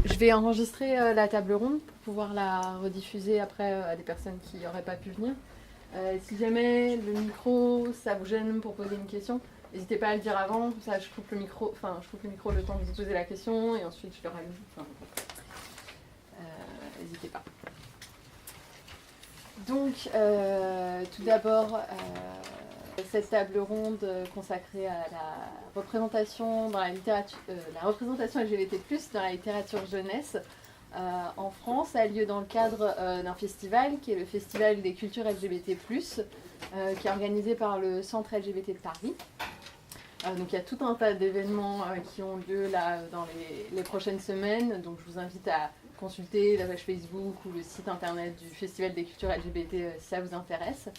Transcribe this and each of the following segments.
Je vais enregistrer la table ronde pour pouvoir la rediffuser après à des personnes qui n'auraient pas pu venir. Si jamais le micro, ça vous gêne pour poser une question, n'hésitez pas à le dire avant, ça je coupe le micro, le temps de vous poser la question et ensuite je le rallume. N'hésitez pas. Donc, tout d'abord, cette table ronde consacrée à la représentation dans la littérature, la représentation LGBT+ dans la littérature jeunesse en France a lieu dans le cadre d'un festival qui est le Festival des cultures LGBT+, qui est organisé par le Centre LGBT de Paris. Donc il y a tout un tas d'événements qui ont lieu là dans les prochaines semaines, donc je vous invite à consulter la page Facebook ou le site internet du Festival des cultures LGBT si ça vous intéresse.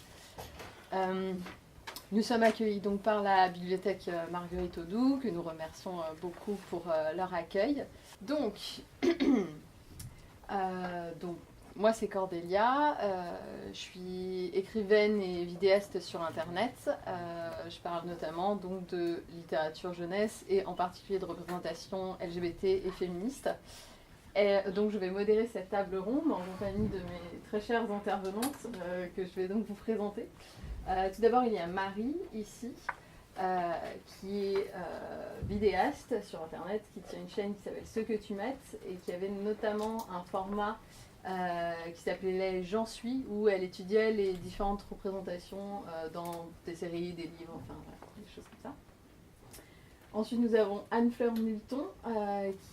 Nous sommes accueillis donc par la bibliothèque Marguerite Audoux, que nous remercions beaucoup pour leur accueil. Donc, moi c'est Cordélia, je suis écrivaine et vidéaste sur internet. Je parle notamment donc de littérature jeunesse et en particulier de représentation LGBT et féministe. Et donc je vais modérer cette table ronde en compagnie de mes très chères intervenantes que je vais donc vous présenter. Tout d'abord, il y a Marie, ici, qui est vidéaste sur Internet, qui tient une chaîne qui s'appelle Ce que tu mettes, et qui avait notamment un format qui s'appelait J'en suis, où elle étudiait les différentes représentations dans des séries, des livres, enfin voilà, des choses comme ça. Ensuite, nous avons Anne-Fleur Multon,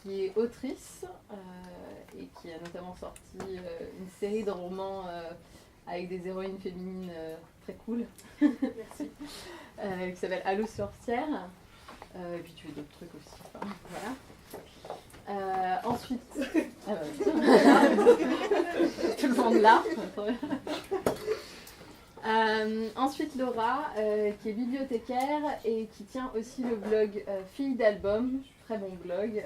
qui est autrice, et qui a notamment sorti une série de romans avec des héroïnes féminines très cool. Merci. Qui s'appelle Allô sorcière. Et puis tu fais d'autres trucs aussi. Enfin, voilà. Ensuite. Tout le monde là. Ensuite Laura, qui est bibliothécaire et qui tient aussi le blog Filles d'album, très bon blog,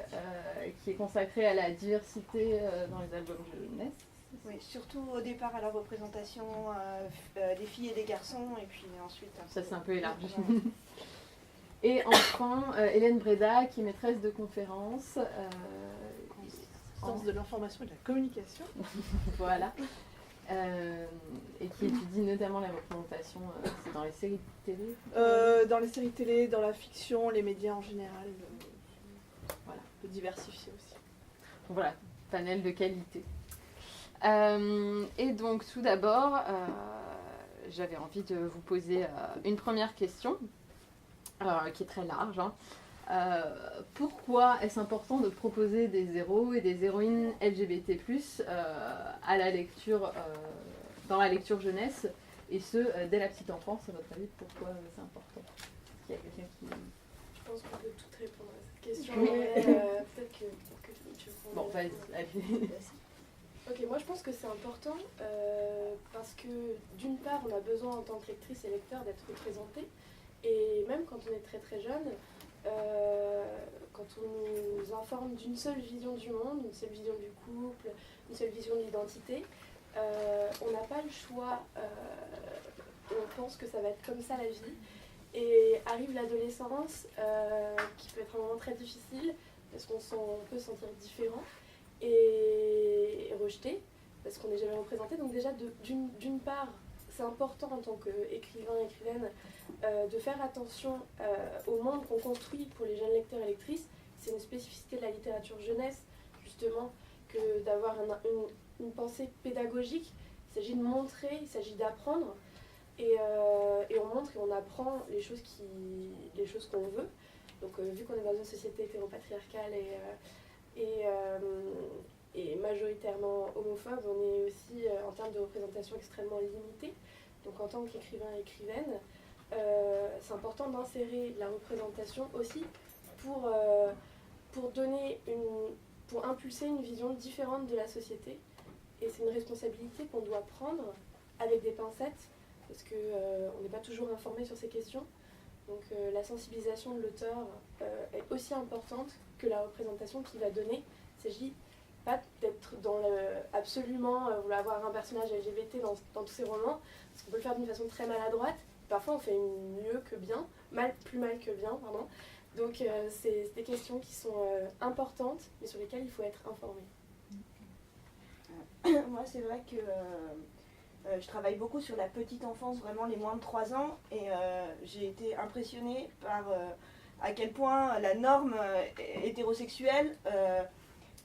qui est consacré à la diversité dans les albums jeunesse. Oui, surtout au départ à la représentation des filles et des garçons, et puis ensuite... Ça c'est un peu élargi. Et enfin, Hélène Breda, qui est maîtresse de conférences. Sciences de l'information et de la communication. Voilà. Et qui étudie notamment la représentation c'est dans les séries télé. Dans les séries télé, dans la fiction, les médias en général. Voilà, de diversifier aussi. Donc voilà, panel de qualité. Et donc tout d'abord, j'avais envie de vous poser une première question, qui est très large. Hein. Pourquoi est-ce important de proposer des héros et des héroïnes LGBT+, à la lecture, dans la lecture jeunesse, et ce, dès la petite enfance, à votre avis, pourquoi c'est important? Est-ce qu'il y a quelqu'un qui... Je pense qu'on peut toutes répondre à cette question, Oui. mais peut-être que tu veux... Bon, vas-y, allez. Ok, moi je pense que c'est important parce que d'une part on a besoin en tant que lectrice et lecteur d'être représenté, et même quand on est très très jeune, quand on nous informe d'une seule vision du monde, une seule vision du couple, une seule vision de l'identité, on n'a pas le choix, on pense que ça va être comme ça la vie, et arrive l'adolescence qui peut être un moment très difficile parce qu'on peut se sentir différent et rejeté parce qu'on n'est jamais représenté. Donc déjà d'une part c'est important en tant qu'écrivain, écrivaine de faire attention au monde qu'on construit pour les jeunes lecteurs et lectrices. C'est une spécificité de la littérature jeunesse justement que d'avoir une pensée pédagogique. Il s'agit de montrer, il s'agit d'apprendre et on montre et on apprend les choses qu'on veut. Donc vu qu'on est dans une société hétéropatriarcale et majoritairement homophobe, on est aussi en termes de représentation extrêmement limité. Donc en tant qu'écrivain et écrivaine, c'est important d'insérer la représentation aussi pour impulser une vision différente de la société. Et c'est une responsabilité qu'on doit prendre avec des pincettes, parce qu'on n'est pas toujours informé sur ces questions. Donc la sensibilisation de l'auteur est aussi importante que la représentation qu'il va donner. Il ne s'agit pas d'être dans absolument vouloir avoir un personnage LGBT dans tous ses romans, parce qu'on peut le faire d'une façon très maladroite. Parfois on fait mieux que bien, plus mal que bien, pardon. Donc c'est des questions qui sont importantes et sur lesquelles il faut être informé. Moi, c'est vrai que je travaille beaucoup sur la petite enfance, vraiment les moins de 3 ans, et j'ai été impressionnée par à quel point la norme hétérosexuelle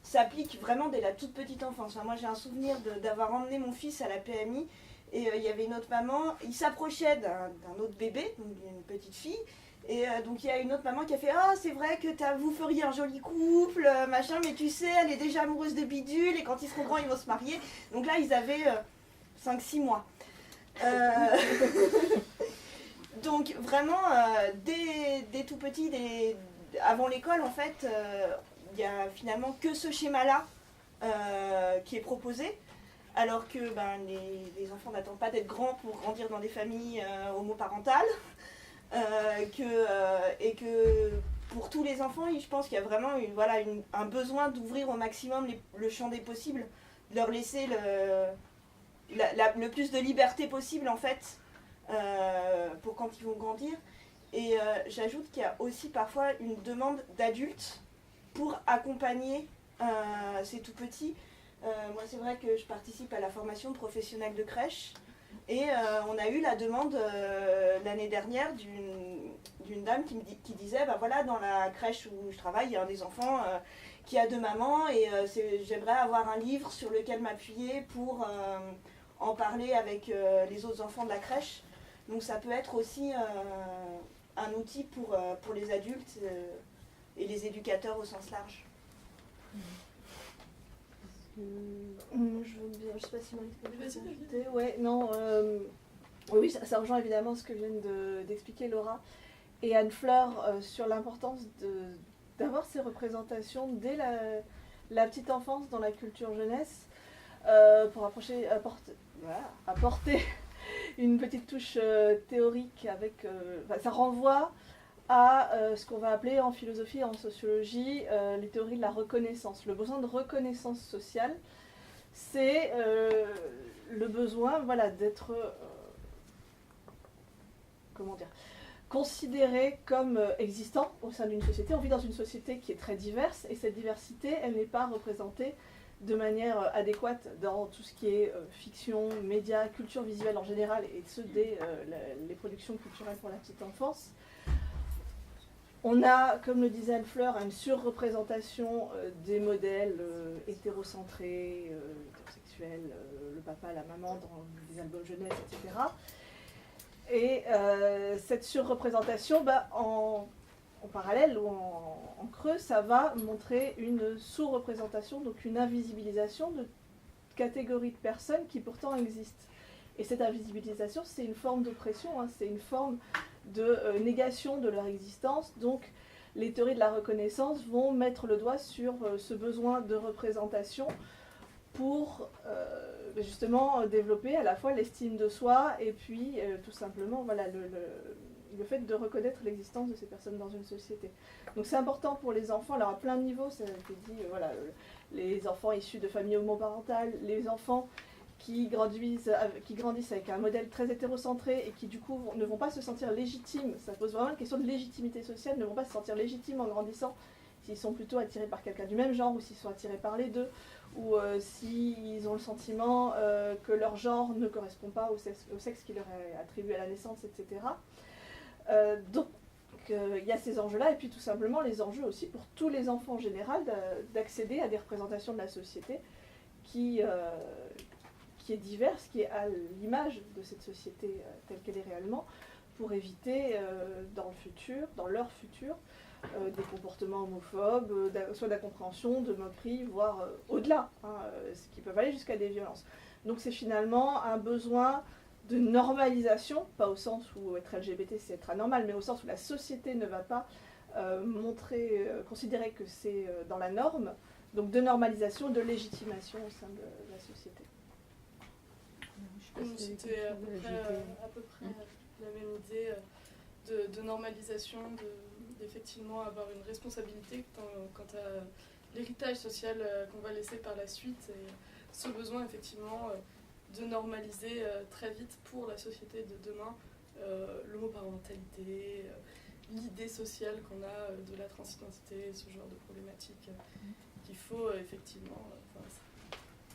s'applique vraiment dès la toute petite enfance. Enfin, moi, j'ai un souvenir d'avoir emmené mon fils à la PMI, et il y avait une autre maman, il s'approchait d'un autre bébé, donc d'une petite fille, et donc il y a une autre maman qui a fait « Ah, c'est vrai que vous feriez un joli couple, machin, mais tu sais, elle est déjà amoureuse de Bidule, et quand ils seront grands, ils vont se marier. » Donc là, ils avaient 5-6 mois. Donc vraiment, dès tout petit, avant l'école, en fait, il n'y a finalement que ce schéma-là qui est proposé. Alors que les enfants n'attendent pas d'être grands pour grandir dans des familles homoparentales. Et que pour tous les enfants, je pense qu'il y a vraiment un besoin d'ouvrir au maximum le champ des possibles, de leur laisser le plus de liberté possible en fait, pour quand ils vont grandir. Et j'ajoute qu'il y a aussi parfois une demande d'adultes pour accompagner ces tout petits. Moi, c'est vrai que je participe à la formation de professionnels de crèche. Et on a eu la demande l'année dernière d'une dame qui disait voilà, dans la crèche où je travaille, il y a un des enfants qui a 2 mamans et j'aimerais avoir un livre sur lequel m'appuyer pour en parler avec les autres enfants de la crèche. Donc ça peut être aussi un outil pour les adultes et les éducateurs au sens large. Je sais pas si Marie peut ajouter. Ouais, non. Oui, ça rejoint évidemment ce que vient d'expliquer Laura et Anne-Fleur sur l'importance d'avoir ces représentations dès la petite enfance dans la culture jeunesse pour apporter une petite touche théorique avec. Ça renvoie à ce qu'on va appeler en philosophie et en sociologie les théories de la reconnaissance. Le besoin de reconnaissance sociale, c'est le besoin d'être considéré comme existant au sein d'une société. On vit dans une société qui est très diverse et cette diversité, elle n'est pas représentée de manière adéquate dans tout ce qui est fiction, médias, culture visuelle en général et ce dès les productions culturelles pour la petite enfance. On a, comme le disait Anne-Fleur, une surreprésentation des modèles hétérocentrés, hétérosexuels, le papa, la maman dans des albums jeunesse, etc. Et cette surreprésentation, en parallèle ou en creux, ça va montrer une sous-représentation, donc une invisibilisation de catégories de personnes qui pourtant existent. Et cette invisibilisation, c'est une forme d'oppression, c'est une forme de négation de leur existence. Donc les théories de la reconnaissance vont mettre le doigt sur ce besoin de représentation pour justement développer à la fois l'estime de soi et puis tout simplement le fait de reconnaître l'existence de ces personnes dans une société. Donc c'est important pour les enfants, alors à plein de niveaux, ça a été dit, les enfants issus de familles homoparentales, les enfants qui grandissent avec un modèle très hétérocentré et qui du coup ne vont pas se sentir légitimes, ça pose vraiment une question de légitimité sociale, ne vont pas se sentir légitimes en grandissant s'ils sont plutôt attirés par quelqu'un du même genre ou s'ils sont attirés par les deux, ou s'ils ont le sentiment que leur genre ne correspond pas au sexe qui leur est attribué à la naissance, etc. Donc il y a ces enjeux-là, et puis tout simplement les enjeux aussi pour tous les enfants en général d'accéder à des représentations de la société qui est diverse, qui est à l'image de cette société telle qu'elle est réellement, pour éviter dans leur futur, des comportements homophobes, soit d'incompréhension, de moquerie, voire au-delà, ce qui peuvent aller jusqu'à des violences. Donc c'est finalement un besoin de normalisation, pas au sens où être LGBT c'est être anormal, mais au sens où la société ne va pas considérer que c'est dans la norme, donc de normalisation, de légitimation au sein de la société. C'était à peu près la même idée de normalisation, d'effectivement avoir une responsabilité quant à l'héritage social qu'on va laisser par la suite et ce besoin effectivement de normaliser très vite pour la société de demain l'homoparentalité l'idée sociale qu'on a de la transidentité, ce genre de problématiques qu'il faut effectivement...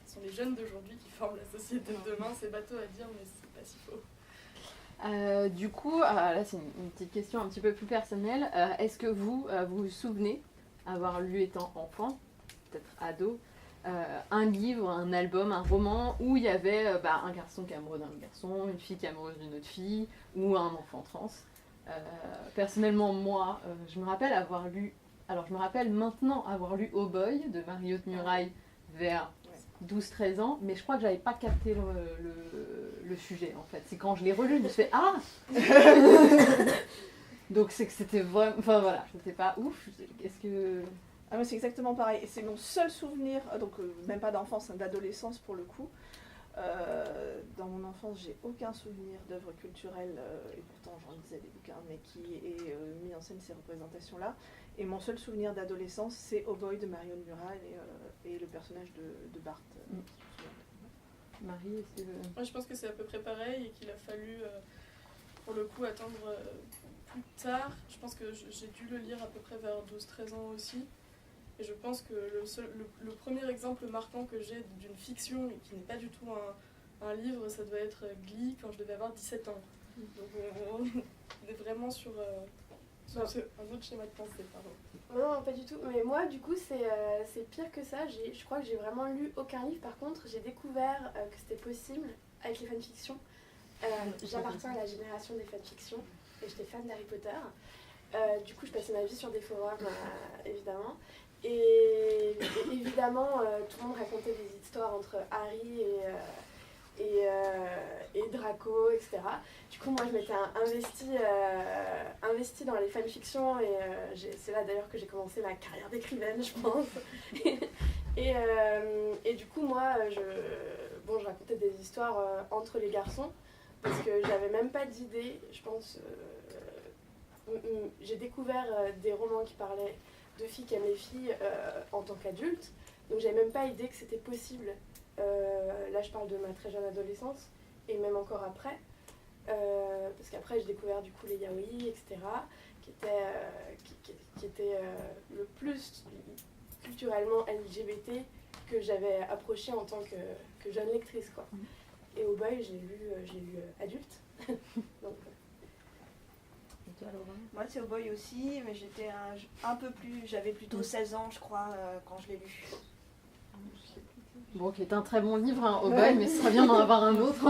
ce sont les jeunes d'aujourd'hui qui forment la société de demain, c'est bateau à dire, mais c'est pas si faux. Du coup, là c'est une petite question un petit peu plus personnelle. Est-ce que vous vous souvenez avoir lu étant enfant, peut-être ado, un livre, un album, un roman où il y avait un garçon qui est amoureux d'un autre garçon, une fille qui est amoureuse d'une autre fille, ou un enfant trans. Personnellement, moi, je me rappelle avoir lu, alors je me rappelle maintenant avoir lu Oh Boy de Marie-Haute Muraille vers 12-13 ans, mais je crois que j'avais pas capté le sujet en fait. C'est quand je l'ai relu, je me suis fait ah donc c'est que c'était vraiment, enfin voilà, c'était pas ouf. Est-ce que Ah, moi, c'est exactement pareil. Et c'est mon seul souvenir, donc même pas d'enfance, hein, d'adolescence pour le coup. Dans mon enfance, j'ai aucun souvenir d'œuvre culturelle, et pourtant j'en lisais des bouquins, mais qui ait mis en scène ces représentations-là. Et mon seul souvenir d'adolescence, c'est Oh Boy de Marie-Haute Muraille et le personnage de Bart. Marie, est-ce que... Moi, je pense que c'est à peu près pareil et qu'il a fallu, pour le coup, attendre plus tard. Je pense que j'ai dû le lire à peu près vers 12-13 ans aussi. Et je pense que le premier exemple marquant que j'ai d'une fiction, et qui n'est pas du tout un livre, ça doit être Glee, quand je devais avoir 17 ans. Donc on est vraiment sur un autre schéma de pensée, pardon. Non, pas du tout. Mais moi, du coup, c'est pire que ça. Je crois que j'ai vraiment lu aucun livre. Par contre, j'ai découvert que c'était possible avec les fanfictions. J'appartiens à la génération des fanfictions et j'étais fan d'Harry Potter. Du coup, je passais ma vie sur des forums, évidemment. Et évidemment, tout le monde racontait des histoires entre Harry et Draco, etc. Du coup, moi, je m'étais investie dans les fanfictions et c'est là d'ailleurs que j'ai commencé ma carrière d'écrivaine, je pense. et du coup, moi, je racontais des histoires entre les garçons parce que j'avais même pas d'idée, je pense. J'ai découvert des romans qui parlaient de filles qui aiment les filles en tant qu'adultes, donc j'avais même pas idée que c'était possible. Là je parle de ma très jeune adolescence et même encore après, parce qu'après j'ai découvert du coup les yaoi, etc., qui étaient le plus culturellement LGBT que j'avais approché en tant que jeune lectrice, quoi. Et au boy j'ai lu adulte. Donc, moi c'est au boy aussi, mais j'étais un peu plus, j'avais plutôt 16 ans je crois quand je l'ai lu. Bon, qui est un très bon livre, hein, Oh Boy, mais ce serait bien d'en avoir un autre.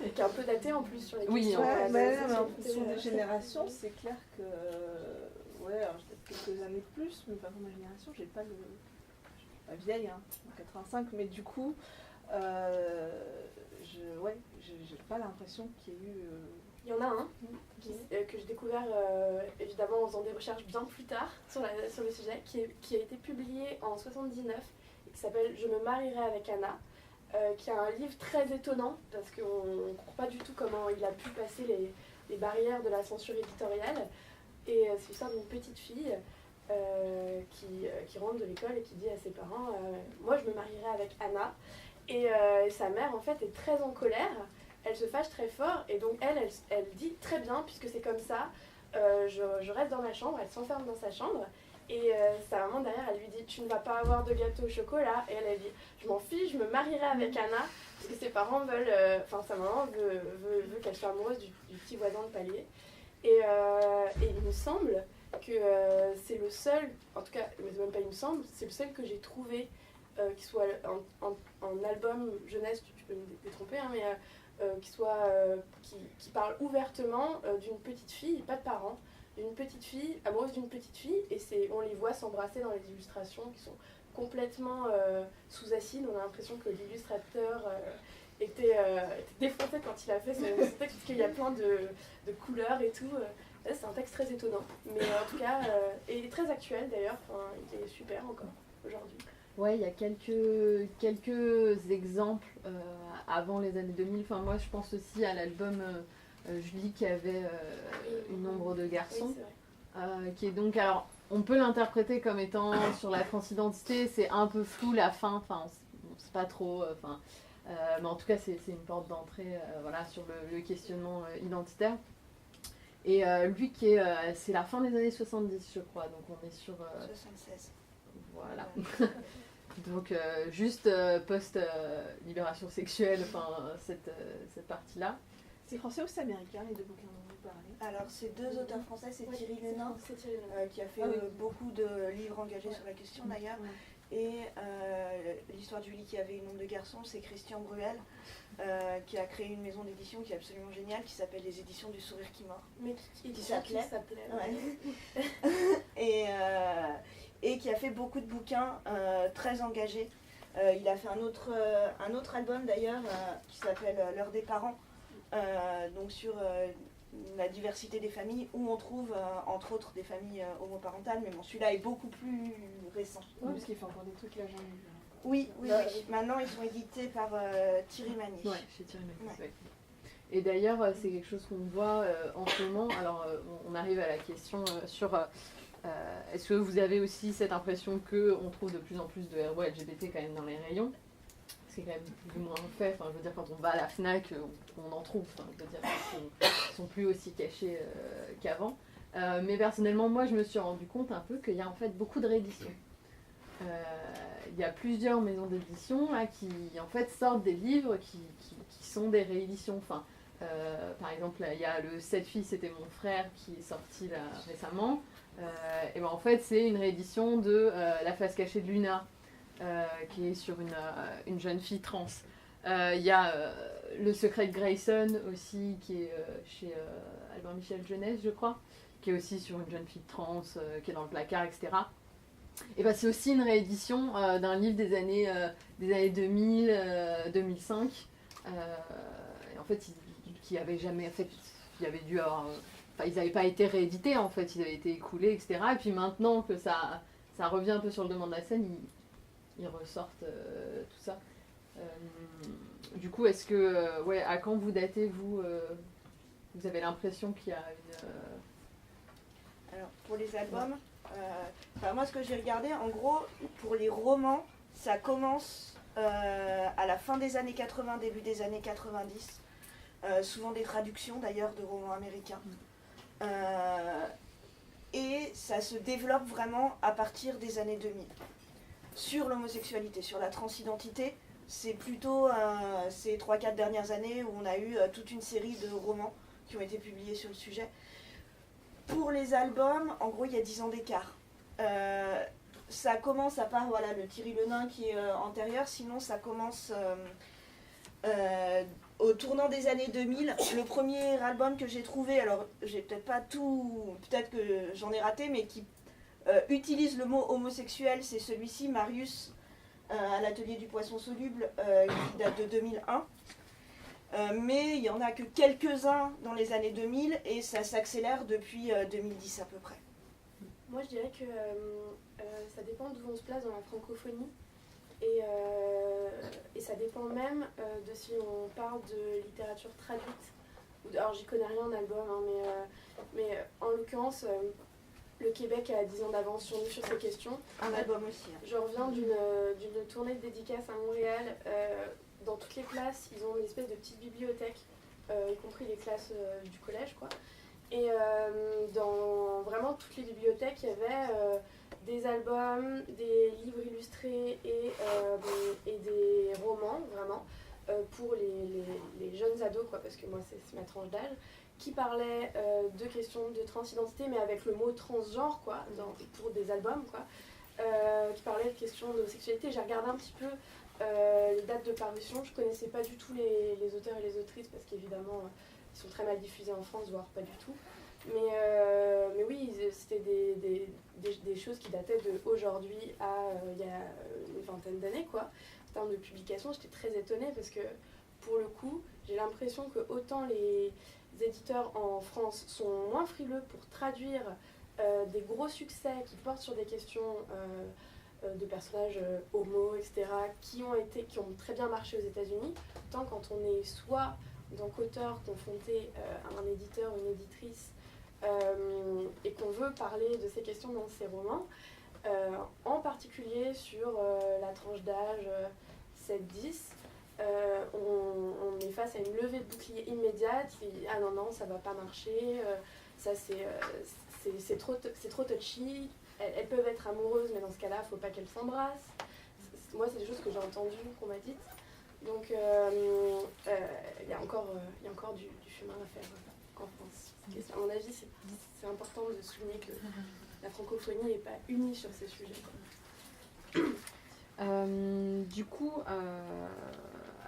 Et qui est un peu daté en plus sur les Oui, questions. Mais en fonction des générations, c'est clair que alors peut-être quelques années de plus, mais pas pour ma génération, je suis pas vieille, hein, en 85, mais du coup, j'ai pas l'impression qu'il y ait eu. Il y en a un que j'ai découvert évidemment en faisant des recherches bien plus tard sur le sujet, qui a été publié en 79 et qui s'appelle Je me marierai avec Anna, qui est un livre très étonnant parce qu'on ne comprend pas du tout comment il a pu passer les barrières de la censure éditoriale. Et c'est l'histoire d'une petite fille qui rentre de l'école et qui dit à ses parents moi je me marierai avec Anna. Et sa mère en fait est très en colère. Elle se fâche très fort et donc elle dit très bien, puisque c'est comme ça, je reste dans ma chambre, elle s'enferme dans sa chambre et sa maman derrière elle lui dit tu ne vas pas avoir de gâteau au chocolat et elle dit je m'en fiche, je me marierai avec Anna parce que ses parents veulent, sa maman veut qu'elle soit amoureuse du petit voisin de palier et il me semble que c'est le seul, en tout cas mais même pas il me semble, c'est le seul que j'ai trouvé qui soit en album jeunesse, tu peux me détromper hein, mais qui parle ouvertement d'une petite fille, pas de parents, d'une petite fille, amoureuse d'une petite fille, et on les voit s'embrasser dans les illustrations qui sont complètement sous acide. On a l'impression que l'illustrateur était défoncé quand il a fait ce texte, parce qu'il y a plein de couleurs et tout. C'est un texte très étonnant, mais en tout cas, et très actuel d'ailleurs, il est super encore aujourd'hui. Ouais, il y a quelques exemples avant les années 2000. Enfin, moi, je pense aussi à l'album Julie qui avait Une ombre de garçon, Oui, qui est donc, alors, on peut l'interpréter comme étant sur la transidentité, c'est un peu flou la fin, enfin, on sait pas trop, mais en tout cas, c'est une porte d'entrée, voilà, sur le questionnement identitaire. Et lui c'est la fin des années 70 je crois, donc on est sur... 76. Voilà. Donc juste post-libération sexuelle, enfin cette partie-là. C'est français ou c'est américain les deux bouquins dont vous parlez? Alors, c'est deux auteurs français, c'est Ouais, Thierry Lenain, c'est Thierry Lenain. qui a fait beaucoup de livres engagés sur la question d'ailleurs. Et l'histoire du lit qui avait une ombre de garçon, c'est Christian Bruel, qui a créé une maison d'édition qui est absolument géniale, qui s'appelle les éditions du sourire qui mord. Mais qui s'appelait. Ouais. Et qui a fait beaucoup de bouquins très engagés. Il a fait un autre album d'ailleurs qui s'appelle L'heure des parents, donc sur la diversité des familles, où on trouve entre autres des familles homoparentales, mais bon, celui-là est beaucoup plus récent. Oui, parce qu'il fait encore des trucs là, j'en ai vu. Oui. Maintenant ils sont édités par Thierry Magnier. Ouais, chez Thierry Magnier. Ouais. Et d'ailleurs, c'est quelque chose qu'on voit en ce moment. Alors, on arrive à la question sur est-ce que vous avez aussi cette impression qu'on trouve de plus en plus de héros LGBT quand même dans les rayons? C'est quand même plus ou moins fait. Enfin, je veux dire, quand on va à la FNAC, on en trouve. Enfin, je veux dire, ils sont plus aussi cachés qu'avant. Mais personnellement, moi, je me suis rendu compte un peu qu'il y a en fait beaucoup de rééditions. Il y a plusieurs maisons d'édition là, qui en fait sortent des livres qui sont des rééditions. Enfin, par exemple, il y a le 7 filles, c'était mon frère qui est sorti là, récemment. Et ben, en fait, c'est une réédition de La face cachée de Luna, qui est sur une jeune fille trans. Il y a Le secret de Grayson aussi, qui est chez Albin Michel Jeunesse, je crois, qui est aussi sur une jeune fille trans, qui est dans le placard, etc. Et ben, c'est aussi une réédition d'un livre des années 2000, 2005. Et en fait, qui avait jamais, en fait, il y avait dû avoir, ils n'avaient pas été réédités en fait, ils avaient été écoulés, etc. Et puis maintenant que ça revient un peu sur le devant de la scène, ils ressortent tout ça. Du coup, est-ce que, à quand vous datez, vous avez l'impression qu'il y a une... Alors, pour les albums, moi ce que j'ai regardé, en gros, pour les romans, ça commence à la fin des années 80, début des années 90. Souvent des traductions d'ailleurs de romans américains. Et ça se développe vraiment à partir des années 2000. Sur l'homosexualité, sur la transidentité, c'est plutôt ces 3-4 dernières années où on a eu toute une série de romans qui ont été publiés sur le sujet. Pour les albums, en gros, il y a 10 ans d'écart. Ça commence, à part le Thierry Lenain qui est antérieur, sinon ça commence au tournant des années 2000. Le premier album que j'ai trouvé, alors j'ai peut-être pas tout, peut-être que j'en ai raté, mais qui utilise le mot homosexuel, c'est celui-ci, Marius, à l'atelier du poisson soluble, qui date de 2001. Mais il n'y en a que quelques-uns dans les années 2000 et ça s'accélère depuis 2010 à peu près. Moi je dirais que ça dépend d'où on se place dans la francophonie et ça dépend même de si on parle de littérature traduite. Alors j'y connais rien en album, hein, mais en l'occurrence le Québec a 10 ans d'avance sur nous sur ces questions. Un album aussi. Hein. Je reviens d'une tournée de dédicaces à Montréal. Dans toutes les classes, ils ont une espèce de petite bibliothèque, y compris les classes du collège, quoi. Et dans vraiment toutes les bibliothèques, il y avait des albums, des livres illustrés et des romans, vraiment, pour les jeunes ados, quoi, parce que moi, c'est ma tranche d'âge, qui parlaient de questions de transidentité, mais avec le mot transgenre, quoi, pour des albums, quoi, qui parlaient de questions d'homosexualité. J'ai regardé un petit peu les dates de parution. Je connaissais pas du tout les auteurs et les autrices parce qu'évidemment ils sont très mal diffusés en France, voire pas du tout. Mais oui, c'était des choses qui dataient d'aujourd'hui à il y a une vingtaine d'années, quoi. En termes de publication, j'étais très étonnée parce que pour le coup, j'ai l'impression que autant les éditeurs en France sont moins frileux pour traduire des gros succès qui portent sur des questions de personnages homo, etc., qui ont très bien marché aux États-Unis, tant quand on est soit en tant qu'auteur confronté à un éditeur ou une éditrice et qu'on veut parler de ces questions dans ses romans, en particulier sur la tranche d'âge 7-10, on est face à une levée de bouclier immédiate. Ah non, ça va pas marcher, ça c'est trop touchy. Elles peuvent être amoureuses, mais dans ce cas-là, faut pas qu'elles s'embrassent. Moi, c'est des choses que j'ai entendues, qu'on m'a dites. Donc, il y a encore du chemin à faire en France. À mon avis, c'est important de souligner que la francophonie n'est pas unie sur ces sujets. Du coup,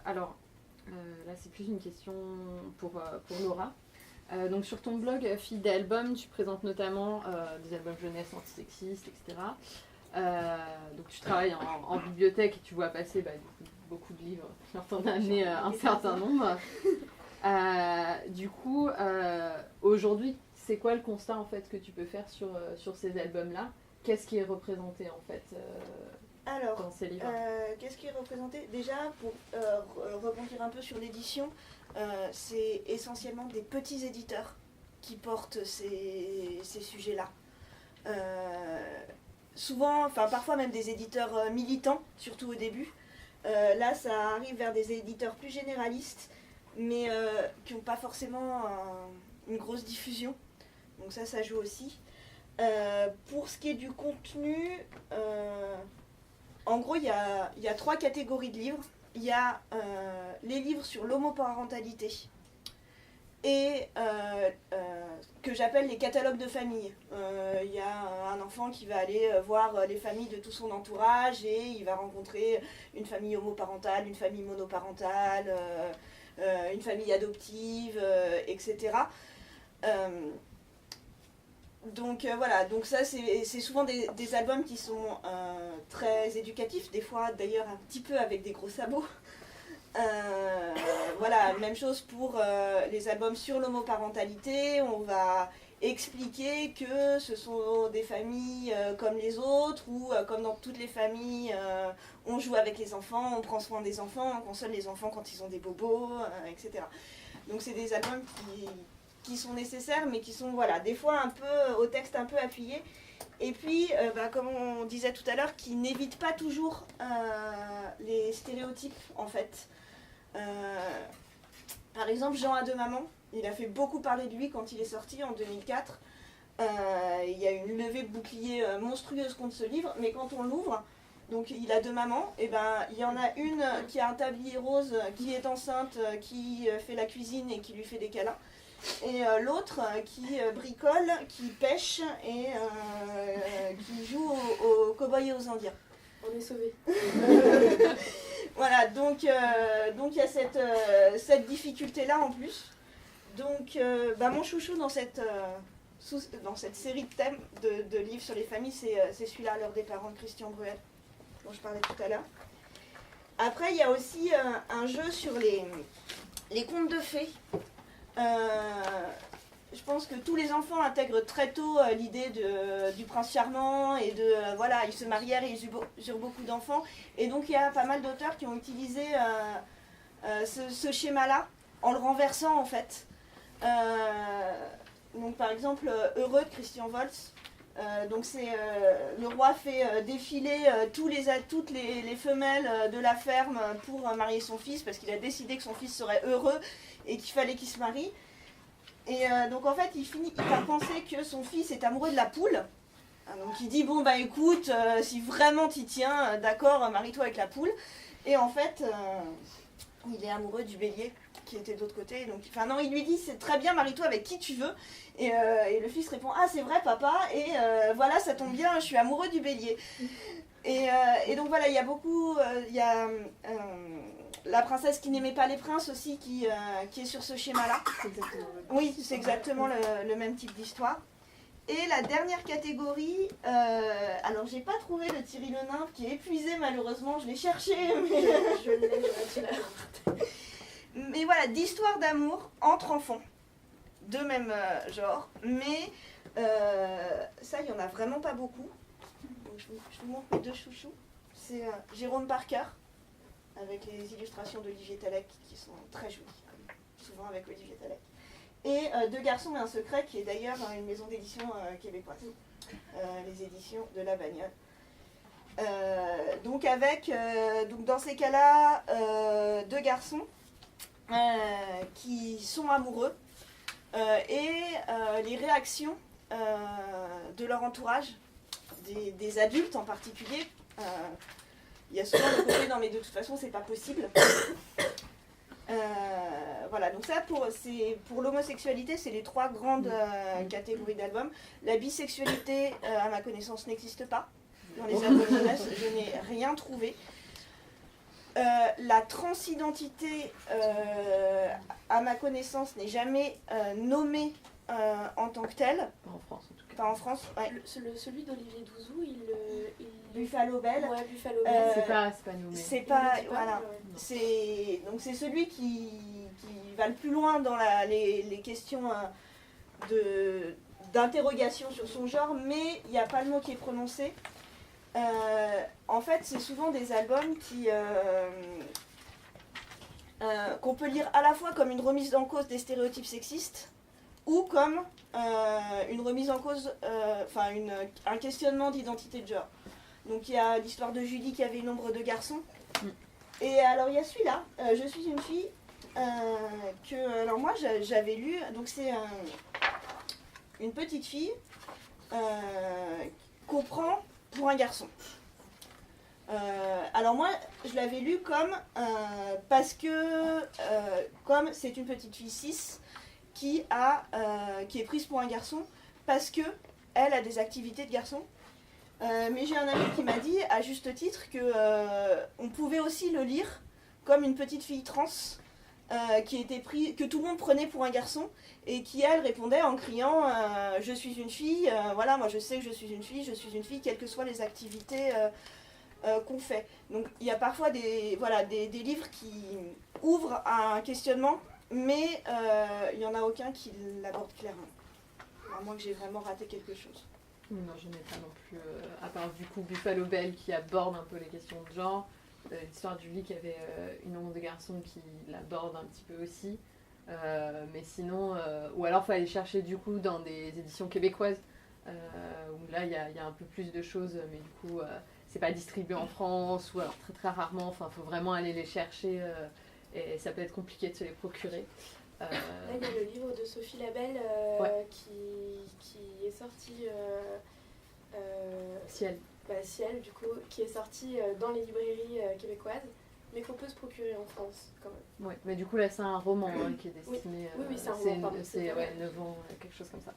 alors, là c'est plus une question pour Laura. Donc sur ton blog Filles d'albums, tu présentes notamment des albums jeunesse antisexistes, etc. Donc tu travailles en bibliothèque et tu vois passer beaucoup de livres, genre t'en as amené un certain nombre. Du coup, aujourd'hui, c'est quoi le constat en fait que tu peux faire sur ces albums-là? Qu'est-ce qui est représenté en fait dans ces livres? Qu'est-ce qui est représenté? Déjà, pour rebondir un peu sur l'édition, c'est essentiellement des petits éditeurs qui portent ces sujets-là. Souvent, parfois même des éditeurs militants, surtout au début. Là, ça arrive vers des éditeurs plus généralistes, mais qui n'ont pas forcément une grosse diffusion. Donc ça joue aussi. Pour ce qui est du contenu, en gros, il y a 3 catégories de livres. Il y a les livres sur l'homoparentalité et que j'appelle les catalogues de famille. Il y a un enfant qui va aller voir les familles de tout son entourage et il va rencontrer une famille homoparentale, une famille monoparentale, une famille adoptive, etc. Donc voilà, donc ça c'est souvent des albums qui sont très éducatifs, des fois d'ailleurs un petit peu avec des gros sabots. Voilà, même chose pour les albums sur l'homoparentalité, on va expliquer que ce sont des familles comme les autres, ou comme dans toutes les familles, on joue avec les enfants, on prend soin des enfants, on console les enfants quand ils ont des bobos, etc. Donc c'est des albums qui sont nécessaires, mais qui sont, voilà, des fois un peu au texte un peu appuyé. Et puis, comme on disait tout à l'heure, qui n'évitent pas toujours les stéréotypes, en fait. Par exemple, Jean a deux mamans, il a fait beaucoup parler de lui quand il est sorti en 2004. Il y a eu une levée de bouclier monstrueuse contre ce livre, mais quand on l'ouvre, donc il a deux mamans, et il y en a une qui a un tablier rose, qui est enceinte, qui fait la cuisine et qui lui fait des câlins. Et l'autre qui bricole, qui pêche et qui joue aux cow-boys et aux indiens. On est sauvés. Voilà, donc il y a cette difficulté-là en plus. Donc mon chouchou dans cette série de thèmes de livres sur les familles, c'est celui-là, L'heure des parents de Christian Bruel, dont je parlais tout à l'heure. Après, il y a aussi un jeu sur les contes de fées. Je pense que tous les enfants intègrent très tôt l'idée du prince charmant et voilà, ils se marièrent et ils eurent beaucoup d'enfants. Et donc il y a pas mal d'auteurs qui ont utilisé ce schéma-là en le renversant en fait. Donc par exemple, Heureux de Christian Woltz. Donc c'est le roi fait défiler toutes les femelles de la ferme pour marier son fils parce qu'il a décidé que son fils serait heureux et qu'il fallait qu'il se marie. Et donc en fait il finit par penser que son fils est amoureux de la poule. Donc il dit bon écoute, si vraiment t'y tiens, d'accord, marie-toi avec la poule. Et en fait il est amoureux du bélier qui était de l'autre côté. Donc, non, il lui dit c'est très bien, marie-toi avec qui tu veux. Et le fils répond ah c'est vrai papa, et voilà ça tombe bien, je suis amoureux du bélier. Et donc voilà, il y a beaucoup, il y a la princesse qui n'aimait pas les princes aussi qui est sur ce schéma-là. Oui, c'est exactement le même type d'histoire. Et la dernière catégorie, alors j'ai pas trouvé le Thierry Le Nymphe qui est épuisé malheureusement, je l'ai cherché. Mais je l'ai, mais voilà, d'histoires d'amour entre enfants, de même genre, mais ça il y en a vraiment pas beaucoup. Donc, je vous montre mes deux chouchous. C'est Jérôme Parker, avec les illustrations d'Olivier Talek qui sont très jolies, souvent avec Olivier Talek. Et Deux garçons et un secret, qui est d'ailleurs une maison d'édition québécoise, les éditions de La Bagnole. Donc dans ces cas-là, deux garçons qui sont amoureux, et les réactions de leur entourage, des adultes en particulier. Il y a souvent le côté « non mais de toute façon c'est pas possible ». Voilà, donc ça pour l'homosexualité, c'est les 3 grandes catégories d'albums. La bisexualité, à ma connaissance, n'existe pas dans les albums jeunesse, je n'ai rien trouvé. La transidentité, à ma connaissance, n'est jamais nommée en tant que telle. Pas en France en tout cas. Pas en France, ouais. Celui d'Olivier Douzou, il Buffalo Bell. Ouais, Buffalo Bell. C'est pas nommé. C'est pas, Il le dit voilà. ouais. Donc c'est celui qui va le plus loin dans les questions d'interrogation sur son genre, mais il n'y a pas le mot qui est prononcé. En fait, c'est souvent des albums qu'on peut lire à la fois comme une remise en cause des stéréotypes sexistes ou comme une remise en cause, un questionnement d'identité de genre. Donc il y a l'histoire de Julie qui avait une ombre de garçon. Et alors il y a celui-là, Je suis une fille, alors moi j'avais lu, donc c'est une petite fille qu'on prend pour un garçon. Alors moi je l'avais lu comme, parce que comme c'est une petite fille cis qui est prise pour un garçon parce que elle a des activités de garçon. Mais j'ai un ami qui m'a dit, à juste titre, on pouvait aussi le lire comme une petite fille trans que tout le monde prenait pour un garçon et qui, elle, répondait en criant « Je suis une fille, voilà, moi je sais que je suis une fille, quelles que soient les activités qu'on fait. » Donc il y a parfois des livres qui ouvrent à un questionnement, mais il n'y en a aucun qui l'aborde clairement. À moins que j'ai vraiment raté quelque chose. Non, je n'ai pas non plus, à part du coup Buffalo Bell qui aborde un peu les questions de genre, l'histoire de Julie qui avait une ombre de garçon qui l'aborde un petit peu aussi, mais sinon, ou alors il faut aller chercher du coup dans des éditions québécoises, où là il y a un peu plus de choses, mais du coup c'est pas distribué en France, ou alors très très rarement, enfin il faut vraiment aller les chercher, et ça peut être compliqué de se les procurer. Là, il y a le livre de Sophie Labelle qui est sorti Ciel, du coup, qui est sorti dans les librairies québécoises, mais qu'on peut se procurer en France quand même. Ouais, mais du coup là c'est un roman qui est destiné. Oui, c'est un roman. C'est 9 ans, quelque chose comme ça.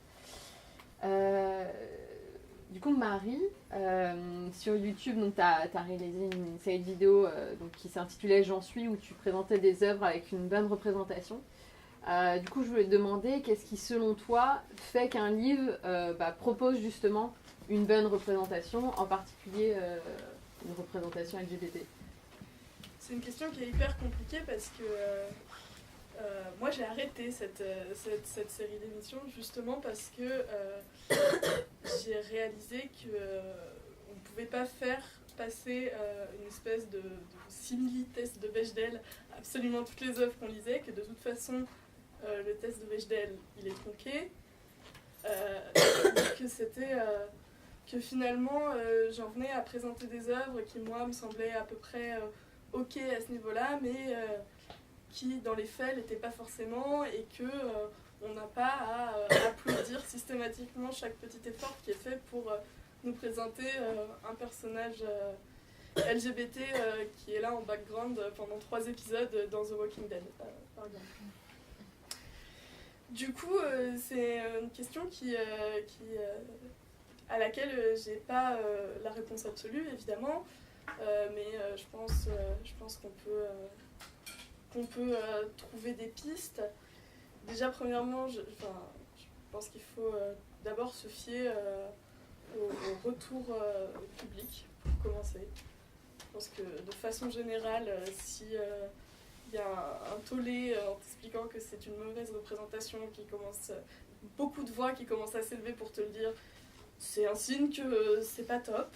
Du coup Marie, sur YouTube, tu as réalisé une série de vidéos qui s'intitulait J'en suis, où tu présentais des œuvres avec une bonne représentation. Du coup, je voulais te demander, qu'est-ce qui, selon toi, fait qu'un livre propose justement une bonne représentation, en particulier une représentation LGBT? C'est une question qui est hyper compliquée parce que moi j'ai arrêté cette série d'émissions justement parce que j'ai réalisé qu'on ne pouvait pas faire passer une espèce de simili-test de Bechdel à absolument toutes les œuvres qu'on lisait, que de toute façon le test de Bechdel il est tronqué, que finalement j'en venais à présenter des œuvres qui moi me semblaient à peu près ok à ce niveau-là, mais qui dans les faits n'étaient pas forcément, et que on n'a pas à applaudir systématiquement chaque petit effort qui est fait pour nous présenter un personnage LGBT qui est là en background pendant 3 épisodes dans The Walking Dead, par exemple. Du coup, c'est une question à laquelle j'ai pas la réponse absolue, évidemment, mais je pense qu'on peut trouver des pistes. Déjà, premièrement, je pense qu'il faut d'abord se fier au retour public, pour commencer. Je pense que de façon générale, si il y a un tollé en t'expliquant que c'est une mauvaise représentation, beaucoup de voix qui commencent à s'élever pour te le dire, c'est un signe que c'est pas top,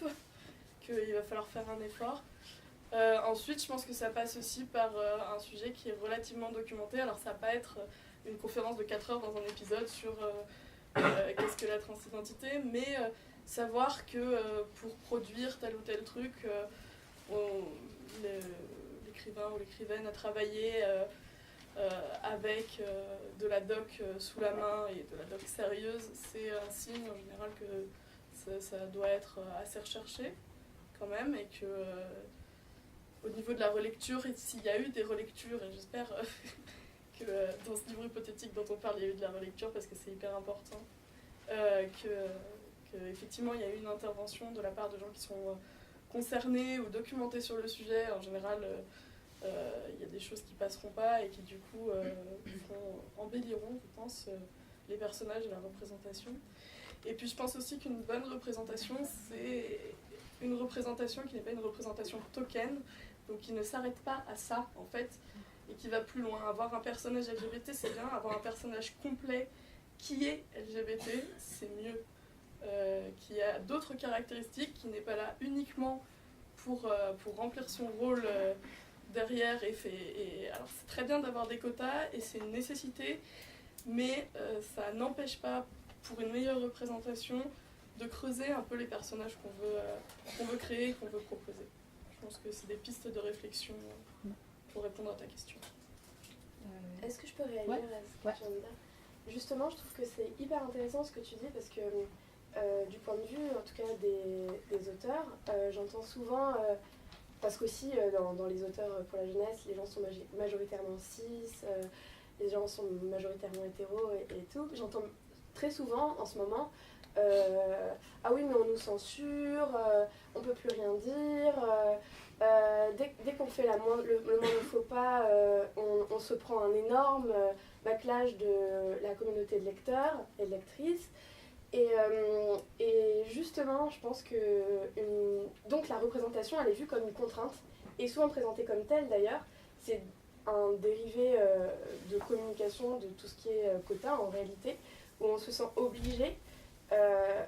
qu'il va falloir faire un effort. Ensuite, je pense que ça passe aussi par un sujet qui est relativement documenté. Alors ça va pas être une conférence de 4 heures dans un épisode sur qu'est-ce que la transidentité, mais savoir que pour produire tel ou tel truc, l'écrivain ou l'écrivaine a travaillé avec de la doc sous la main et de la doc sérieuse, c'est un signe en général que ça doit être assez recherché quand même, et que au niveau de la relecture, et s'il y a eu des relectures, et j'espère que dans ce livre hypothétique dont on parle, il y a eu de la relecture parce que c'est hyper important, qu'effectivement il y a eu une intervention de la part de gens qui sont concernés ou documentés sur le sujet. En général, il y a des choses qui passeront pas et qui du coup embelliront, je pense, les personnages et la représentation. Et puis je pense aussi qu'une bonne représentation, c'est une représentation qui n'est pas une représentation token, donc qui ne s'arrête pas à ça en fait, et qui va plus loin. Avoir un personnage LGBT, c'est bien. Avoir un personnage complet qui est LGBT, c'est mieux. Qui a d'autres caractéristiques, qui n'est pas là uniquement pour remplir son rôle derrière. Alors c'est très bien d'avoir des quotas, et c'est une nécessité, mais ça n'empêche pas, pour une meilleure représentation, de creuser un peu les personnages qu'on veut créer, qu'on veut proposer. Je pense que c'est des pistes de réflexion pour répondre à ta question. Est-ce que je peux réagir à ce que tu viens de dire ? Justement, je trouve que c'est hyper intéressant ce que tu dis, parce que du point de vue, en tout cas, des auteurs, j'entends souvent, parce qu'aussi dans les auteurs pour la jeunesse, les gens sont majoritairement cis, les gens sont majoritairement hétéros et tout. J'entends très souvent en ce moment, ah oui mais on nous censure, on peut plus rien dire, dès qu'on fait le moindre faux pas, on se prend un énorme backlash de la communauté de lecteurs et de lectrices. Et justement, je pense que donc la représentation, elle est vue comme une contrainte, et souvent présentée comme telle d'ailleurs. C'est un dérivé de communication de tout ce qui est quota en réalité, où on se sent obligé,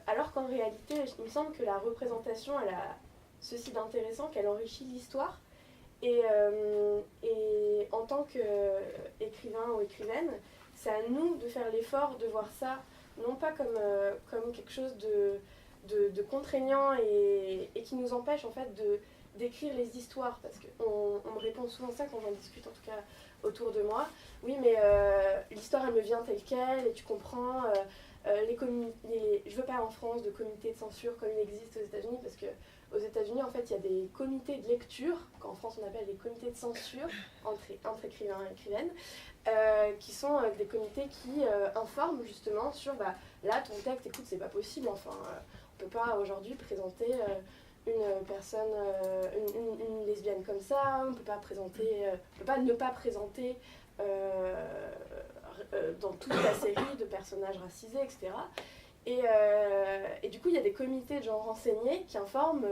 alors qu'en réalité, il me semble que la représentation, elle a ceci d'intéressant, qu'elle enrichit l'histoire, et en tant qu'écrivain ou écrivaine, c'est à nous de faire l'effort de voir ça, non pas comme quelque chose de contraignant et qui nous empêche en fait d'écrire les histoires, parce qu'on me répond souvent ça quand j'en discute, en tout cas autour de moi. Oui, mais l'histoire, elle me vient telle qu'elle, et tu comprends, je veux pas en France de comité de censure comme il existe aux États-Unis, parce qu'aux États-Unis, en fait, il y a des comités de lecture, qu'en France on appelle des comités de censure, entre écrivains et écrivaines, qui sont des comités qui informent justement sur, là, ton texte, écoute, c'est pas possible, enfin, on peut pas aujourd'hui présenter une personne, une lesbienne comme ça, on peut pas ne pas présenter dans toute la série de personnages racisés, etc. Et du coup, il y a des comités de gens renseignés qui informent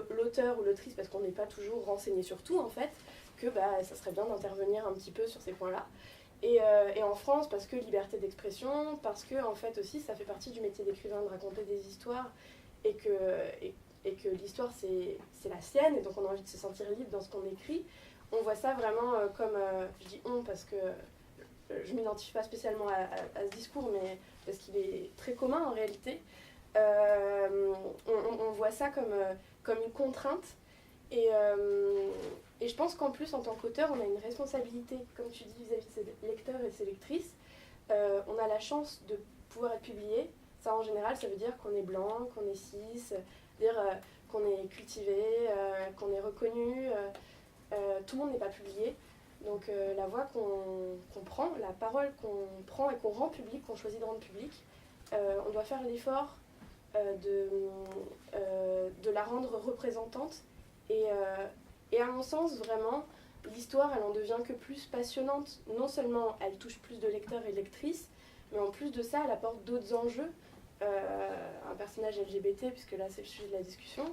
l'auteur ou l'autrice, parce qu'on n'est pas toujours renseigné sur tout en fait, que ça serait bien d'intervenir un petit peu sur ces points-là. Et en France, parce que liberté d'expression, parce que en fait aussi ça fait partie du métier d'écrivain de raconter des histoires, et que l'histoire c'est la sienne, et donc on a envie de se sentir libre dans ce qu'on écrit. On voit ça vraiment comme, je dis on parce que je ne m'identifie pas spécialement à ce discours, mais parce qu'il est très commun en réalité. On voit ça comme une contrainte, et je pense qu'en plus, en tant qu'auteur, on a une responsabilité, comme tu dis, vis-à-vis de ses lecteurs et ses lectrices. On a la chance de pouvoir être publié. Ça, en général, ça veut dire qu'on est blanc, qu'on est cis, dire qu'on est cultivé, qu'on est reconnu. Tout le monde n'est pas publié. Donc la voix qu'on prend, la parole qu'on prend et qu'on rend publique, qu'on choisit de rendre publique, on doit faire l'effort de la rendre représentante. Et à mon sens, vraiment, l'histoire, elle en devient que plus passionnante. Non seulement elle touche plus de lecteurs et lectrices, mais en plus de ça, elle apporte d'autres enjeux. Un personnage LGBT, puisque là c'est le sujet de la discussion,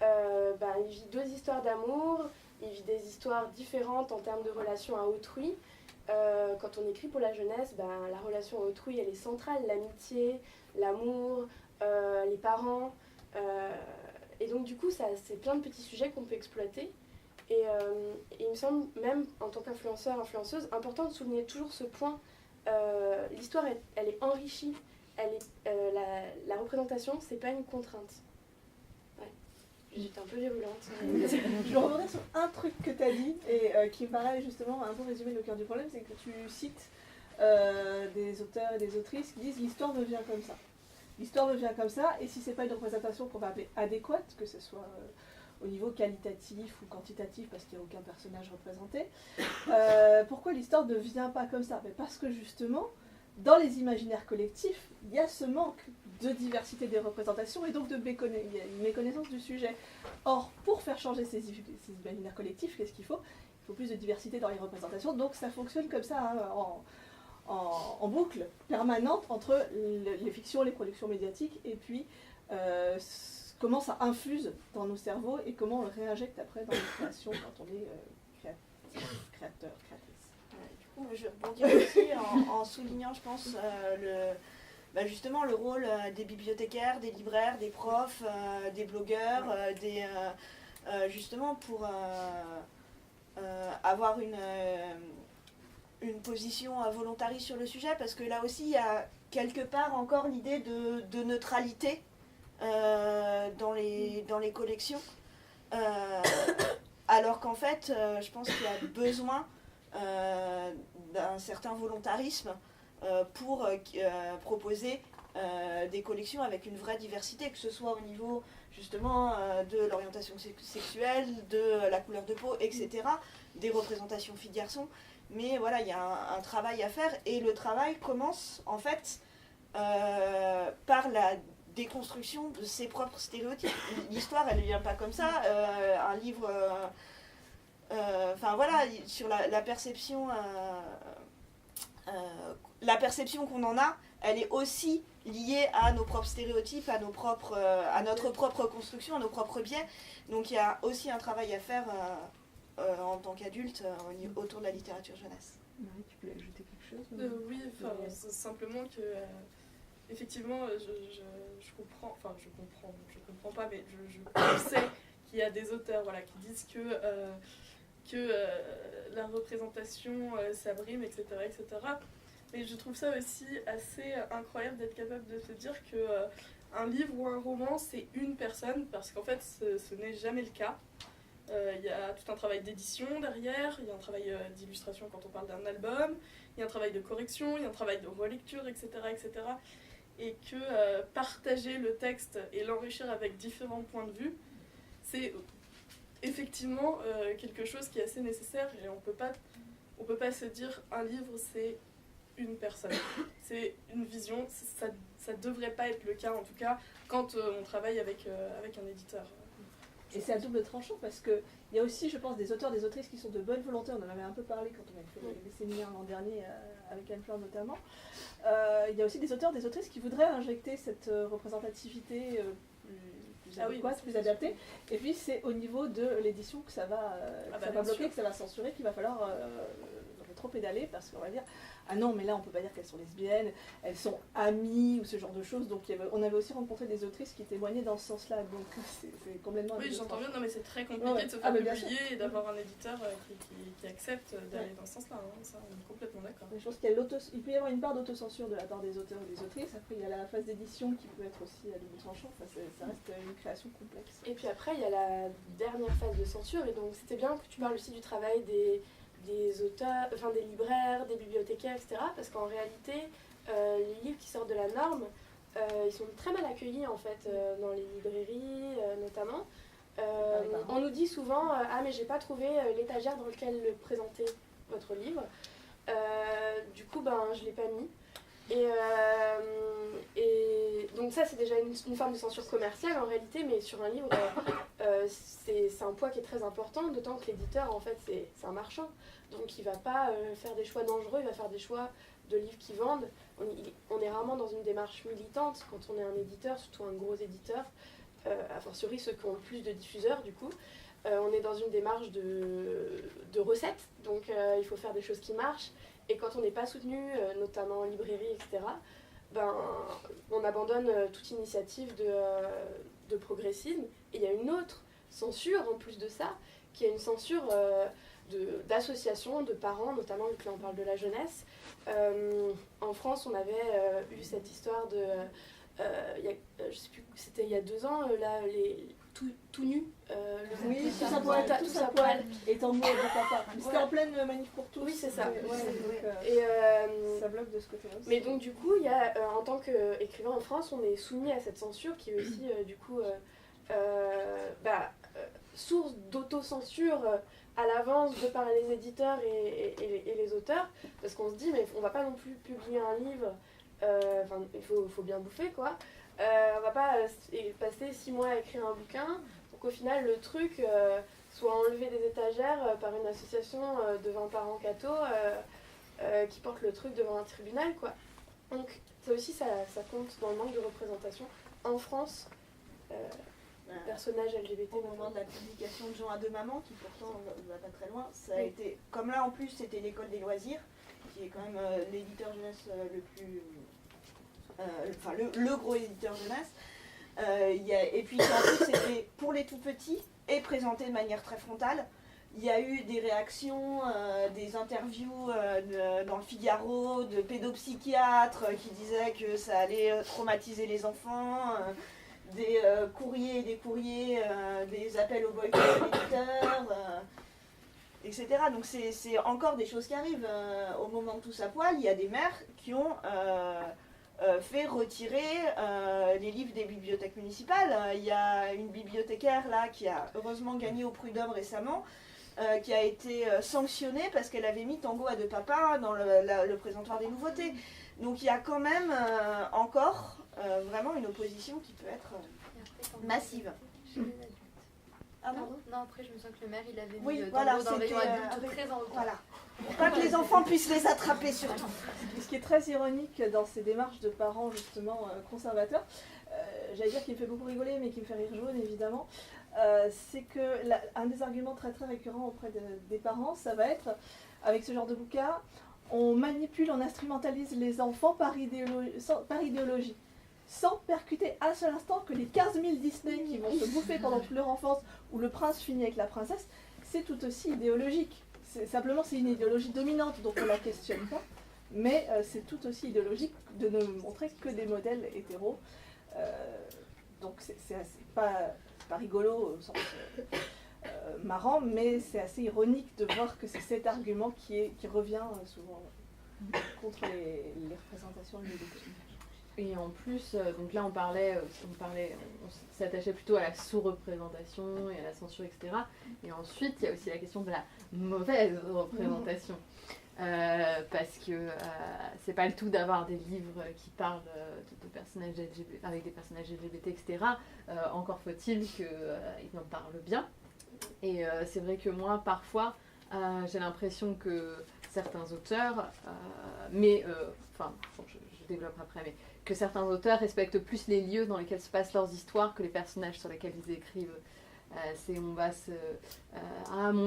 il vit deux histoires d'amour, il vit des histoires différentes en termes de relation à autrui. Quand on écrit pour la jeunesse, la relation à autrui, elle est centrale, l'amitié, l'amour, les parents. Et donc du coup, c'est plein de petits sujets qu'on peut exploiter. Et il me semble, même en tant qu'influenceur, influenceuse, important de souligner toujours ce point. L'histoire, elle est enrichie. La représentation, c'est pas une contrainte. Ouais. J'étais un peu virulente. Je vais revenir sur un truc que tu as dit et qui me paraît justement un peu résumer le cœur du problème, c'est que tu cites des auteurs et des autrices qui disent l'histoire me vient comme ça. L'histoire me vient comme ça, et si c'est pas une représentation qu'on va appeler adéquate, que ce soit au niveau qualitatif ou quantitatif, parce qu'il n'y a aucun personnage représenté, pourquoi l'histoire ne vient pas comme ça? Mais parce que justement, dans les imaginaires collectifs, il y a ce manque de diversité des représentations et donc il y a une méconnaissance du sujet. Or, pour faire changer ces imaginaires collectifs, qu'est-ce qu'il faut? Il faut plus de diversité dans les représentations, donc ça fonctionne comme ça, hein, en boucle permanente entre les fictions, les productions médiatiques, et puis comment ça infuse dans nos cerveaux et comment on le réinjecte après dans les créations quand on est créateur, créatrice. Du coup, je vais rebondir aussi en soulignant, je pense, justement le rôle des bibliothécaires, des libraires, des profs, des blogueurs, justement pour avoir une position volontariste sur le sujet, parce que là aussi il y a quelque part encore l'idée de neutralité dans les collections, alors qu'en fait je pense qu'il y a besoin d'un certain volontarisme pour proposer des collections avec une vraie diversité, que ce soit au niveau justement de l'orientation sexuelle, de la couleur de peau, etc., des représentations filles-garçons. Mais voilà, il y a un travail à faire, et le travail commence en fait par la déconstruction de ses propres stéréotypes. L'histoire, elle ne vient pas comme ça. Un livre, sur la perception qu'on en a, elle est aussi liée à nos propres stéréotypes, à notre propre construction, à nos propres biais. Donc il y a aussi un travail à faire en tant qu'adulte autour de la littérature jeunesse. Marie, tu peux ajouter quelque chose? Oui, simplement que effectivement, je comprends pas, mais je sais qu'il y a des auteurs, voilà, qui disent que la représentation s'abrime, etc., etc. Mais je trouve ça aussi assez incroyable d'être capable de se dire que un livre ou un roman, c'est une personne, parce qu'en fait, ce n'est jamais le cas. Il y a tout un travail d'édition derrière, il y a un travail d'illustration quand on parle d'un album, il y a un travail de correction, il y a un travail de relecture, etc., etc. Et que partager le texte et l'enrichir avec différents points de vue, c'est effectivement quelque chose qui est assez nécessaire, et on peut pas se dire un livre c'est une personne, c'est une vision, ça devrait pas être le cas en tout cas quand on travaille avec un éditeur. Et c'est à double tranchant, parce qu'il y a aussi, je pense, des auteurs, des autrices qui sont de bonne volonté. On en avait un peu parlé quand on avait fait les séminaires l'an dernier avec Anne-Fleur notamment. Il y a aussi des auteurs, des autrices qui voudraient injecter cette représentativité plus adéquate, plus adaptée. Et puis c'est au niveau de l'édition que ça va bloquer, que ça va censurer, qu'il va falloir trop pédaler, parce qu'on va dire ah non, mais là on peut pas dire qu'elles sont lesbiennes, elles sont amies ou ce genre de choses. Donc on avait aussi rencontré des autrices qui témoignaient dans ce sens-là, donc c'est complètement... Oui, j'entends bien, non mais c'est très compliqué de se faire publier et d'avoir un éditeur qui accepte d'aller dans ce sens-là, hein. Ça on est complètement d'accord. Je pense qu'il peut y avoir une part d'autocensure de la part des auteurs et des autrices. Après il y a la phase d'édition qui peut être aussi à double tranchant, ça reste une création complexe. Et puis après il y a la dernière phase de censure, et donc c'était bien que tu parles aussi du travail des auteurs, enfin des libraires, des bibliothécaires, etc. Parce qu'en réalité, les livres qui sortent de la norme, ils sont très mal accueillis en fait dans les librairies notamment. On nous dit souvent ah mais j'ai pas trouvé l'étagère dans laquelle présenter votre livre. Du coup je l'ai pas mis. Et donc ça c'est déjà une forme de censure commerciale en réalité, mais sur un livre c'est un poids qui est très important, d'autant que l'éditeur en fait c'est un marchand, donc il va pas faire des choix dangereux, il va faire des choix de livres qui vendent. On est rarement dans une démarche militante quand on est un éditeur, surtout un gros éditeur, a fortiori ceux qui ont le plus de diffuseurs du coup. On est dans une démarche de recettes, donc il faut faire des choses qui marchent. Et quand on n'est pas soutenu, notamment en librairie, etc., on abandonne toute initiative de progressisme. Et il y a une autre censure, en plus de ça, qui est une censure d'associations, de parents, notamment vu que là on parle de la jeunesse. En France, on avait eu cette histoire je sais plus, c'était il y a 2 ans, tout nu. Oui, tout ça poil, tout ça poil, étant mot de papa. C'était en pleine manif pour tous. Oui, c'est ça. Et ça bloque de ce côté-là aussi. Mais donc du coup, il y a, en tant qu'écrivain en France, on est soumis à cette censure qui est aussi du coup source d'autocensure à l'avance de par les éditeurs et les auteurs, parce qu'on se dit mais on va pas non plus publier un livre, il faut bien bouffer quoi. On va pas passer 6 mois à écrire un bouquin pour qu'au final le truc soit enlevé des étagères par une association de 20 parents cathos qui porte le truc devant un tribunal quoi. Donc ça aussi ça compte dans le manque de représentation en France. Personnages LGBT Au moment de la publication de Jean à deux mamans, qui pourtant ne va pas très loin, ça a été, comme là en plus c'était l'école des loisirs, qui est quand même l'éditeur jeunesse le plus... le gros éditeur jeunesse. Et puis en plus c'était pour les tout petits et présenté de manière très frontale. Il y a eu des réactions, des interviews dans le Figaro de pédopsychiatres qui disaient que ça allait traumatiser les enfants, des courriers, des appels au boycott de l'éditeur, etc. Donc c'est encore des choses qui arrivent. Au moment de Tous à poil, il y a des maires qui ont fait retirer les livres des bibliothèques municipales. Il y a une bibliothécaire là qui a heureusement gagné au Prud'homme récemment, qui a été sanctionnée parce qu'elle avait mis Tango à deux papas dans le présentoir des nouveautés. Donc il y a quand même encore vraiment une opposition qui peut être massive. Ah bon ? Non, après je me sens que le maire il avait mis voilà, dans le rayon adulte avec, très en retard. Voilà. Pour pas que les enfants puissent les attraper surtout. Ce qui est très ironique dans ces démarches de parents justement conservateurs, j'allais dire qui me fait beaucoup rigoler mais qui me fait rire jaune évidemment, c'est que un des arguments très très récurrents auprès des parents, ça va être, avec ce genre de bouquin, on manipule, on instrumentalise les enfants par idéologie, sans percuter un seul instant que les 15 000 Disney qui vont se bouffer pendant toute leur enfance, où le prince finit avec la princesse, c'est tout aussi idéologique. Simplement c'est une idéologie dominante, donc on ne la questionne pas, mais c'est tout aussi idéologique de ne montrer que des modèles hétéros. Donc c'est pas rigolo au sens marrant, mais c'est assez ironique de voir que c'est cet argument qui revient souvent contre les représentations LGBT. Et en plus, donc là on s'attachait plutôt à la sous-représentation et à la censure, etc. Et ensuite, il y a aussi la question de la mauvaise représentation. Parce que c'est pas le tout d'avoir des livres qui parlent de personnages LGBT, avec des personnages LGBT, etc. Encore faut-il qu'ils en parlent bien. Et c'est vrai que moi, parfois, j'ai l'impression que certains auteurs, je développe après, mais que certains auteurs respectent plus les lieux dans lesquels se passent leurs histoires que les personnages sur lesquels ils écrivent. Mon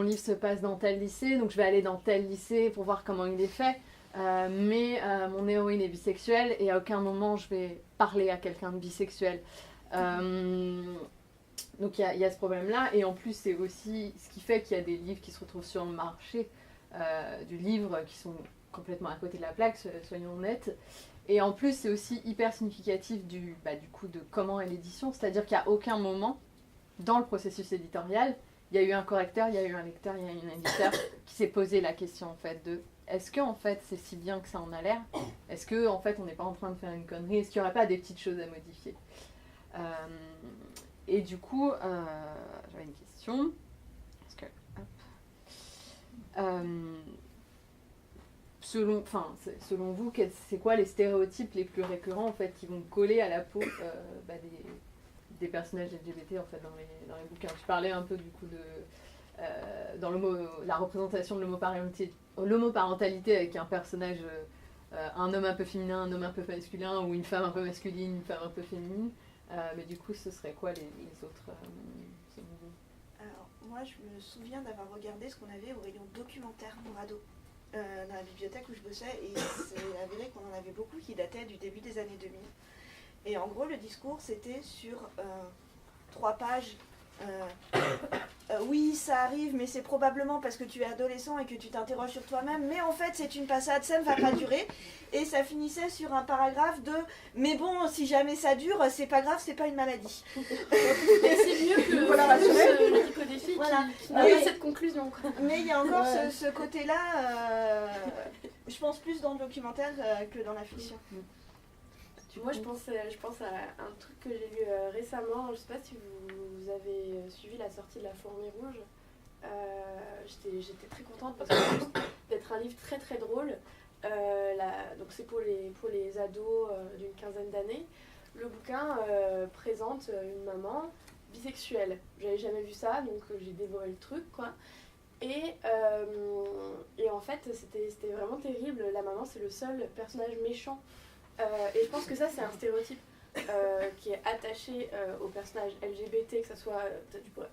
livre se passe dans tel lycée, donc je vais aller dans tel lycée pour voir comment il est fait. Mais mon héroïne est bisexuelle et à aucun moment je vais parler à quelqu'un de bisexuel. Donc il y a ce problème-là, et en plus c'est aussi ce qui fait qu'il y a des livres qui se retrouvent sur le marché du livre qui sont complètement à côté de la plaque, soyons honnêtes. Et en plus c'est aussi hyper significatif du coup de comment est l'édition, c'est-à-dire qu'à aucun moment dans le processus éditorial, il y a eu un correcteur, il y a eu un lecteur, il y a eu un éditeur qui s'est posé la question en fait de est-ce que en fait c'est si bien que ça en a l'air ? Est-ce que en fait on n'est pas en train de faire une connerie ? Est-ce qu'il n'y aurait pas des petites choses à modifier ? Et du coup, j'avais une question. Selon vous, c'est quoi les stéréotypes les plus récurrents en fait qui vont coller à la peau des personnages LGBT en fait dans les bouquins ? Tu parlais un peu du coup de dans la représentation de l'homoparentalité avec un personnage, un homme un peu féminin, un homme un peu masculin, ou une femme un peu masculine, une femme un peu féminine. Mais du coup, ce serait quoi les autres selon vous ? Alors, moi, je me souviens d'avoir regardé ce qu'on avait au rayon documentaire pour ados dans la bibliothèque où je bossais, et c'est avéré qu'on en avait beaucoup qui dataient du début des années 2000. Et en gros, le discours, c'était sur 3 pages oui, ça arrive, mais c'est probablement parce que tu es adolescent et que tu t'interroges sur toi-même, mais en fait c'est une passade, ça ne va pas durer. Et ça finissait sur un paragraphe de mais bon, si jamais ça dure, c'est pas grave, c'est pas une maladie. Et c'est mieux que Voilà, le médico-défi voilà. qui n'a pas cette conclusion. Quoi. Mais il y a encore ce côté-là, je pense plus dans le documentaire que dans la fiction. Moi, je pense à un truc que j'ai lu récemment. Je ne sais pas si vous avez suivi la sortie de La Fourmi Rouge. J'étais très contente parce que d'être un livre très très drôle. Donc c'est pour les ados d'une quinzaine d'années. Le bouquin présente une maman bisexuelle. J'avais jamais vu ça, donc j'ai dévoré le truc, quoi. Et en fait, c'était vraiment terrible. La maman, c'est le seul personnage méchant. Et je pense que ça, c'est un stéréotype qui est attaché aux personnages LGBT, que ce soit,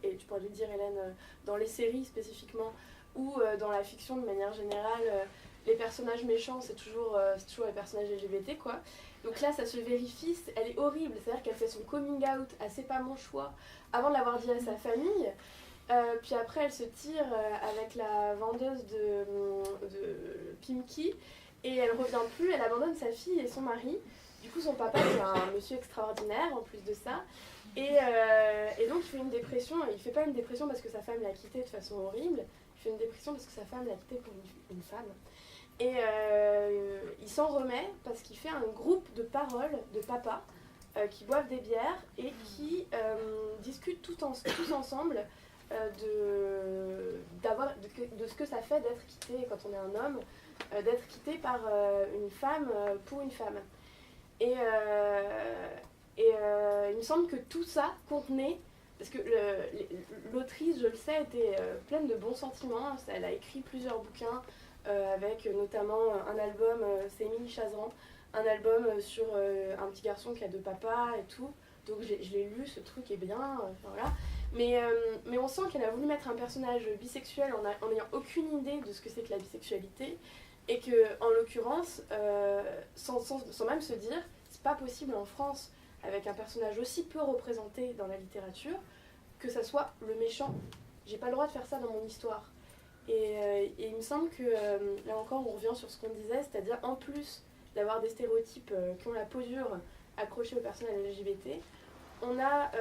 et tu pourrais le dire, Hélène, dans les séries spécifiquement, ou dans la fiction de manière générale, les personnages méchants, c'est toujours les personnages LGBT, quoi. Donc là, ça se vérifie, elle est horrible. C'est-à-dire qu'elle fait son coming out à C'est pas mon choix, avant de l'avoir dit à sa famille. Puis après, elle se tire avec la vendeuse de Pimki. Et elle revient plus, elle abandonne sa fille et son mari. Du coup, son papa, c'est un monsieur extraordinaire en plus de ça. Et donc, il fait une dépression. Il fait pas une dépression parce que sa femme l'a quitté de façon horrible. Il fait une dépression parce que sa femme l'a quitté pour une femme. Et il s'en remet parce qu'il fait un groupe de paroles de papas qui boivent des bières et qui discutent tous ensemble de ce que ça fait d'être quitté quand on est un homme. D'être quitté par une femme pour une femme. Et il me semble que tout ça contenait, parce que l'autrice, je le sais, était pleine de bons sentiments. Elle a écrit plusieurs bouquins, avec notamment un album, c'est Émilie Chazran, un album sur un petit garçon qui a 2 papas et tout. Donc je l'ai lu, ce truc est bien, voilà. Mais on sent qu'elle a voulu mettre un personnage bisexuel en n'ayant aucune idée de ce que c'est que la bisexualité. Et que, en l'occurrence, sans même se dire, c'est pas possible en France, avec un personnage aussi peu représenté dans la littérature, que ça soit le méchant. J'ai pas le droit de faire ça dans mon histoire. Et il me semble que, là encore, on revient sur ce qu'on disait, c'est-à-dire, en plus d'avoir des stéréotypes qui ont la peau dure accrochés aux personnages LGBT, on a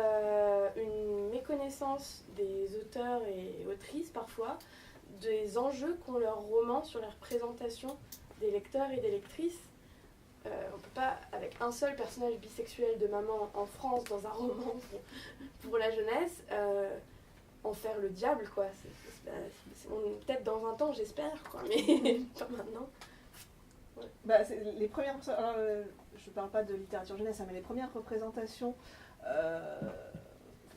une méconnaissance des auteurs et autrices, parfois, des enjeux qu'ont leurs romans sur la représentation des lecteurs et des lectrices. On ne peut pas, avec un seul personnage bisexuel de maman en France dans un roman pour la jeunesse, en faire le diable, quoi. Peut-être dans un temps, j'espère, quoi, mais pas maintenant. Ouais. Bah, les premières... Alors, je ne parle pas de littérature jeunesse, mais les premières représentations,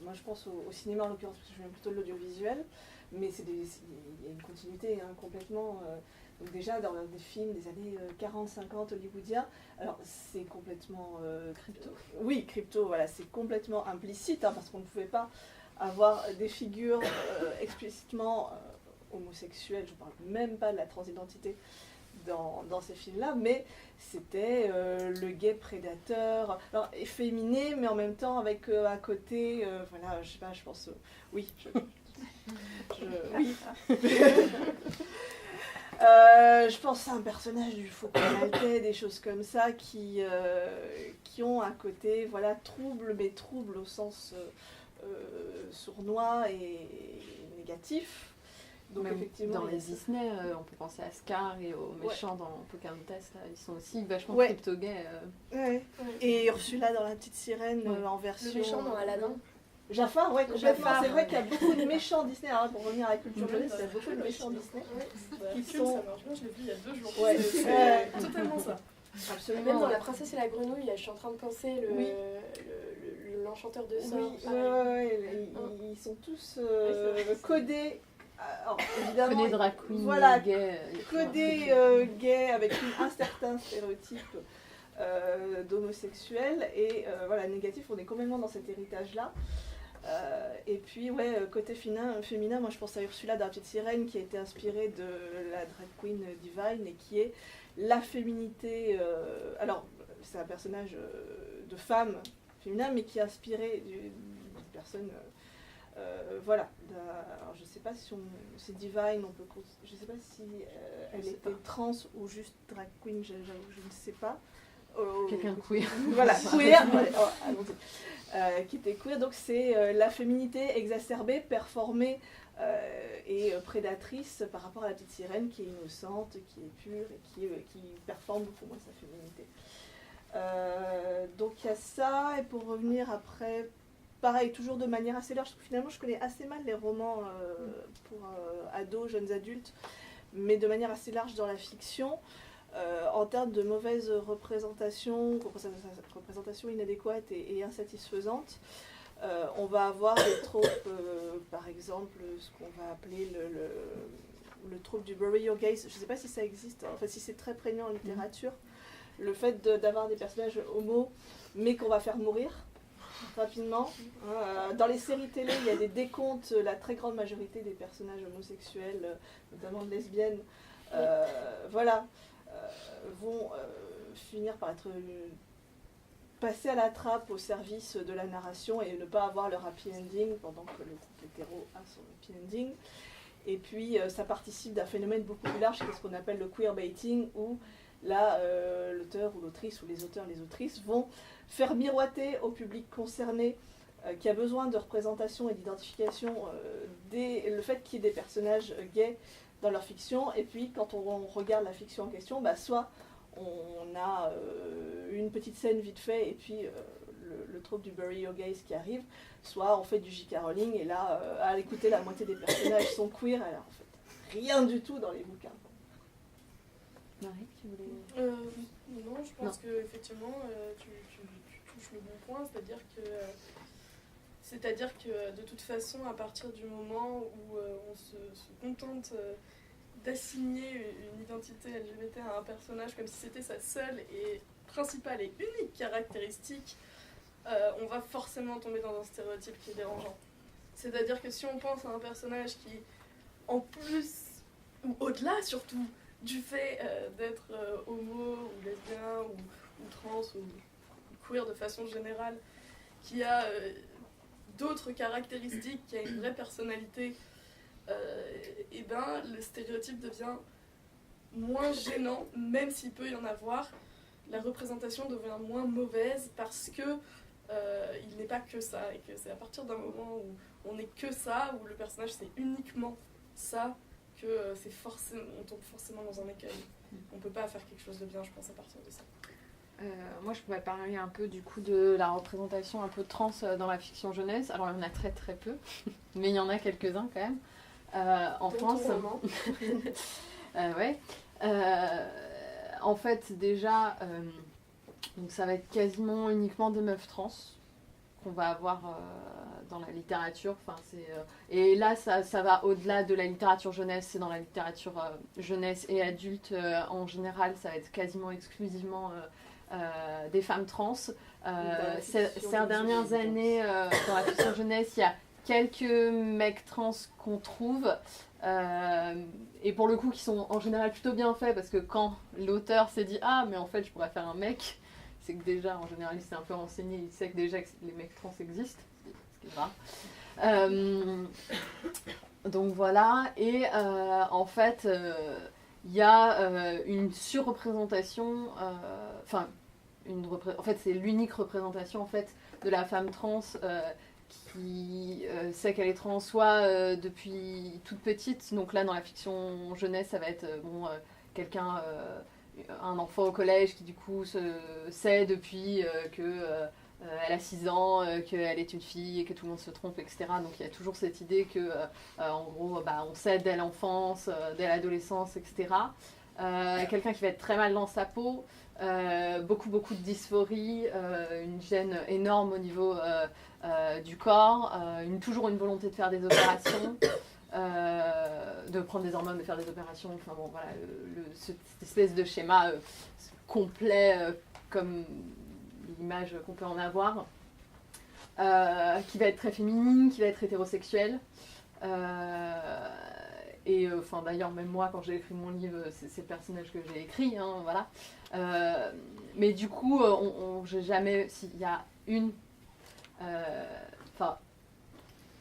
moi je pense au cinéma en l'occurrence, parce que je viens plutôt de l'audiovisuel, mais il y a une continuité complètement. Donc déjà dans des films des années 40-50 hollywoodiens, alors c'est complètement crypto. Oui, crypto, voilà, c'est complètement implicite, parce qu'on ne pouvait pas avoir des figures explicitement homosexuelles, je ne parle même pas de la transidentité dans ces films-là, mais c'était le gay prédateur, alors efféminé, mais en même temps avec à côté, voilà, je sais pas, je pense, oui, oui. Je pense à un personnage du Faucon Maltais, des choses comme ça qui ont un côté, voilà, trouble, mais trouble au sens sournois et négatif. Donc même effectivement, dans les Disney, on peut penser à Scar et aux méchants dans Pocahontas, là, ils sont aussi vachement crypto-gays. Ouais. Et Ursula dans La Petite Sirène en version... Le méchant dans Aladdin. Jafar, ouais, complètement. Jafar, c'est vrai qu'il y a beaucoup de méchants Disney, alors pour revenir à la culture jeunesse, il y a beaucoup de méchants Disney qui sont... Ça marche bien, je l'ai vu il y a 2 jours. Ouais. C'est totalement ça. Absolument. Même dans La Princesse et la Grenouille, je suis en train de penser l'enchanteur de sorts. Oui, ils sont tous codés. Alors, évidemment, Connais drag queen, voilà, gay, codés gays avec un certain stéréotype d'homosexuels et voilà, négatif, on est complètement dans cet héritage-là. Et puis, côté féminin, moi je pense à Ursula dans La Petite Sirène qui a été inspirée de la drag queen Divine et qui est la féminité. Alors, c'est un personnage de femme féminin, mais qui est inspiré d'une personne Voilà. Alors, je sais pas si c'est Divine, je sais pas si elle était trans ou juste drag queen, je ne sais pas. Quelqu'un de queer. Voilà, queer. Qui était queer. Donc c'est la féminité exacerbée, performée et prédatrice par rapport à la petite sirène qui est innocente, qui est pure et qui performe beaucoup moins sa féminité. Donc il y a ça, et pour revenir après, pareil, toujours de manière assez large, finalement je connais assez mal les romans pour ados, jeunes adultes, mais de manière assez large dans la fiction. En termes de mauvaise représentation inadéquate et insatisfaisante, on va avoir des tropes, par exemple ce qu'on va appeler le trope du bury your gaze. Je ne sais pas si ça existe, enfin si c'est très prégnant en littérature, le fait d'avoir des personnages homo mais qu'on va faire mourir rapidement. Dans les séries télé, il y a des décomptes, la très grande majorité des personnages homosexuels, notamment de lesbiennes, voilà, vont finir par être passés à la trappe au service de la narration et ne pas avoir leur happy ending pendant que le couple hétéro a son happy ending. Et puis ça participe d'un phénomène beaucoup plus large, qui est ce qu'on appelle le queerbaiting, où là l'auteur ou l'autrice ou les auteurs et les autrices vont faire miroiter au public concerné qui a besoin de représentation et d'identification le fait qu'il y ait des personnages gays dans leur fiction. Et puis quand on regarde la fiction en question, soit on a une petite scène vite fait et puis le trope du bury your gaze qui arrive, soit on fait du J.K. Rowling et là à l'écouter la moitié des personnages sont queer, alors en fait rien du tout dans les bouquins. Marie, tu voulais... Non, je pense qu'effectivement tu touches le bon point, c'est-à-dire que de toute façon, à partir du moment où on se contente d'assigner une identité LGBT à un personnage comme si c'était sa seule et principale et unique caractéristique, on va forcément tomber dans un stéréotype qui est dérangeant. C'est-à-dire que si on pense à un personnage qui, en plus, ou au-delà surtout, du fait d'être homo ou lesbien ou trans ou queer de façon générale, qui a d'autres caractéristiques, qui a une vraie personnalité, et ben le stéréotype devient moins gênant, même s'il peut y en avoir. La représentation devient moins mauvaise parce que il n'est pas que ça, et que c'est à partir d'un moment où on n'est que ça, où le personnage c'est uniquement ça, que on tombe forcément dans un écueil. On peut pas faire quelque chose de bien, je pense, à partir de ça. Moi, je pourrais parler un peu du coup de la représentation un peu trans dans la fiction jeunesse. Alors, il y en a très très peu, mais il y en a quelques-uns quand même. En France. Ouais. En fait, déjà, donc ça va être quasiment uniquement des meufs trans qu'on va avoir dans la littérature. Enfin, et là, ça va au-delà de la littérature jeunesse. C'est dans la littérature jeunesse et adulte en général, ça va être quasiment exclusivement des femmes trans. Ces dernières années, dans la fiction jeunesse, il y a quelques mecs trans qu'on trouve, et pour le coup qui sont en général plutôt bien faits, parce que quand l'auteur s'est dit « Ah, mais en fait, je pourrais faire un mec », c'est que déjà, en général, il s'est un peu renseigné, il sait que déjà que les mecs trans existent, ce qui est rare. Donc voilà, et en fait, il y a une surreprésentation, en fait, c'est l'unique représentation en fait, de la femme trans qui sait qu'elle est trans, soit depuis toute petite. Donc là, dans la fiction jeunesse, ça va être quelqu'un, un enfant au collège qui du coup sait depuis elle a 6 ans, qu'elle est une fille et que tout le monde se trompe, etc. Donc il y a toujours cette idée que, en gros, on sait dès l'enfance, dès l'adolescence, etc. Quelqu'un qui va être très mal dans sa peau, beaucoup de dysphorie, une gêne énorme au niveau du corps, toujours une volonté de faire des opérations, de prendre des hormones, de faire des opérations, enfin bon voilà, cette espèce de schéma complet comme l'image qu'on peut en avoir, qui va être très féminine, qui va être hétérosexuelle. Et d'ailleurs, même moi, quand j'ai écrit mon livre, c'est le personnage que j'ai écrit, hein, voilà. Mais du coup, j'ai jamais... S'il y a une...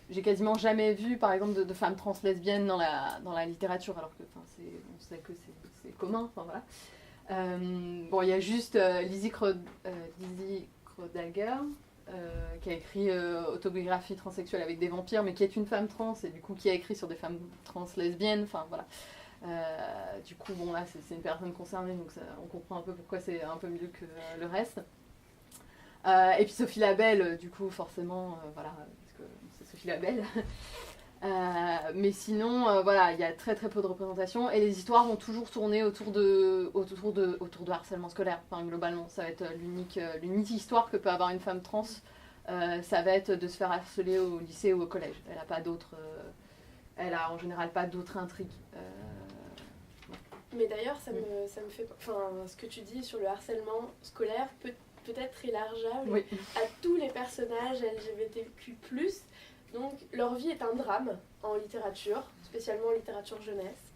j'ai quasiment jamais vu, par exemple, de femmes trans lesbiennes dans la littérature, alors que on sait que c'est commun. Voilà. Bon, il y a juste Lizzie Krodalger, qui a écrit Autobiographie transsexuelle avec des vampires, mais qui est une femme trans, et du coup qui a écrit sur des femmes trans lesbiennes, enfin voilà. Du coup, bon là, c'est une personne concernée, donc on comprend un peu pourquoi c'est un peu mieux que le reste. Et puis Sophie Labelle, du coup, forcément, voilà, parce que c'est Sophie Labelle. Mais sinon, voilà, il y a très très peu de représentation et les histoires vont toujours tourner autour de harcèlement scolaire. Enfin, globalement, ça va être l'unique histoire que peut avoir une femme trans, ça va être de se faire harceler au lycée ou au collège. Elle a en général pas d'autres intrigues. Mais d'ailleurs, ça me fait, enfin, ce que tu dis sur le harcèlement scolaire peut-être élargible à tous les personnages LGBTQ+. Donc leur vie est un drame en littérature, spécialement en littérature jeunesse.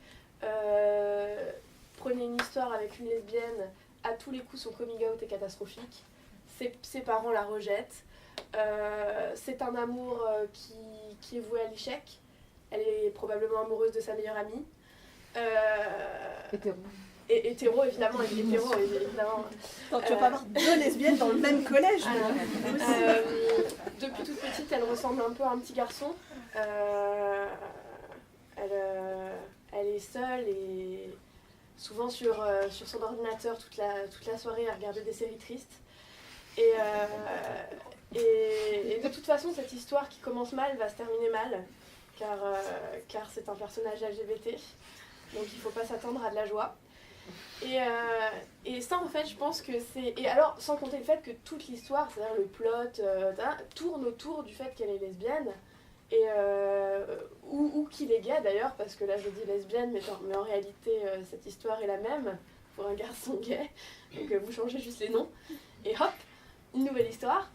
Prenez une histoire avec une lesbienne, à tous les coups son coming out est catastrophique. Ses parents la rejettent. C'est un amour qui est voué à l'échec. Elle est probablement amoureuse de sa meilleure amie. Hétéro. Et hétéro, évidemment. Attends, tu vas pas avoir deux lesbiennes dans le même collège. Depuis toute petite, elle ressemble un peu à un petit garçon. Elle est seule et souvent sur son ordinateur toute la soirée à regarder des séries tristes. Et de toute façon, cette histoire qui commence mal va se terminer mal, car c'est un personnage LGBT. Donc il ne faut pas s'attendre à de la joie. Et ça, en fait, je pense que c'est... Et alors, sans compter le fait que toute l'histoire, c'est-à-dire le plot, tourne autour du fait qu'elle est lesbienne, ou qu'il est gay d'ailleurs, parce que là je dis lesbienne, mais en réalité, cette histoire est la même pour un garçon gay. Donc vous changez juste les noms, et hop, une nouvelle histoire.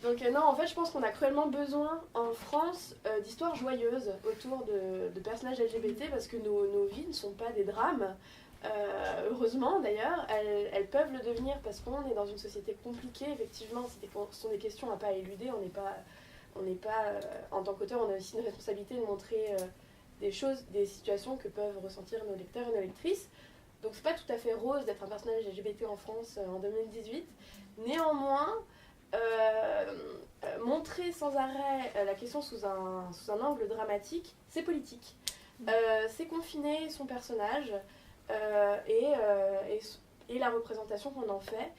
Donc non, en fait, je pense qu'on a cruellement besoin, en France, d'histoires joyeuses autour de personnages LGBT, parce que nos vies ne sont pas des drames. Heureusement d'ailleurs, elles peuvent le devenir parce qu'on est dans une société compliquée. Effectivement, ce sont des questions à pas éluder. On n'est pas en tant qu'auteur, on a aussi une responsabilité de montrer des choses, des situations que peuvent ressentir nos lecteurs et nos lectrices. Donc c'est pas tout à fait rose d'être un personnage LGBT en France en 2018. Néanmoins, montrer sans arrêt la question sous un angle dramatique, c'est politique. C'est confiner son personnage. Et la représentation qu'on en fait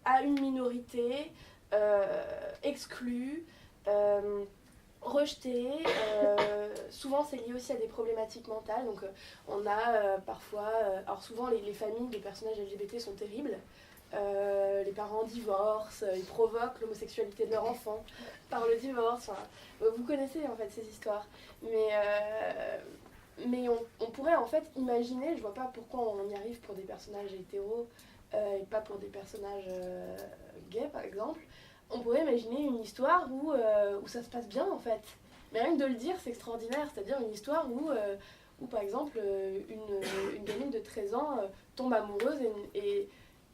à une minorité exclue, rejetée. Souvent c'est lié aussi à des problématiques mentales. Donc on a parfois, alors souvent les familles des personnages LGBT sont terribles. Les parents divorcent, ils provoquent l'homosexualité de leur enfant par le divorce. Enfin, vous connaissez en fait ces histoires. Mais on pourrait en fait imaginer, je vois pas pourquoi on y arrive pour des personnages hétéros et pas pour des personnages gays par exemple. On pourrait imaginer une histoire où ça se passe bien en fait. Mais rien que de le dire c'est extraordinaire, c'est-à-dire une histoire où par exemple une gamine de 13 ans tombe amoureuse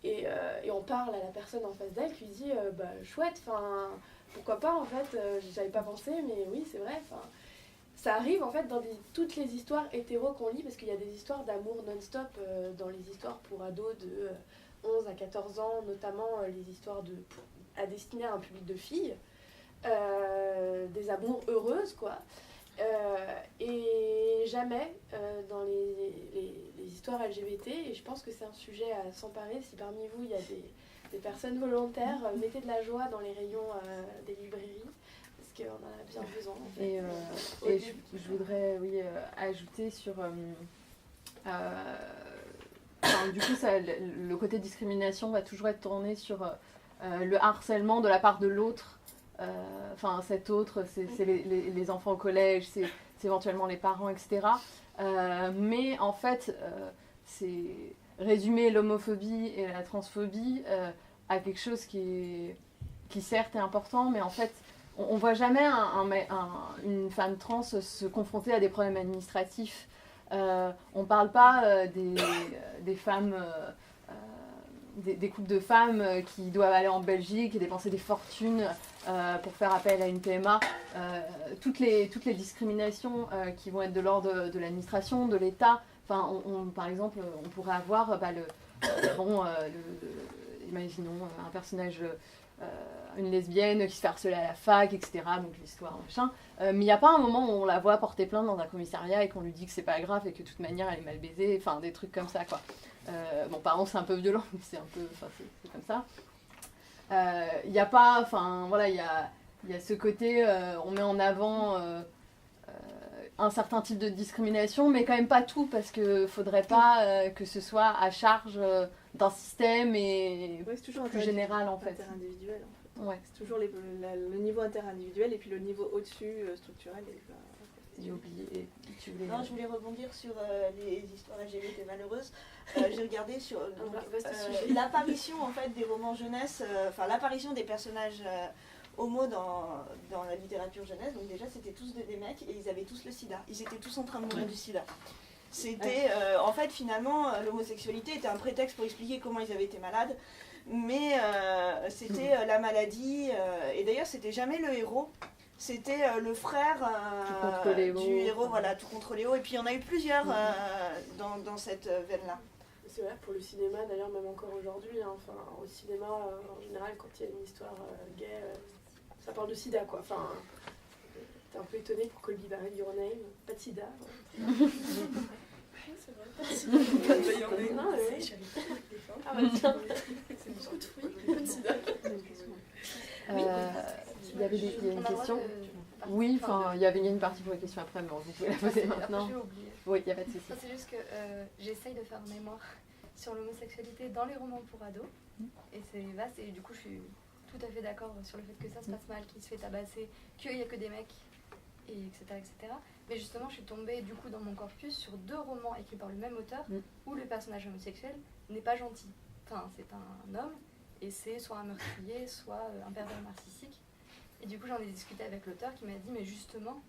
et on parle à la personne en face d'elle qui lui dit chouette, enfin pourquoi pas en fait, j'avais pas pensé mais oui c'est vrai, enfin ça arrive en fait dans toutes les histoires hétéros qu'on lit, parce qu'il y a des histoires d'amour non-stop dans les histoires pour ados de 11 à 14 ans, notamment les histoires à destiner à un public de filles, des amours heureuses quoi. Et jamais dans les histoires LGBT, et je pense que c'est un sujet à s'emparer. Si parmi vous il y a des personnes volontaires, mettez de la joie dans les rayons des librairies. Parce qu'on en a bien besoin. En fait. Et je voudrais ajouter sur... du coup, le côté discrimination va toujours être tourné sur le harcèlement de la part de l'autre. Cet autre, c'est les enfants au collège, c'est éventuellement les parents, etc. Mais en fait, c'est résumer l'homophobie et la transphobie à quelque chose qui certes est important, mais en fait, on voit jamais une femme trans se confronter à des problèmes administratifs. On parle pas des femmes des couples de femmes qui doivent aller en Belgique et dépenser des fortunes pour faire appel à une PMA. Toutes les discriminations qui vont être de l'ordre de l'administration, de l'État. Enfin, par exemple, on pourrait avoir imaginons un personnage, une lesbienne qui se fait harceler à la fac, etc. Donc l'histoire, machin. Mais il n'y a pas un moment où on la voit porter plainte dans un commissariat et qu'on lui dit que c'est pas grave et que de toute manière elle est mal baisée. Enfin, des trucs comme ça, quoi. Bon, pardon, c'est un peu violent, mais c'est comme ça. Il n'y a pas, enfin, voilà, il y a ce côté, on met en avant un certain type de discrimination, mais quand même pas tout, parce que faudrait pas que ce soit à charge d'un système et c'est toujours plus général, en fait. Interindividuel, en fait. Ouais. C'est toujours le niveau interindividuel et puis le niveau au-dessus, structurel. J'ai oublié. Non, je voulais rebondir sur les histoires LGBT malheureuses. J'ai regardé sur l'apparition en fait des romans jeunesse, l'apparition des personnages homo dans la littérature jeunesse. Donc déjà, c'était tous des mecs et ils avaient tous le sida. Ils étaient tous en train de mourir du sida. C'était en fait finalement l'homosexualité était un prétexte pour expliquer comment ils avaient été malades. Mais c'était la maladie. Et d'ailleurs, c'était jamais le héros. C'était le frère du héros, voilà, tout contre Léo. Et puis il y en a eu plusieurs dans cette veine-là. C'est vrai, pour le cinéma, d'ailleurs, même encore aujourd'hui, hein, au cinéma, en général, quand il y a une histoire gay, ça parle de sida, quoi. Enfin, t'es un peu étonné pour Colby Barrett, Your Name, pas de sida. C'est vrai. C'est beaucoup de fruits, pas de sida. Il y avait une question. Oui, enfin, il y a une partie pour les questions après, mais vous pouvez la poser maintenant. J'ai oublié. Oui, il n'y a pas de souci. C'est juste que j'essaye de faire mémoire sur l'homosexualité dans les romans pour ados. Et c'est vaste, et du coup, je suis tout à fait d'accord sur le fait que ça se passe mal, qu'il se fait tabasser, qu'il n'y a que des mecs, et etc., etc. Mais justement, je suis tombée du coup dans mon corpus sur 2 romans écrits par le même auteur où le personnage homosexuel n'est pas gentil. Enfin, c'est un homme, et c'est soit un meurtrier, soit un pervers narcissique. Et du coup, j'en ai discuté avec l'auteur qui m'a dit, mais justement,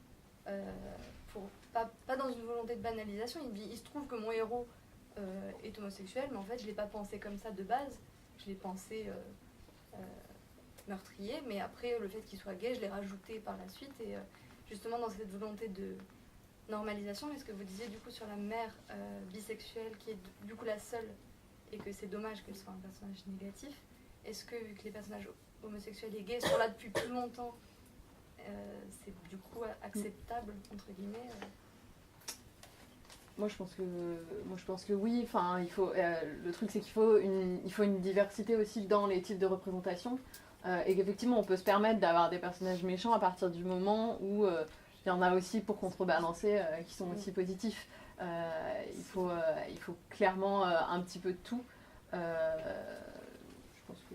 pas dans une volonté de banalisation, il dit, il se trouve que mon héros est homosexuel, mais en fait, je ne l'ai pas pensé comme ça de base, je l'ai pensé meurtrier, mais après, le fait qu'il soit gay, je l'ai rajouté par la suite, et justement, dans cette volonté de normalisation, mais ce que vous disiez du coup sur la mère bisexuelle, qui est du coup la seule, et que c'est dommage qu'elle soit un personnage négatif, est-ce que, vu que les personnages homosexuels et gays sont là depuis plus longtemps, c'est du coup acceptable, entre guillemets Moi je pense que oui. Enfin, il faut, le truc c'est qu'il faut une diversité aussi dans les types de représentation. Et qu'effectivement on peut se permettre d'avoir des personnages méchants à partir du moment où il y en a aussi pour contrebalancer qui sont aussi positifs. Il faut clairement un petit peu de tout. Je pense que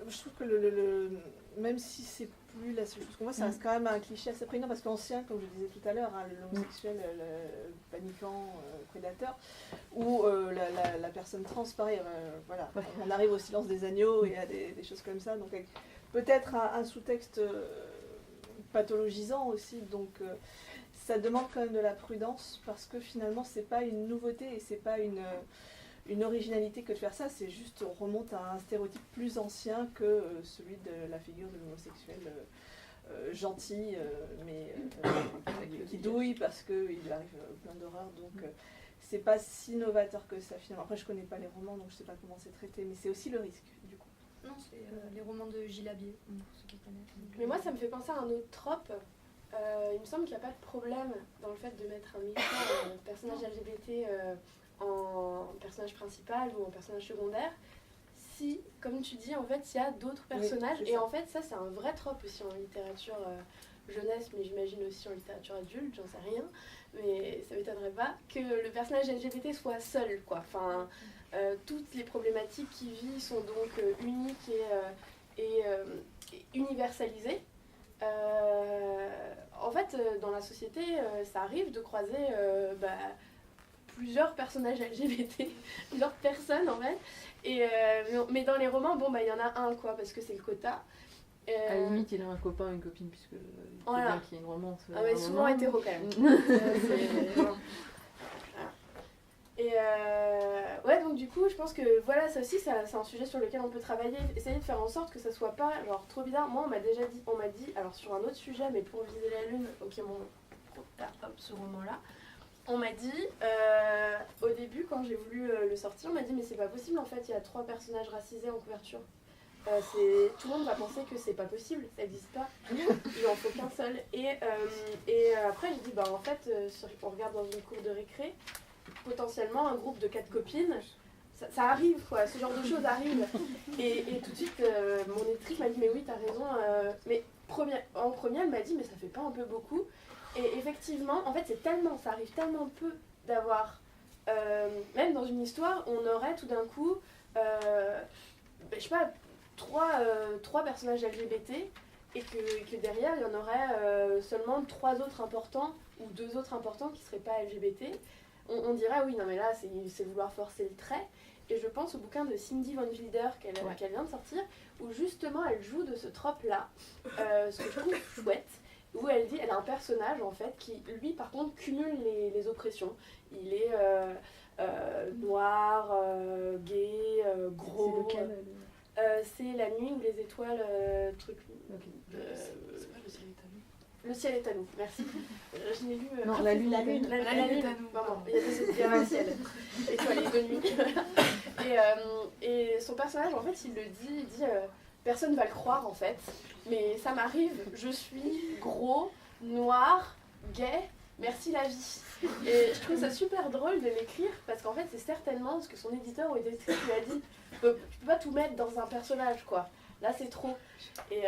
je trouve que même si c'est plus la seule chose qu'on voit, ça reste quand même un cliché assez prégnant parce qu'ancien, comme je disais tout à l'heure, hein, l'homosexuel, le paniquant, prédateur, ou la personne trans, pareil, voilà, on arrive au silence des agneaux et à des choses comme ça, donc peut-être un sous-texte pathologisant aussi, donc ça demande quand même de la prudence parce que finalement c'est pas une nouveauté et c'est pas une originalité que de faire ça, c'est juste on remonte à un stéréotype plus ancien que celui de la figure de l'homosexuel gentil, mais qui douille parce qu'il lui arrive plein d'horreurs, donc c'est pas si novateur que ça finalement. Après je connais pas les romans donc je sais pas comment c'est traité, mais c'est aussi le risque du coup. Non, c'est les romans de Gilles Labier, pour ceux qui connaissent. Mais moi ça me fait penser à un autre trope. Il me semble qu'il n'y a pas de problème dans le fait de mettre un méchant personnage LGBT en personnage principal ou en personnage secondaire si, comme tu dis, en fait il y a d'autres personnages, et en fait ça c'est un vrai trope aussi en littérature jeunesse, mais j'imagine aussi en littérature adulte, j'en sais rien, mais ça m'étonnerait pas que le personnage LGBT soit seul, quoi. Enfin, toutes les problématiques qu'il vit sont donc uniques et universalisées. En fait, dans la société, ça arrive de croiser plusieurs personnages LGBT, plusieurs personnes en fait. Mais dans les romans, il y en a un, quoi, parce que c'est le quota. À la limite, il a un copain, une copine, puisque voilà. Bien qu'il y ait une romance. Ah mais souvent hétéro quand même. Et ouais, donc donc du coup, je pense que voilà, ça aussi, c'est un sujet sur lequel on peut travailler, essayer de faire en sorte que ça soit pas genre trop bizarre. Moi, on m'a dit, alors sur un autre sujet, mais pour viser la lune, ok, mon ce roman-là, on m'a dit, au début, quand j'ai voulu le sortir, on m'a dit, mais c'est pas possible, en fait, il y a 3 personnages racisés en couverture. Tout le monde va penser que c'est pas possible, ça n'existe pas, il en faut qu'un seul. Et après, j'ai dit, bah en fait, on regarde dans une cour de récré, potentiellement un groupe de 4 copines, ça arrive quoi, ce genre de choses arrivent. Et tout de suite, mon éditrice m'a dit, mais oui, t'as raison, mais en première, elle m'a dit, mais ça fait pas un peu beaucoup. Et effectivement, en fait, ça arrive tellement peu d'avoir, même dans une histoire, on aurait tout d'un coup, je sais pas, 3 personnages LGBT et que derrière il y en aurait seulement 3 autres importants ou 2 autres importants qui seraient pas LGBT. On dirait oui, non mais là c'est vouloir forcer le trait. Et je pense au bouquin de Cindy Von Wilder qu'elle vient de sortir, où justement elle joue de ce trope-là, ce que je trouve chouette, où elle dit, elle a un personnage en fait qui lui par contre cumule les oppressions. Il est noir, gay, gros. C'est lequel c'est La nuit où les étoiles truc. C'est pas Le ciel est à nous. Le ciel est à nous, merci. Je l'ai lu. Non, La lune. La lune est à nous. Pardon, il y a un ciel. Étoilé de nuit. Et son personnage, en fait, il dit personne va le croire en fait, mais ça m'arrive, je suis gros, noir, gay, merci la vie. Et je trouve ça super drôle de l'écrire parce qu'en fait, c'est certainement ce que son éditeur ou éditrice lui a dit. Tu peux pas tout mettre dans un personnage quoi. Là c'est trop. Et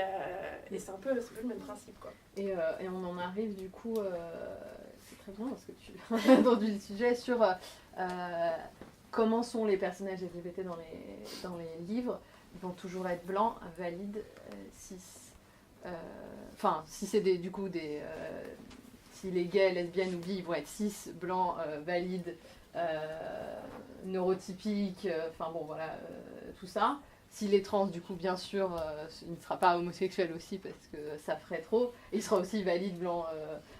c'est un peu le même principe quoi. Et on en arrive du coup, c'est très bien parce que tu as entendu le sujet sur comment sont les personnages LGBT dans les livres. Ils vont toujours être blancs, valides, cis. Enfin, si c'est du coup des... si les gays, lesbiennes ou bi, ils vont être cis, blancs, valides, neurotypiques, enfin bon voilà, tout ça. Si les trans, du coup, bien sûr, il ne sera pas homosexuel aussi parce que ça ferait trop. Et il sera aussi valide, blanc.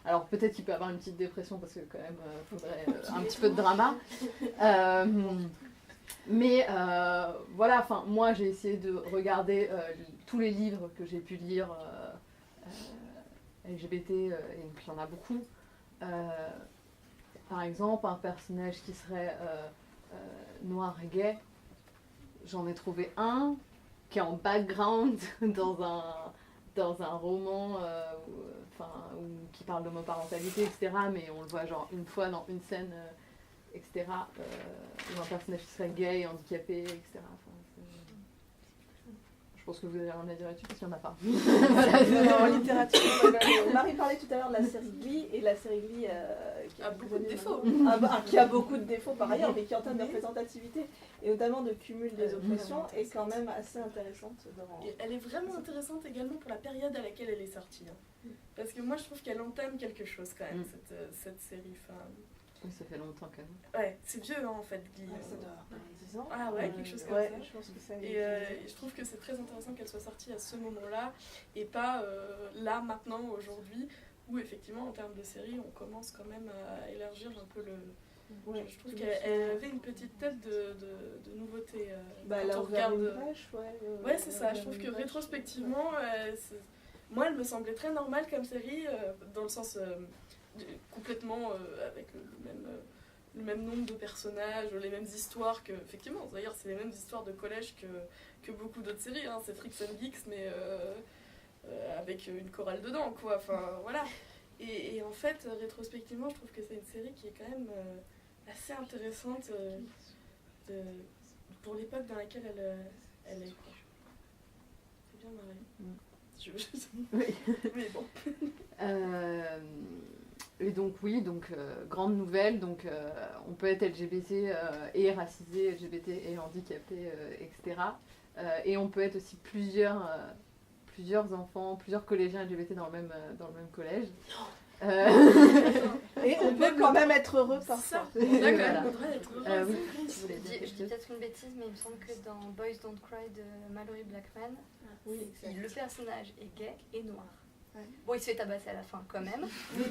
Alors peut-être qu'il peut avoir une petite dépression parce que quand même, faudrait un petit peu de drama. Mais voilà, enfin, moi j'ai essayé de regarder tous les livres que j'ai pu lire LGBT, et donc il y en a beaucoup. Par exemple, un personnage qui serait noir et gay, j'en ai trouvé un qui est en background dans un roman qui parle d'homoparentalité, etc. Mais on le voit genre une fois dans une scène, etc. Ou un personnage qui serait gay, handicapé, etc. Enfin, je pense que vous avez rien à dire là-dessus parce qu'il n'y en a pas. Voilà, en littérature, Marie parlait tout à l'heure de la série Glee, et la série Glee qui a beaucoup de défauts. Qui a beaucoup de défauts par ailleurs, mais qui en termes de représentativité et notamment de cumul des oppressions est quand même assez intéressante. Et elle est vraiment intéressante également pour la période à laquelle elle est sortie. Hein. Parce que moi je trouve qu'elle entame quelque chose quand même, cette série. Oui, ça fait longtemps quand même. Ouais, c'est vieux hein, en fait, Glee. Ça doit avoir 10 ans. Ah ouais, quelque chose comme ça. Je pense que ça et je trouve que c'est très intéressant qu'elle soit sortie à ce moment-là et pas là, maintenant, aujourd'hui, où effectivement en termes de série, on commence quand même à élargir un peu le... Ouais, je trouve qu'elle avait une petite tête de nouveauté. Elle a ouvert une brèche, ouais, c'est ça. Je trouve que rétrospectivement, moi, elle me semblait très normale comme série, dans le sens complètement avec le même nombre de personnages, les mêmes histoires que... Effectivement, d'ailleurs, c'est les mêmes histoires de collège que beaucoup d'autres séries. Hein. C'est Freaks and Geeks, mais avec une chorale dedans, quoi. Enfin, voilà. Et en fait, rétrospectivement, je trouve que c'est une série qui est quand même assez intéressante pour l'époque dans laquelle elle est. Quoi. C'est bien marré. Oui. Mais bon. Et donc oui, grande nouvelle, on peut être LGBT et racisé, LGBT et handicapé, etc. Et on peut être aussi plusieurs enfants, plusieurs collégiens LGBT dans le même collège. Et on peut quand même être heureux par ça. On a quand même le droit d'être heureux. Oui. Je dis peut-être une bêtise, mais il me semble que dans Boys Don't Cry de Mallory Blackman, le personnage est gay et noir. Ouais. Bon, il se fait tabasser à la fin quand même. Oui,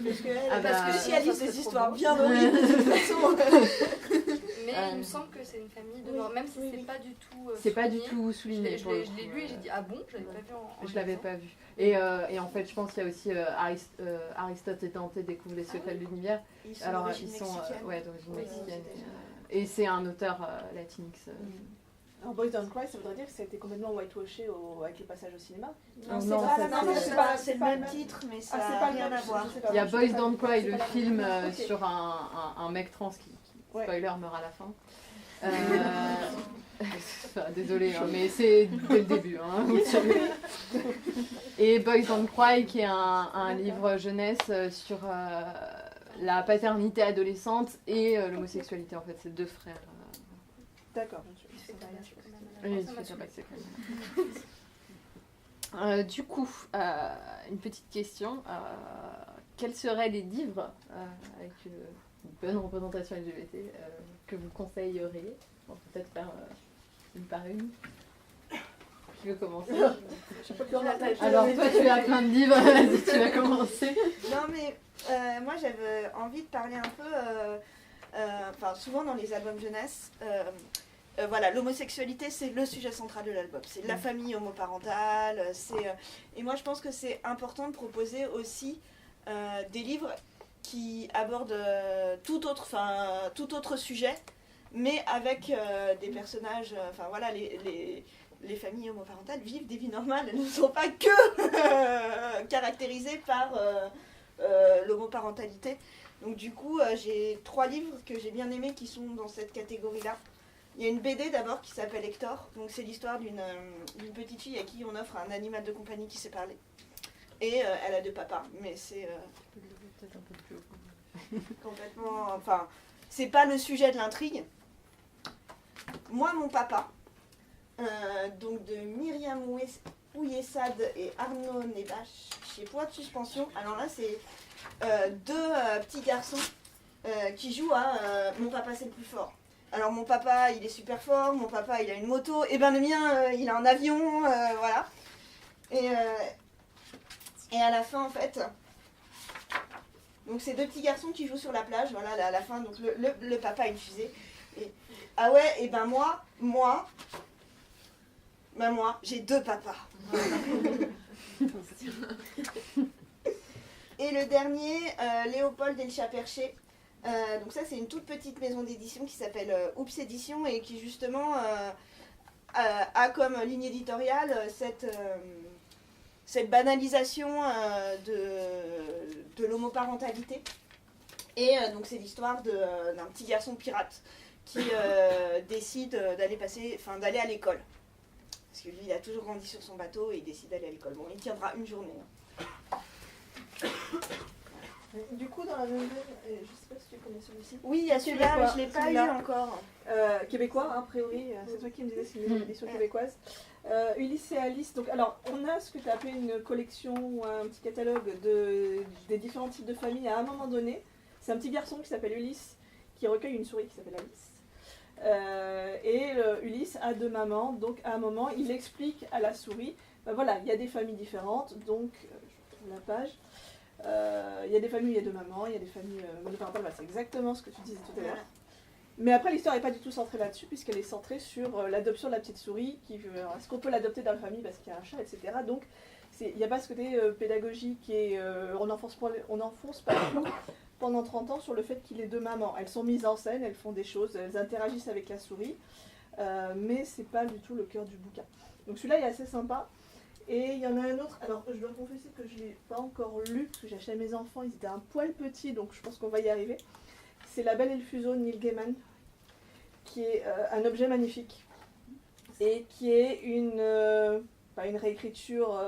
parce que si Alice des histoires bien horribles de toute façon. Mais il me semble que c'est une famille de noirs, même si c'est pas du tout C'est pas du souligné. tout souligné. Je l'ai lu et j'ai dit ah bon, j'avais pas vu en Je l'avais lisant. pas vu. Et en fait, je pense qu'il y a aussi Aristote et Dante découvrent les secrets de l'univers. Ils sont Alors, d'origine ils sont mexicaine. d'origine Oui, mexicaine. c'était- Et c'est un auteur latinx. Alors, Boys Don't Cry, ça voudrait dire que ça a été complètement whitewashé avec les passages au cinéma. Non, c'est Non, pas, ça, non, c'est- c'est c'est pas- pas- c'est le c'est pas même le même. titre, mais ça Ah, c'est n'a pas le rien même, à voir. je sais pas. Il y a Moi, je Boys sais pas. Don't Cry, C'est le pas la film même. Ok. sur un mec trans qui Ouais. spoiler, meurt à la fin. Enfin, désolée, hein, mais c'est dès le début. Hein, vous savez. Et Boys Don't Cry, qui est un livre jeunesse sur la paternité adolescente et l'homosexualité. En fait, c'est deux frères. D'accord, Il se fait ça va, tabasser quand même à Oui, la il fin, se fait ça m'a tabasser quand même. Du coup, une petite question. Quels seraient les livres avec une bonne représentation LGBT que vous conseilleriez? On peut peut-être faire une par une. Qui veut commencer? Je sais pas comment on appelle. Alors toi, tu as plein de livres, vas-y, tu vas commencer. Non, mais moi j'avais envie de parler un peu, enfin souvent dans les albums jeunesse, voilà, l'homosexualité c'est le sujet central de l'album, c'est la famille homoparentale, et moi je pense que c'est important de proposer aussi des livres qui abordent tout autre sujet, mais avec des personnages, enfin voilà, les familles homoparentales vivent des vies normales, elles ne sont pas que caractérisées par l'homoparentalité. Donc du coup, j'ai 3 livres que j'ai bien aimés qui sont dans cette catégorie-là. Il y a une BD d'abord qui s'appelle Hector, donc c'est l'histoire d'une petite fille à qui on offre un animal de compagnie qui sait parler. Et elle a 2 papas, mais c'est Peut-être un peu plus haut. complètement... Enfin, c'est pas le sujet de l'intrigue. Moi, mon papa, donc de Myriam Ouyessad et Arnaud Nebache chez Poids de Suspension. Alors là, c'est 2 petits garçons qui jouent à Mon papa c'est le plus fort. Alors mon papa il est super fort, mon papa il a une moto, et ben le mien il a un avion, voilà. Et à la fin en fait, donc c'est 2 petits garçons qui jouent sur la plage, voilà à la fin, donc le papa a une fusée. Et, ah ouais, et ben moi, j'ai 2 papas. Et le dernier, Léopold et le chat perché. Donc ça c'est une toute petite maison d'édition qui s'appelle Oups Édition et qui justement a comme ligne éditoriale cette banalisation de l'homoparentalité. Et donc c'est l'histoire d'un petit garçon pirate qui décide d'aller à l'école. Parce que lui, il a toujours grandi sur son bateau et il décide d'aller à l'école. Bon, il tiendra une journée. Du coup, dans la même veine, je sais pas si tu connais celui-ci. Oui, il y a celui-là, mais je ne l'ai pas lu Celui-là. encore. Québécois, hein, a priori, c'est toi qui me disais, c'est une édition québécoise. Ulysse et Alice, donc alors on a ce que tu as appelé une collection ou un petit catalogue des différents types de familles à un moment donné. C'est un petit garçon qui s'appelle Ulysse qui recueille une souris qui s'appelle Alice. Ulysse a 2 mamans, donc à un moment il explique à la souris, ben voilà, il y a des familles différentes, donc je retrouve la page. Il y a des familles où il y a 2 mamans, il y a des familles monoparentales, c'est exactement ce que tu disais tout à l'heure. Mais après, l'histoire n'est pas du tout centrée là-dessus, puisqu'elle est centrée sur l'adoption de la petite souris. Est-ce qu'on peut l'adopter dans la famille parce qu'il y a un chat, etc. Donc, il n'y a pas ce côté pédagogique et on n'enfonce pas le clou pendant 30 ans sur le fait qu'il ait 2 mamans. Elles sont mises en scène, elles font des choses, elles interagissent avec la souris, mais c'est pas du tout le cœur du bouquin. Donc celui-là est assez sympa. Et il y en a un autre, alors je dois confesser que je ne l'ai pas encore lu, parce que j'ai acheté à mes enfants, ils étaient un poil petits, donc je pense qu'on va y arriver. C'est La Belle et le Fuseau de Neil Gaiman, qui est un objet magnifique, et qui est pas une réécriture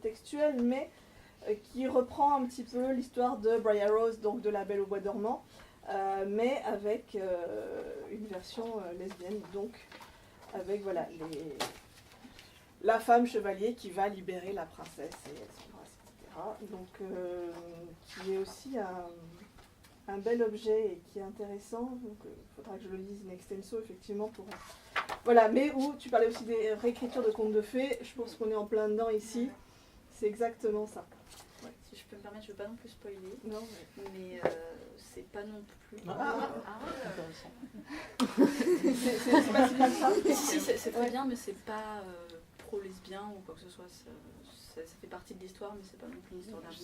textuelle, mais qui reprend un petit peu l'histoire de Briar Rose, donc de La Belle au bois dormant, mais avec une version lesbienne, donc avec voilà, la femme chevalier qui va libérer la princesse, etc. Donc, qui est aussi un bel objet et qui est intéressant. Donc, il faudra que je le lise in extenso, effectivement, pour... Voilà, mais où tu parlais aussi des réécritures de contes de fées, je pense qu'on est en plein dedans ici. C'est exactement ça. Ouais, si je peux me permettre, je ne veux pas non plus spoiler, Non, mais c'est pas non plus... c'est pas si mal ça. Si, c'est très bien, mais c'est pas pro-lesbien ou quoi que ce soit. Ça fait partie de l'histoire, mais c'est pas non plus une histoire d'amour.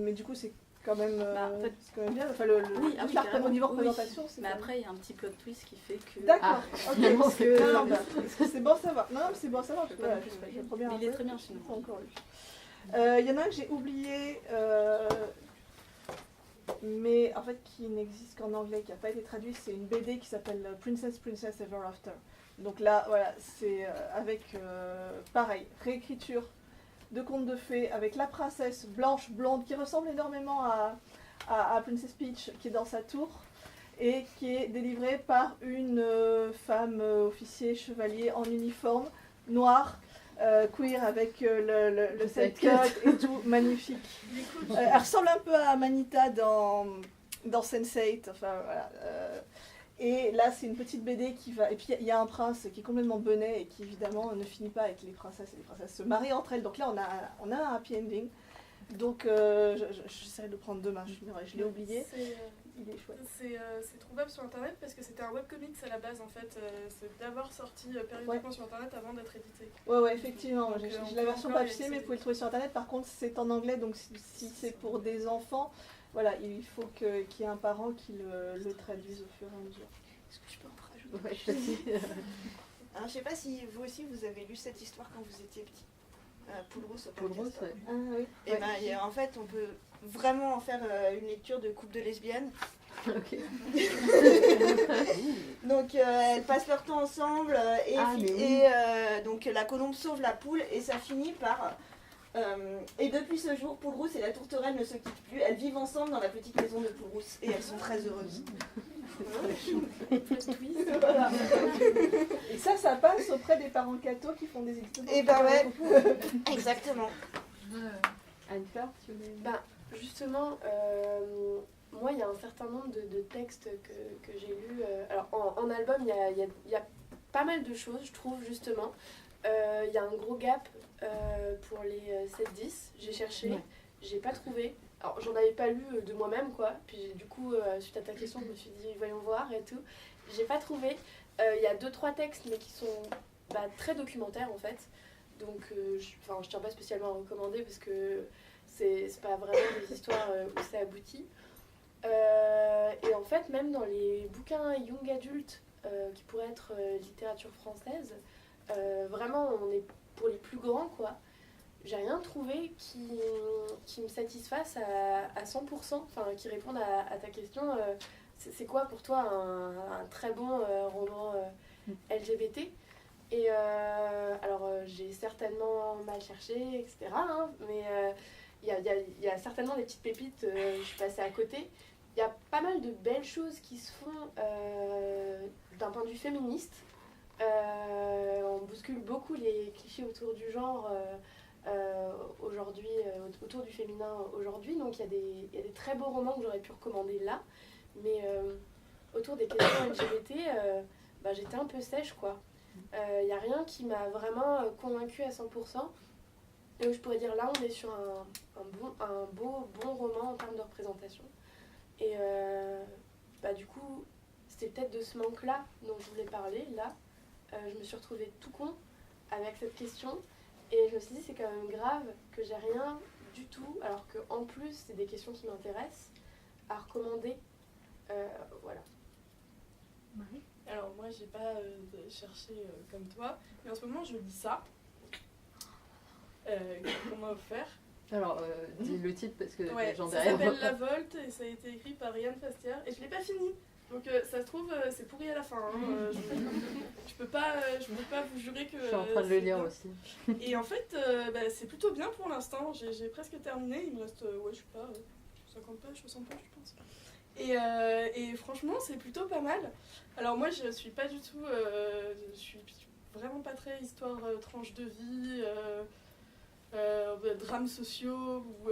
Mais du coup, c'est quand même, En fait, c'est quand même bien. Enfin, oui, au niveau représentation, c'est. Mais après, il y a un petit plot twist qui fait que. D'accord. Ok. Parce que- Non, c'est bon à savoir. Non, mais c'est bon à savoir. Je Je peux pas non plus spoiler. Mais il est très bien Je sinon. l'ai pas encore lu. Il y en a un que j'ai oublié, mais en fait qui n'existe qu'en anglais, qui n'a pas été traduit. C'est une BD qui s'appelle Princess Ever After. Donc là, voilà, c'est avec, pareil, réécriture de contes de fées, avec la princesse blanche, blonde, qui ressemble énormément à Princess Peach, qui est dans sa tour, et qui est délivrée par une femme officier chevalier en uniforme, noir, queer, avec le sidecut et tout, magnifique. Elle ressemble un peu à Manita dans Sense8, enfin voilà. Et là, c'est une petite BD qui va... Et puis, il y a un prince qui est complètement benet et qui, évidemment, ne finit pas avec les princesses. Et les princesses se marient entre elles. Donc là, on a un happy ending. Donc, j'essaierai de le prendre demain. Je l'ai oublié. Il est chouette. C'est trouvable sur Internet parce que c'était un webcomics à la base, en fait. C'est d'abord sorti périodiquement sur Internet avant d'être édité. Ouais, effectivement. Donc, J'ai la version papier, mais vous pouvez le trouver sur Internet. Par contre, c'est en anglais. Donc, si c'est pour des enfants... Voilà, il faut qu'il y ait un parent qui le traduise au fur et à mesure. Est-ce que je peux en rajouter? Ouais, vas-y. Alors, je sais pas si vous aussi vous avez lu cette histoire quand vous étiez petit. Poule Rousse au Poule podcast. Rousse, ouais. Ah oui. Et ben, en fait, on peut vraiment en faire une lecture de couple de lesbiennes. Ok. Donc elles passent leur temps ensemble donc la colombe sauve la poule et ça finit par... et depuis ce jour, Poule Rousse et la tourterelle ne se quittent plus. Elles vivent ensemble dans la petite maison de Poule Rousse et elles sont très heureuses. Voilà. Et ça passe auprès des parents cathos qui font des études. Et ben ouais, exactement. Anne-Fleur, tu voulais... Justement, moi, il y a un certain nombre de textes que j'ai lus. Alors, en album, il y a pas mal de choses, je trouve, justement. Il y a un gros gap pour les 7-10. J'ai cherché, j'ai pas trouvé. Alors, j'en avais pas lu de moi-même, quoi. Puis, du coup, suite à ta question, je me suis dit, voyons voir et tout. J'ai pas trouvé. Il y a 2-3 textes, mais qui sont très documentaires, en fait. Donc, je tiens pas spécialement à recommander parce que c'est pas vraiment des histoires où ça aboutit. Et en fait, même dans les bouquins young adultes qui pourraient être littérature française, vraiment, on est pour les plus grands, quoi. J'ai rien trouvé qui me satisfasse à 100%, enfin, qui réponde à ta question. C'est quoi pour toi un très bon roman LGBT? Et alors, j'ai certainement mal cherché, etc. Hein, mais il y a certainement des petites pépites, je suis passée à côté. Il y a pas mal de belles choses qui se font d'un point de vue féministe. On bouscule beaucoup les clichés autour du genre aujourd'hui, autour du féminin aujourd'hui. Donc il y a des très beaux romans que j'aurais pu recommander là. Mais autour des questions LGBT, j'étais un peu sèche, quoi. Il n'y a rien qui m'a vraiment convaincue à 100%. Et où je pourrais dire là, on est sur un bon roman en termes de représentation. Et du coup, c'était peut-être de ce manque-là dont je voulais parler. Là, je me suis retrouvée tout con avec cette question. Et je me suis dit, c'est quand même grave que j'ai rien du tout, alors qu'en plus, c'est des questions qui m'intéressent, à recommander. Voilà. Marie ? Alors moi j'ai pas cherché comme toi, mais en ce moment je lis ça, qu'on m'a offert. Alors, dis le titre parce que j'en ai ça rien. s'appelle La Volte et ça a été écrit par Yann Fastière et je l'ai pas fini. Donc ça se trouve c'est pourri à la fin. Hein. Je peux pas vous jurer que... Je suis en train de le lire bien. aussi. Et en fait c'est plutôt bien pour l'instant, j'ai presque terminé, il me reste, je sais pas, 50 pages, 60 pages je pense. Et franchement, c'est plutôt pas mal. Alors moi, je suis pas du tout... je suis vraiment pas très histoire tranche de vie, drames sociaux, où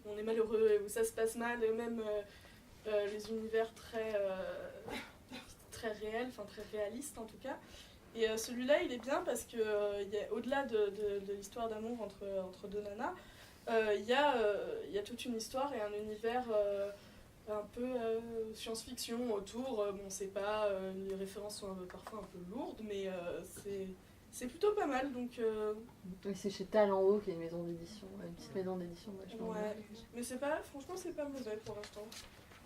on est malheureux, où ça se passe mal, et même les univers très réels, enfin très réalistes en tout cas. Et celui-là, il est bien parce que au-delà de l'histoire d'amour entre deux nanas, il y a toute une histoire et un univers un peu science-fiction autour. Bon, c'est pas, les références sont parfois un peu lourdes, mais c'est plutôt pas mal. Donc, Oui, c'est chez Talent Haut, qui est une maison d'édition, une petite maison d'édition vachement bien. ouais. Mais franchement, c'est pas mauvais pour l'instant.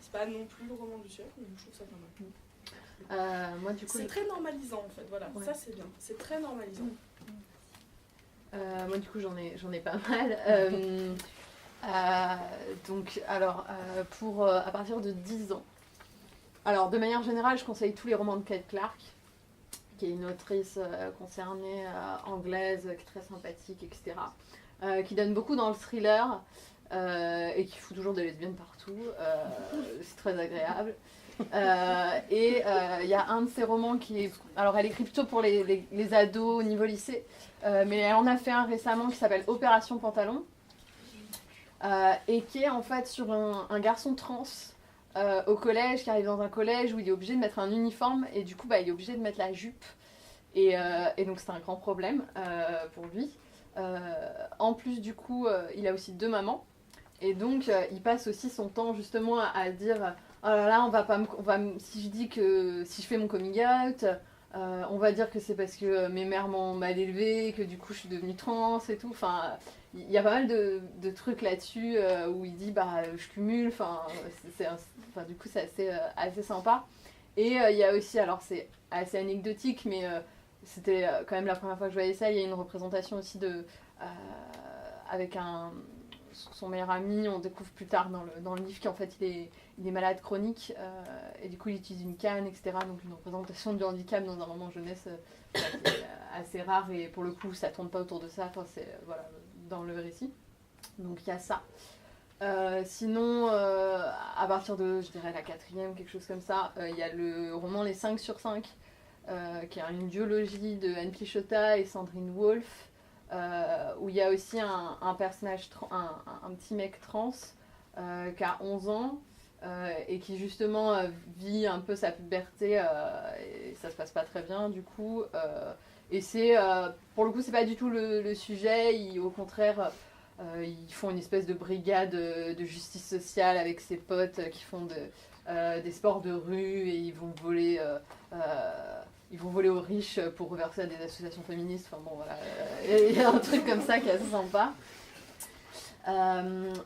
C'est pas non plus le roman du siècle, mais je trouve ça pas mal. Moi, du coup, C'est très normalisant en fait, voilà, Ouais. ça c'est bien, c'est très normalisant. moi, du coup, j'en ai pas mal. Donc, alors, à partir de 10 ans. Alors, de manière générale, je conseille tous les romans de Kate Clark, qui est une autrice concernée, anglaise, qui est très sympathique, etc. Qui donne beaucoup dans le thriller et qui fout toujours des lesbiennes partout. C'est très agréable. Il y a un de ses romans qui est... Alors, elle écrit plutôt pour les ados au niveau lycée, mais elle en a fait un récemment qui s'appelle Opération Pantalon, et qui est en fait sur un garçon trans au collège, qui arrive dans un collège où il est obligé de mettre un uniforme, et du coup, il est obligé de mettre la jupe. Et donc, c'est un grand problème pour lui. En plus, du coup, il a aussi 2 mamans. Et donc, il passe aussi son temps justement à dire oh là là, si je fais mon coming out, on va dire que c'est parce que mes mères m'ont mal élevée, que du coup je suis devenue trans et tout. Enfin, il y a pas mal de trucs là-dessus où il dit je cumule. Du coup, c'est assez sympa. Et il y a aussi, alors c'est assez anecdotique, mais c'était quand même la première fois que je voyais ça. Il y a une représentation aussi avec son meilleur ami. On découvre plus tard dans le livre qu'en fait il est malade chronique et du coup il utilise une canne, etc. Donc une représentation du handicap dans un roman jeunesse qui est assez rare, et pour le coup ça tourne pas autour de ça. Enfin, c'est voilà, dans le récit. Donc il y a ça. Sinon, à partir de, je dirais, la 4e, quelque chose comme ça, il y a le roman Les 5 sur 5, qui est une duologie de Anne Pichota et Sandrine Wolfe, où il y a aussi un personnage, un petit mec trans qui a 11 ans et qui justement vit un peu sa puberté, et ça se passe pas très bien du coup. Et c'est, pour le coup, c'est pas du tout le sujet, au contraire... ils font une espèce de brigade de justice sociale avec ses potes qui font des sports de rue, et ils vont voler aux riches pour reverser à des associations féministes. Enfin bon, voilà, il y a un truc comme ça qui est assez sympa.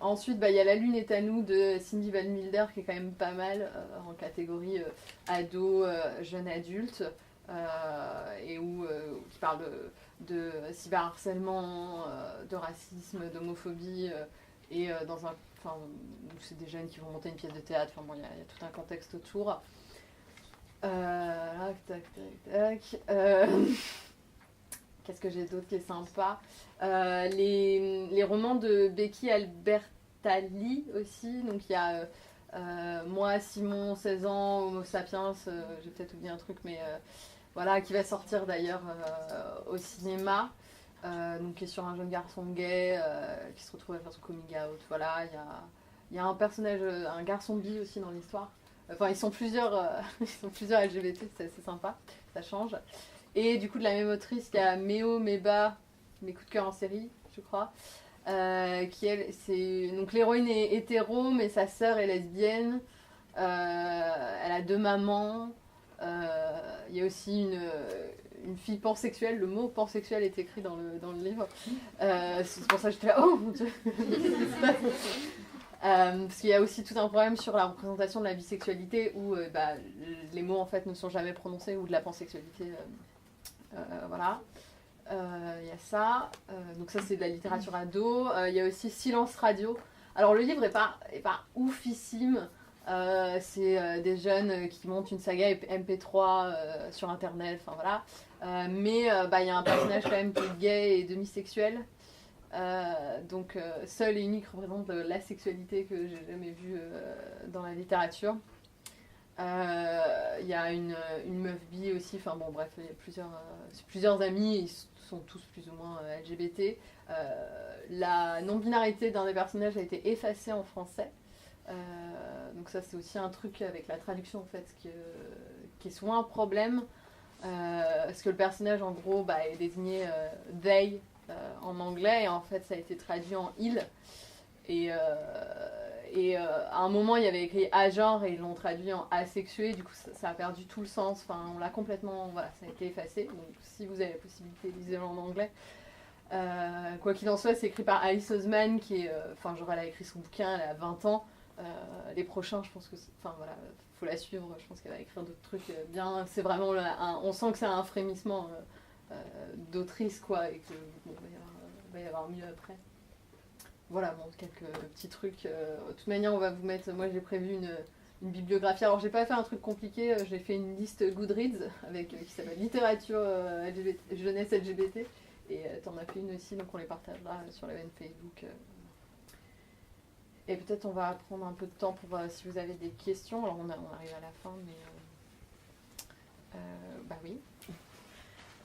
Ensuite, il y a La Lune est à nous de Cindy Van Milder, qui est quand même pas mal en catégorie ado, jeune adulte, et qui parle de cyberharcèlement, de racisme, d'homophobie, et c'est des jeunes qui vont monter une pièce de théâtre. Enfin bon, il y a tout un contexte autour. Qu'est-ce que j'ai d'autre qui est sympa? Les romans de Becky Albertalli aussi. Donc il y a Moi, Simon, 16 ans, Homo sapiens, j'ai peut-être oublié un truc, mais voilà, qui va sortir d'ailleurs au cinéma. Donc qui est sur un jeune garçon gay qui se retrouve à faire son coming out. Voilà, il y a un personnage, un garçon bi aussi dans l'histoire. Enfin, ils sont plusieurs LGBT, c'est assez sympa, ça change. Et du coup, de la même autrice, il y a Méo Meba, Mes coups de cœur en série, je crois. Donc l'héroïne est hétéro, mais sa sœur est lesbienne. Elle a 2 mamans. Il y a aussi une fille pansexuelle. Le mot pansexuel est écrit dans le livre. C'est pour ça que j'étais là, oh mon Dieu. Parce qu'il y a aussi tout un problème sur la représentation de la bisexualité, où les mots en fait ne sont jamais prononcés, ou de la pansexualité. Voilà. Il y a ça. Donc ça, c'est de la littérature ado. Il y a aussi Silence Radio. Alors le livre est pas oufissime. C'est des jeunes qui montent une saga MP3 sur internet. Enfin voilà. Mais il y a un personnage quand même qui est gay et demi-sexuel. Donc seul et unique représente la sexualité que j'ai jamais vue dans la littérature. Il y a une meuf bi aussi. Enfin bon, bref, il y a plusieurs amis. Ils sont tous plus ou moins LGBT. La non-binarité d'un des personnages a été effacée en français. Donc ça, c'est aussi un truc avec la traduction en fait qui est souvent un problème. Parce que le personnage, en gros, est désigné they en anglais, et en fait, ça a été traduit en il. Et à un moment, il y avait écrit agenre, et ils l'ont traduit en asexué, du coup, ça a perdu tout le sens. Enfin, on l'a complètement... Voilà, ça a été effacé. Donc, si vous avez la possibilité, lisez-le en anglais. Quoi qu'il en soit, c'est écrit par Alice Oseman, qui est... elle a écrit son bouquin, elle a 20 ans. Les prochains, je pense que... faut la suivre, je pense qu'elle va écrire d'autres trucs bien. C'est vraiment... on sent que c'est un frémissement d'autrice, quoi, et que va y avoir mieux après. Voilà, bon, quelques petits trucs. De toute manière, on va vous mettre... Moi, j'ai prévu une bibliographie. Alors, j'ai pas fait un truc compliqué, j'ai fait une liste Goodreads qui s'appelle Littérature jeunesse LGBT. Et t'en as fait une aussi, donc on les partagera sur la veine Facebook. Et peut-être on va prendre un peu de temps pour si vous avez des questions. Alors on arrive à la fin, mais oui.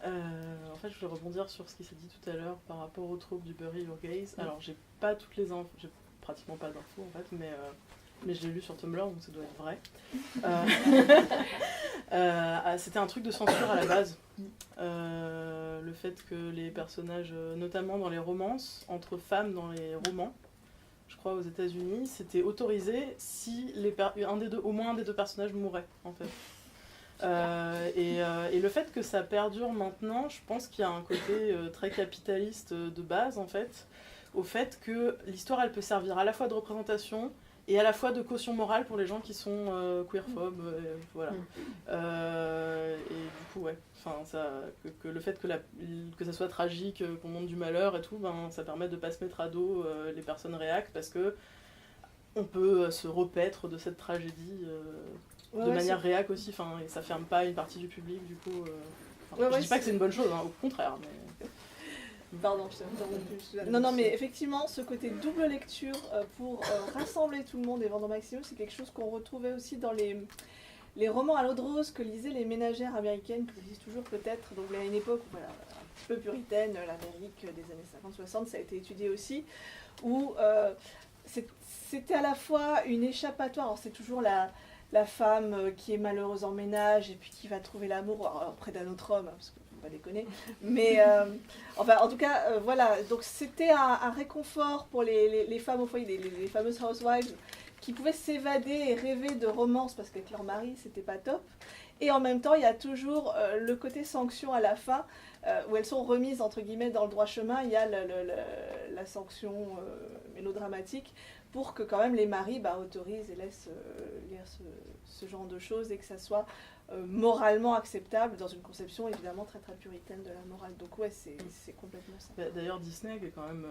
En fait, je voulais rebondir sur ce qui s'est dit tout à l'heure par rapport aux troupes du Bury Your Gaze. Alors, j'ai pas toutes les infos, j'ai pratiquement pas d'infos en fait, mais je l'ai lu sur Tumblr, donc ça doit être vrai. C'était un truc de censure à la base. Le fait que les personnages, notamment dans les romances, entre femmes dans les romans, je crois aux États-Unis, c'était autorisé si au moins un des deux personnages mourait, en fait. Et le fait que ça perdure maintenant, je pense qu'il y a un côté très capitaliste de base, en fait, au fait que l'histoire, elle peut servir à la fois de représentation et à la fois de caution morale pour les gens qui sont queerphobes, voilà. Et du coup, ouais, que le fait que ça soit tragique, qu'on montre du malheur et tout, ça permet de pas se mettre à dos les personnes réac, parce que on peut se repaître de cette tragédie de manière réac aussi, et ça ferme pas une partie du public, du coup. Je dis pas que c'est une bonne chose, au contraire, mais... Pardon, je t'ai interrompu. Non, mais effectivement, ce côté double lecture pour rassembler tout le monde et vendre au maximum, c'est quelque chose qu'on retrouvait aussi dans les romans à l'eau de rose que lisaient les ménagères américaines, que lisent toujours peut-être. Donc, à une époque un petit peu puritaine, l'Amérique des années 50-60, ça a été étudié aussi, où c'était à la fois une échappatoire. Alors, c'est toujours la femme qui est malheureuse en ménage et puis qui va trouver l'amour auprès d'un autre homme, parce que pas déconner, mais en tout cas, voilà, donc c'était un réconfort pour les femmes au foyer, les fameuses housewives, qui pouvaient s'évader et rêver de romance parce qu'avec leur mari, c'était pas top. Et en même temps, il y a toujours le côté sanction à la fin, où elles sont remises, entre guillemets, dans le droit chemin. Il y a la sanction mélodramatique pour que quand même les maris autorisent et laissent lire ce genre de choses et que ça soit moralement acceptable dans une conception évidemment très très puritaine de la morale. Donc ouais, c'est complètement ça. D'ailleurs, Disney qui est quand même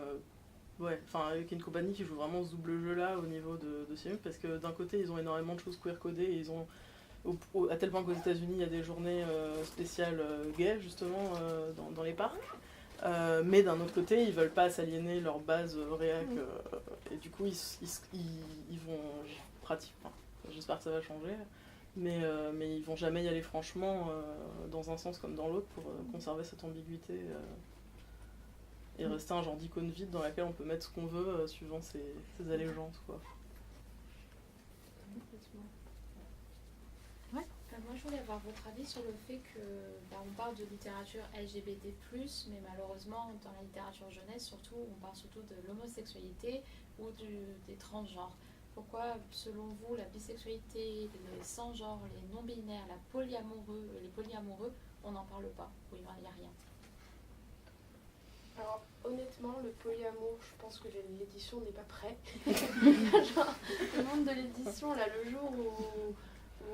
qui est une compagnie qui joue vraiment ce double jeu là au niveau de ces films, parce que d'un côté ils ont énormément de choses queer codées et ils ont à tel point qu'aux États-Unis il y a des journées spéciales gays justement dans les parcs, mais d'un autre côté ils veulent pas s'aliéner leur base réac et du coup ils vont pratiquement, j'espère que ça va changer, mais ils vont jamais y aller franchement dans un sens comme dans l'autre pour conserver cette ambiguïté et rester un genre d'icône vide dans laquelle on peut mettre ce qu'on veut suivant ses allégeances, quoi. Moi, je voulais avoir votre avis sur le fait que on parle de littérature LGBT+, mais malheureusement, dans la littérature jeunesse, surtout, on parle surtout de l'homosexualité ou des transgenres. Pourquoi, selon vous, la bisexualité, les sans-genres, les non-binaires, les polyamoureux, on n'en parle pas, ou il n'y a rien? Alors, honnêtement, le polyamour, je pense que l'édition n'est pas prête. Genre, le monde de l'édition, là, le jour où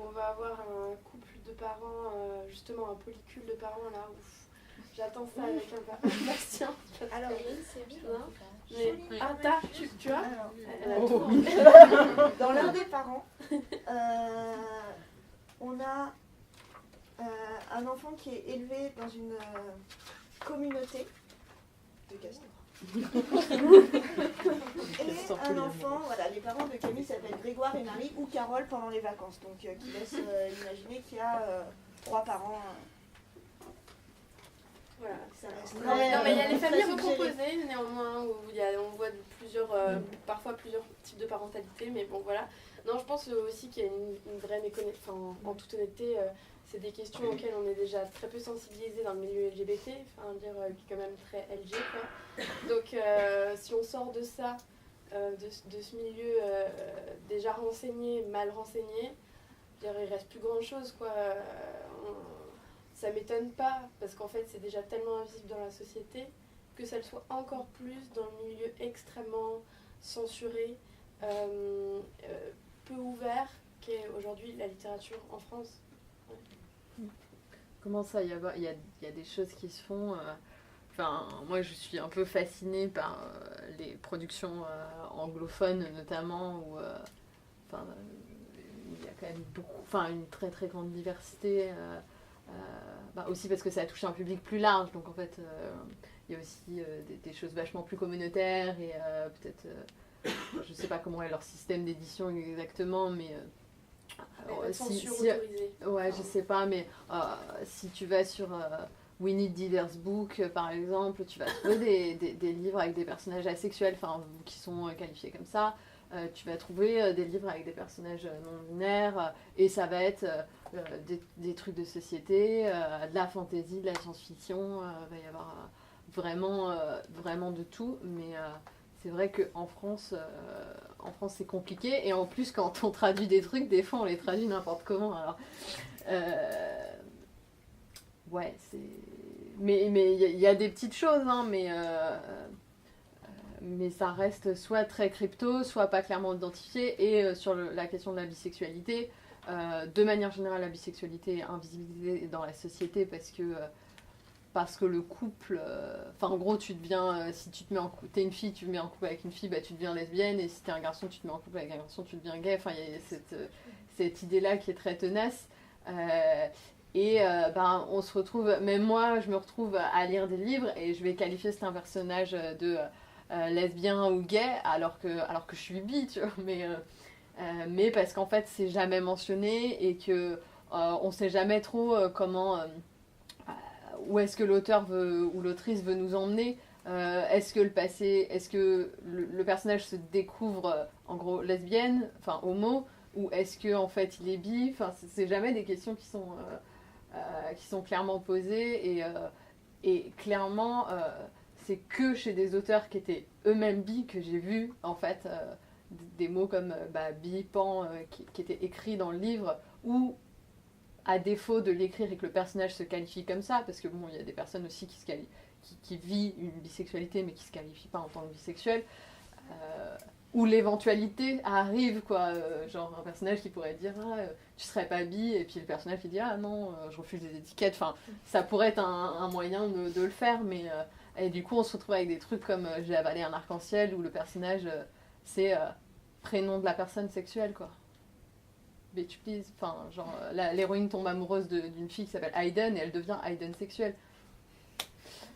on va avoir un couple de parents, justement un polycule de parents, là, ouf, j'attends ça avec impatience. Alors, tu vois, dans l'un des parents, on a un enfant qui est élevé dans une communauté de castors. Et un enfant, voilà, les parents de Camille s'appellent Grégoire et Marie, ou Carole pendant les vacances, donc qui laisse imaginer qu'il y a 3 parents. Voilà, ça reste. Ouais, Non, mais il y a les familles très suggéré. recomposées, néanmoins, où on voit parfois plusieurs types de parentalité, mais bon, voilà. Non, je pense aussi qu'il y a une vraie méconnaissance. Enfin, en toute honnêteté, c'est des questions auxquelles on est déjà très peu sensibilisé dans le milieu LGBT, enfin, dire qui est quand même très LG, quoi. Donc, si on sort de ça, de ce milieu déjà renseigné, mal renseigné, je veux dire, il reste plus grand chose, quoi. Ça m'étonne pas, parce qu'en fait c'est déjà tellement invisible dans la société, que ça le soit encore plus dans le milieu extrêmement censuré, peu ouvert, qu'est aujourd'hui la littérature en France. Ouais. Comment ça, il y a des choses qui se font. Enfin, moi, je suis un peu fascinée par les productions anglophones, notamment, où il y a quand même une très très grande diversité. Aussi parce que ça a touché un public plus large, donc en fait, il y a aussi des choses vachement plus communautaires et peut-être, je sais pas comment est leur système d'édition exactement, mais ouais, je sais pas, mais si tu vas sur We Need Diverse Book, par exemple, tu vas trouver des livres avec des personnages asexuels, enfin, qui sont qualifiés comme ça. Tu vas trouver des livres avec des personnages non binaires, et ça va être des trucs de société, de la fantasy, de la science-fiction. Va y avoir vraiment de tout, mais c'est vrai qu'en France, c'est compliqué, et en plus, quand on traduit des trucs, des fois on les traduit n'importe comment. Alors, ouais, c'est. Mais il y a des petites choses, hein, mais ça reste soit très crypto, soit pas clairement identifié. Et sur la question de la bisexualité, de manière générale, la bisexualité est invisibilisée dans la société parce que le couple, en gros, tu deviens, si tu te mets en couple, t'es une fille, tu te mets en couple avec une fille, bah tu deviens lesbienne, et si t'es un garçon, tu te mets en couple avec un garçon, tu deviens gay. Enfin, il y a cette idée-là qui est très tenace. On se retrouve, même moi, je me retrouve à lire des livres et je vais qualifier certains personnages de lesbien ou gay alors que je suis bi, tu vois, mais parce qu'en fait c'est jamais mentionné et que on sait jamais trop comment où est-ce que l'auteur ou l'autrice veut nous emmener. Est-ce que le personnage se découvre en gros lesbienne, enfin homo, ou est-ce que en fait il est bi. Enfin, c'est jamais des questions qui sont clairement posées, et clairement c'est que chez des auteurs qui étaient eux-mêmes bi que j'ai vu en fait des mots comme bi, pan qui étaient écrits dans le livre, ou à défaut de l'écrire et que le personnage se qualifie comme ça, parce que bon, il y a des personnes aussi qui vivent une bisexualité mais qui se qualifient pas en tant que bisexuel, où l'éventualité arrive, quoi, genre un personnage qui pourrait dire tu serais pas bi, et puis le personnage qui dit non, je refuse les étiquettes. Enfin, ça pourrait être un moyen de le faire, mais et du coup on se retrouve avec des trucs comme j'ai avalé un arc-en-ciel, où le personnage c'est prénom de la personne sexuelle, quoi. Bitch please. Enfin, genre l'héroïne tombe amoureuse d'une fille qui s'appelle Hayden et elle devient Hayden sexuelle.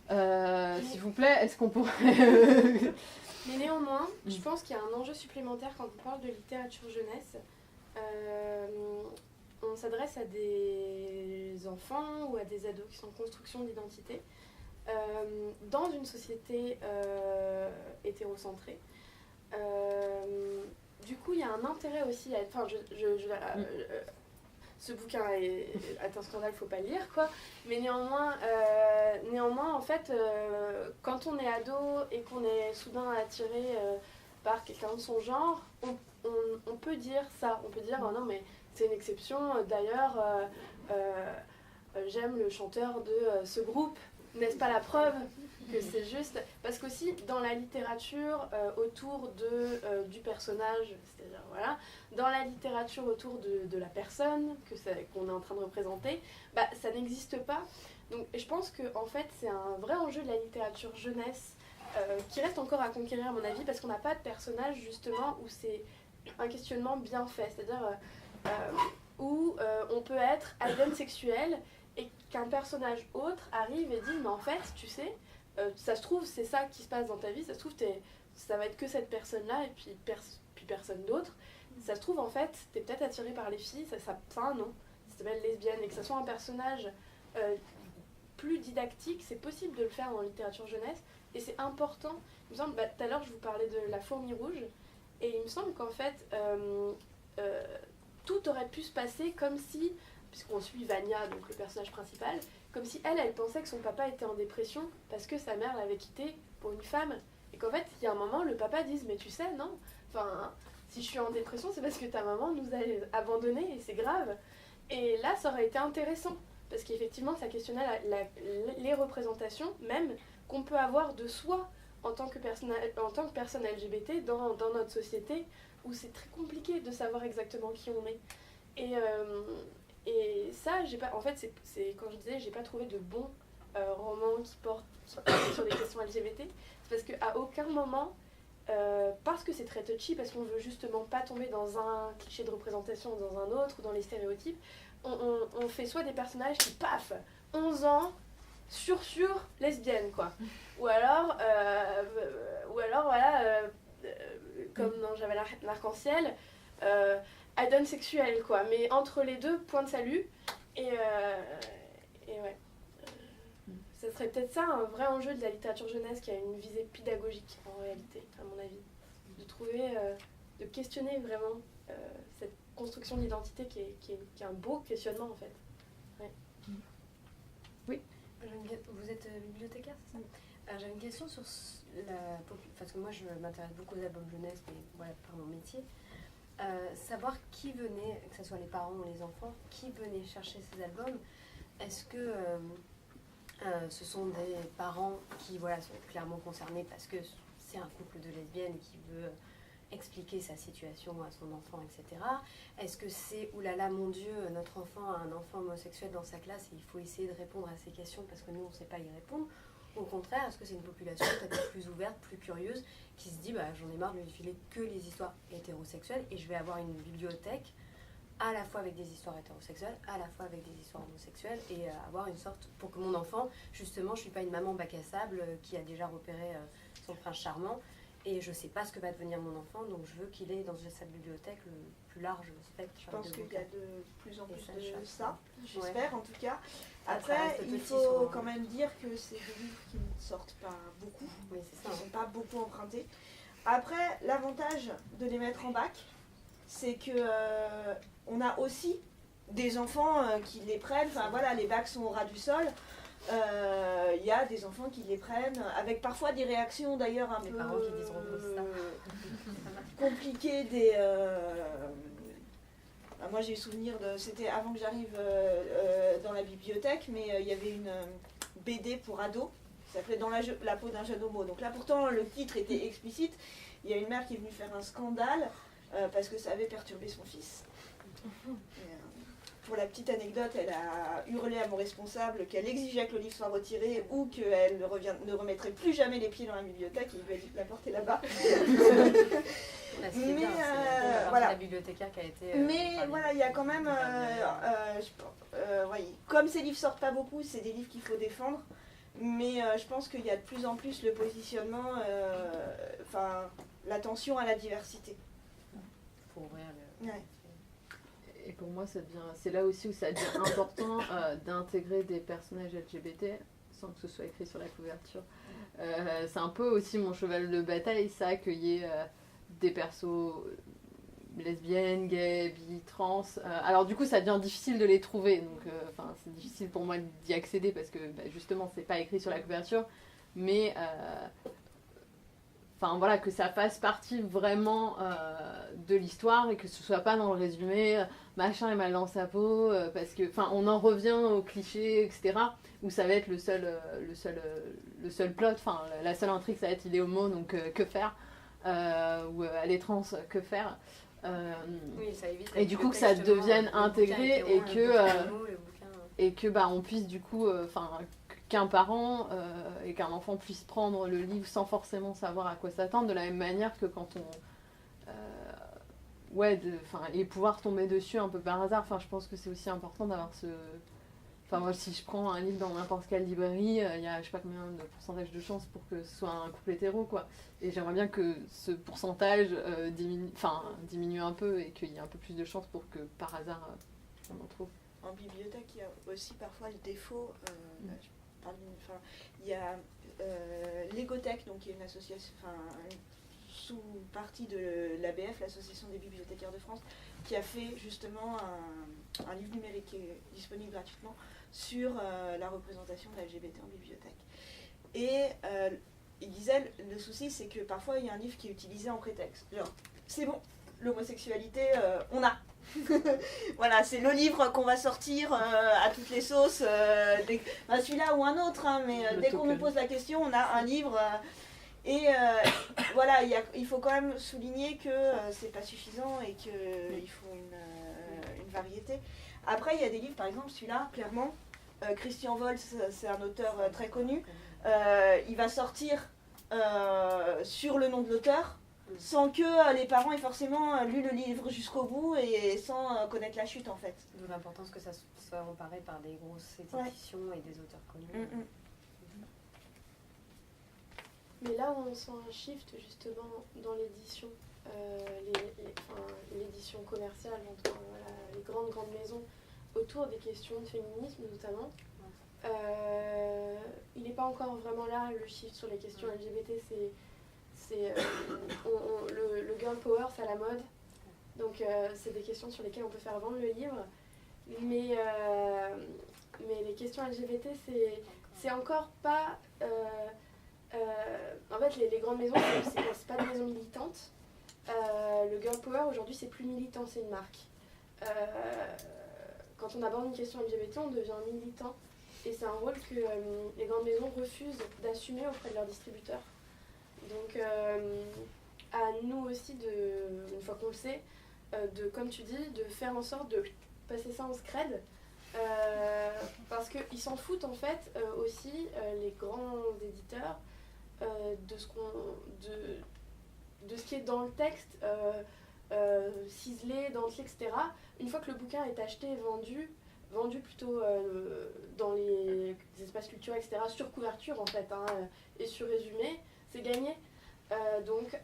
S'il vous plaît, est-ce qu'on pourrait Mais néanmoins, je pense qu'il y a un enjeu supplémentaire quand on parle de littérature jeunesse. On s'adresse à des enfants ou à des ados qui sont en construction d'identité dans une société hétérocentrée. Du coup, il y a un intérêt aussi à... Enfin, ce bouquin est un scandale, il ne faut pas le lire, quoi. Mais néanmoins en fait, quand on est ado et qu'on est soudain attiré par quelqu'un de son genre, on peut dire ça. On peut dire, oh non, mais c'est une exception. D'ailleurs, j'aime le chanteur de ce groupe. N'est-ce pas la preuve que c'est juste? Parce qu'aussi, dans la littérature autour du personnage, c'est-à-dire, voilà, dans la littérature autour de la personne qu'on est en train de représenter, ça n'existe pas. Donc je pense que en fait, c'est un vrai enjeu de la littérature jeunesse qui reste encore à conquérir, à mon avis, parce qu'on n'a pas de personnage, justement, où c'est un questionnement bien fait. C'est-à-dire où on peut être Hayden sexuel, et qu'un personnage autre arrive et dit mais en fait tu sais ça se trouve c'est ça qui se passe dans ta vie, ça se trouve ça va être que cette personne là et puis personne d'autre, ça se trouve en fait t'es peut-être attiré par les filles, ça un nom, ça s'appelle lesbienne, et que ça soit un personnage plus didactique, c'est possible de le faire en littérature jeunesse, et c'est important. Il me semble, tout à l'heure je vous parlais de La fourmi rouge, et il me semble qu'en fait, tout aurait pu se passer comme si, puisqu'on suit Vania, donc le personnage principal, comme si elle pensait que son papa était en dépression parce que sa mère l'avait quitté pour une femme. Et qu'en fait, il y a un moment, le papa dise, mais tu sais, non, enfin, si je suis en dépression, c'est parce que ta maman nous a abandonnés et c'est grave. Et là, ça aurait été intéressant, parce qu'effectivement, ça questionnait les représentations, même qu'on peut avoir de soi en tant que personne LGBT dans notre société, où c'est très compliqué de savoir exactement qui on est. Et ça, en fait, c'est quand je disais, j'ai pas trouvé de bons romans qui portent sur des questions LGBT, c'est parce qu'à aucun moment, parce que c'est très touchy, parce qu'on veut justement pas tomber dans un cliché de représentation ou dans un autre, ou dans les stéréotypes, on fait soit des personnages qui, paf, 11 ans, sur lesbienne, quoi. Ou alors voilà, comme dans J'avais l'arc-en-ciel, add-on sexuel, quoi. Mais entre les deux, point de salut. Et ouais. Ça serait peut-être ça un vrai enjeu de la littérature jeunesse qui a une visée pédagogique, en réalité, à mon avis. De trouver, de questionner vraiment cette construction d'identité qui est un beau questionnement, en fait. Ouais. Oui. Vous êtes bibliothécaire, c'est ça? J'ai une question sur parce que moi je m'intéresse beaucoup aux albums jeunesse, mais voilà, par mon métier. Savoir qui venait, que ce soit les parents ou les enfants, qui venait chercher ces albums. Est-ce que ce sont des parents qui sont clairement concernés parce que c'est un couple de lesbiennes qui veut expliquer sa situation à son enfant, etc. Est-ce que c'est « oulala, mon Dieu, notre enfant a un enfant homosexuel dans sa classe et il faut essayer de répondre à ces questions parce que nous, on ne sait pas y répondre » ou au contraire, est-ce que c'est une population peut-être plus ouverte, plus curieuse, qui se dit j'en ai marre de lui filer que les histoires hétérosexuelles et je vais avoir une bibliothèque à la fois avec des histoires hétérosexuelles, à la fois avec des histoires homosexuelles et avoir une sorte, pour que mon enfant, justement, je ne suis pas une maman bac à sable qui a déjà repéré son prince charmant et je ne sais pas ce que va devenir mon enfant, donc je veux qu'il ait dans sa bibliothèque le plus large spectre. Je pense qu'il y a de plus en plus de ça, j'espère ouais. En tout cas. Après, il faut quand même dire que c'est des livres qui ne sortent pas beaucoup, oui, c'est ça, qui ne sont pas beaucoup empruntés. Après, l'avantage de les mettre en bac, c'est que on a aussi des enfants qui les prennent, enfin voilà, les bacs sont au ras du sol. Il y a des enfants qui les prennent, avec parfois des réactions d'ailleurs un peu compliquées. Moi j'ai eu souvenir c'était avant que j'arrive dans la bibliothèque, mais il y avait une BD pour ados, qui s'appelait Dans la peau d'un jeune homo. Donc là pourtant le titre était explicite, il y a une mère qui est venue faire un scandale parce que ça avait perturbé son fils. Pour la petite anecdote, elle a hurlé à mon responsable qu'elle exigeait que le livre soit retiré ou qu'elle ne remettrait plus jamais les pieds dans la bibliothèque. Il lui a dit de la porter là-bas. Mais voilà. La bibliothécaire qui a été. Mais voilà, il y a quand même. Comme ces livres sortent pas beaucoup, c'est des livres qu'il faut défendre. Mais je pense qu'il y a de plus en plus le positionnement, l'attention à la diversité. Pour ouvrir le. Ouais. Et pour moi, c'est là aussi où ça devient important d'intégrer des personnages LGBT sans que ce soit écrit sur la couverture. C'est un peu aussi mon cheval de bataille, ça, qu'il y ait des persos lesbiennes, gays, bi, trans. Alors du coup, ça devient difficile de les trouver. Donc, c'est difficile pour moi d'y accéder parce que justement, c'est pas écrit sur la couverture. Mais voilà, que ça fasse partie vraiment de l'histoire et que ce soit pas dans le résumé machin est mal dans sa peau parce que on en revient aux clichés, etc. où ça va être le seul plot, la seule intrigue, ça va être il est homo, donc que faire, ou elle est trans, que faire, oui, ça évite et du coup que ça devienne intégré et que on puisse du coup qu'un parent et qu'un enfant puisse prendre le livre sans forcément savoir à quoi s'attendre, de la même manière que quand on et pouvoir tomber dessus un peu par hasard. Je pense que c'est aussi important d'avoir ce... moi, si je prends un livre dans n'importe quelle librairie, il y a je sais pas combien de pourcentage de chances pour que ce soit un couple hétéro, quoi. Et j'aimerais bien que ce pourcentage diminue un peu et qu'il y ait un peu plus de chances pour que par hasard on en trouve. En bibliothèque, il y a aussi parfois le défaut, il y a l'Egothèque, donc qui est une association, une sous-partie de l'ABF, l'Association des bibliothécaires de France, qui a fait justement un livre numérique qui est disponible gratuitement sur la représentation de la LGBT en bibliothèque. Et il disait, le souci c'est que parfois il y a un livre qui est utilisé en prétexte. Genre, c'est bon, l'homosexualité, on a. Voilà, c'est le livre qu'on va sortir à toutes les sauces, celui-là ou un autre, hein, mais dès qu'on nous pose la question, on a un livre. Voilà, il faut quand même souligner que c'est pas suffisant et qu'il faut une variété. Après, il y a des livres, par exemple, celui-là, clairement, Christian Wolz, c'est un auteur très connu, il va sortir sur le nom de l'auteur, sans que les parents aient forcément lu le livre jusqu'au bout et sans connaître la chute, en fait. D'où l'importance que ça soit reparé par des grosses éditions et des auteurs connus. Mais là où on sent un shift justement dans l'édition, l'édition commerciale, entre les grandes maisons, autour des questions de féminisme notamment, il n'est pas encore vraiment là, le shift sur les questions LGBT. Le girl power, c'est à la mode, donc c'est des questions sur lesquelles on peut faire vendre le livre, mais les questions LGBT, c'est encore pas... en fait, les grandes maisons, c'est pas des maisons militantes. Le girl power, aujourd'hui, c'est plus militant, c'est une marque. Quand on aborde une question LGBT, on devient militant, et c'est un rôle que les grandes maisons refusent d'assumer auprès de leurs distributeurs. Donc à nous aussi, une fois qu'on le sait, comme tu dis, de faire en sorte de passer ça en scred, parce qu'ils s'en foutent en fait aussi, les grands éditeurs, de ce qui est dans le texte, ciselé, dentelé, etc. Une fois que le bouquin est acheté et vendu plutôt dans les espaces culturels, etc., sur couverture en fait, et sur résumé, c'est gagné. Donc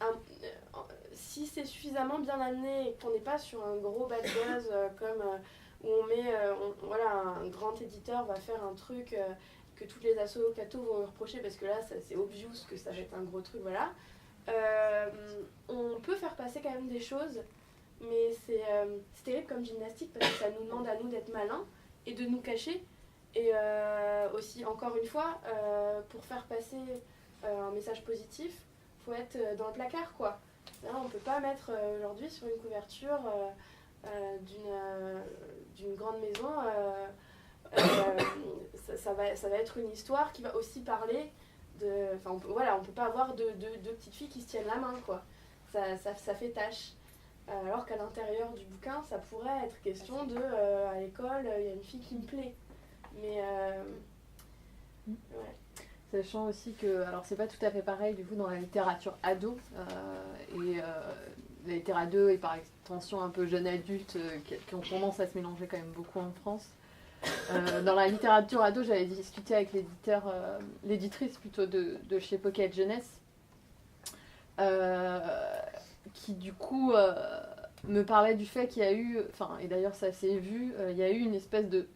si c'est suffisamment bien amené et qu'on n'est pas sur un gros bad buzz comme où on met voilà, un grand éditeur va faire un truc que toutes les assos cathos vont lui reprocher parce que là c'est obvious que ça va être un gros truc, voilà. On peut faire passer quand même des choses, mais c'est terrible comme gymnastique parce que ça nous demande à nous d'être malins et de nous cacher. Et aussi, encore une fois, pour faire passer un message positif, faut être dans le placard, quoi. Là, on peut pas mettre aujourd'hui sur une couverture d'une grande maison, ça va être une histoire qui va aussi parler de... Enfin, on peut pas avoir deux petites filles qui se tiennent la main, quoi. Ça fait tâche. Alors qu'à l'intérieur du bouquin, ça pourrait être question de à l'école, il y a une fille qui me plaît. Mais ouais. Sachant aussi que, alors c'est pas tout à fait pareil du coup dans la littérature ado, la littérature ado et par extension un peu jeune adulte qui ont tendance à se mélanger quand même beaucoup en France. Dans la littérature ado, j'avais discuté avec l'éditrice plutôt de chez Pocket Jeunesse, qui du coup me parlait du fait qu'il y a eu, enfin et d'ailleurs ça s'est vu, il y a eu une espèce de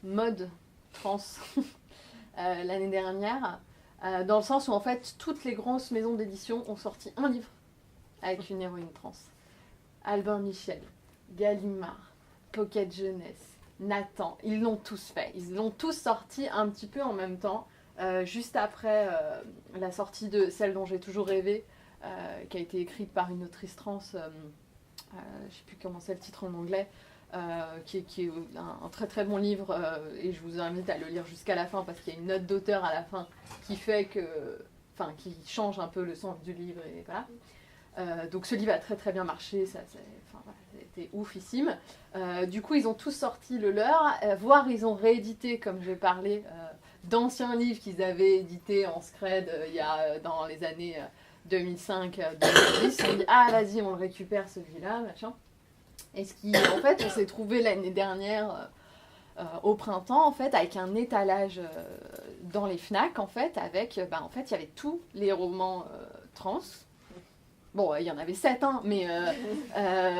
mode trans l'année dernière, dans le sens où en fait toutes les grosses maisons d'édition ont sorti un livre avec une héroïne trans. Albin Michel, Gallimard, Pocket Jeunesse, Nathan, ils l'ont tous fait, ils l'ont tous sorti un petit peu en même temps, juste après la sortie de Celle dont j'ai toujours rêvé, qui a été écrite par une autrice trans, je ne sais plus comment c'est le titre en anglais, qui est un très très bon livre, et je vous invite à le lire jusqu'à la fin parce qu'il y a une note d'auteur à la fin qui fait que, enfin, qui change un peu le sens du livre, et voilà. Donc ce livre a très très bien marché, ça a été oufissime. Du coup ils ont tous sorti le leur, voire ils ont réédité, comme j'ai parlé, d'anciens livres qu'ils avaient édités en scred il y a dans les années 2005-2010. Ils ont dit ah vas-y on le récupère celui-là, machin. Et ce qui, en fait, on s'est trouvé l'année dernière au printemps, en fait, avec un étalage dans les Fnac, en fait, avec, en fait, il y avait tous les romans trans. Bon, il y en avait 7, hein, mais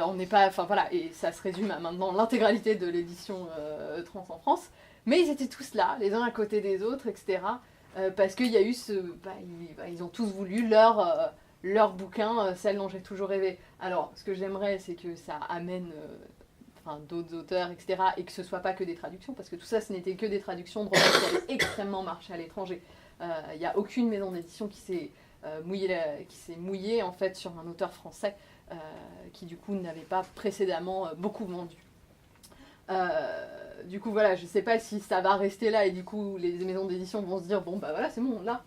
on n'est pas, enfin voilà, et ça se résume à maintenant l'intégralité de l'édition trans en France. Mais ils étaient tous là, les uns à côté des autres, etc. Parce qu'il y a eu ils ont tous voulu leur bouquin, celle dont j'ai toujours rêvé. Alors, ce que j'aimerais, c'est que ça amène d'autres auteurs, etc. Et que ce soit pas que des traductions, parce que tout ça, ce n'était que des traductions de romans qui avaient extrêmement marché à l'étranger. Il n'y a aucune maison d'édition qui s'est mouillée en fait sur un auteur français qui du coup n'avait pas précédemment beaucoup vendu. Du coup voilà, je sais pas si ça va rester là et du coup les maisons d'édition vont se dire bon bah voilà c'est bon là,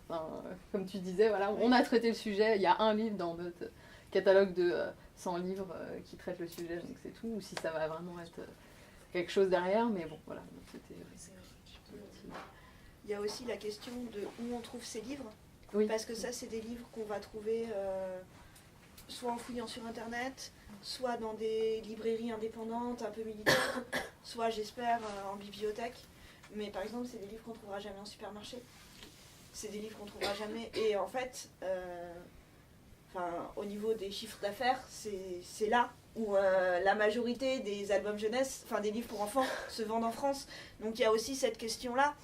comme tu disais voilà on a traité le sujet, il y a un livre dans notre catalogue de 100 livres qui traite le sujet donc c'est tout, ou si ça va vraiment être quelque chose derrière, mais bon voilà. Il y a aussi la question de où on trouve ces livres, oui. Parce que ça c'est des livres qu'on va trouver soit en fouillant sur internet, soit dans des librairies indépendantes un peu militaires, soit j'espère en bibliothèque. Mais par exemple c'est des livres qu'on ne trouvera jamais en supermarché. C'est des livres qu'on ne trouvera jamais. Et en fait, au niveau des chiffres d'affaires, c'est là où la majorité des albums jeunesse, des livres pour enfants, se vendent en France. Donc il y a aussi cette question-là.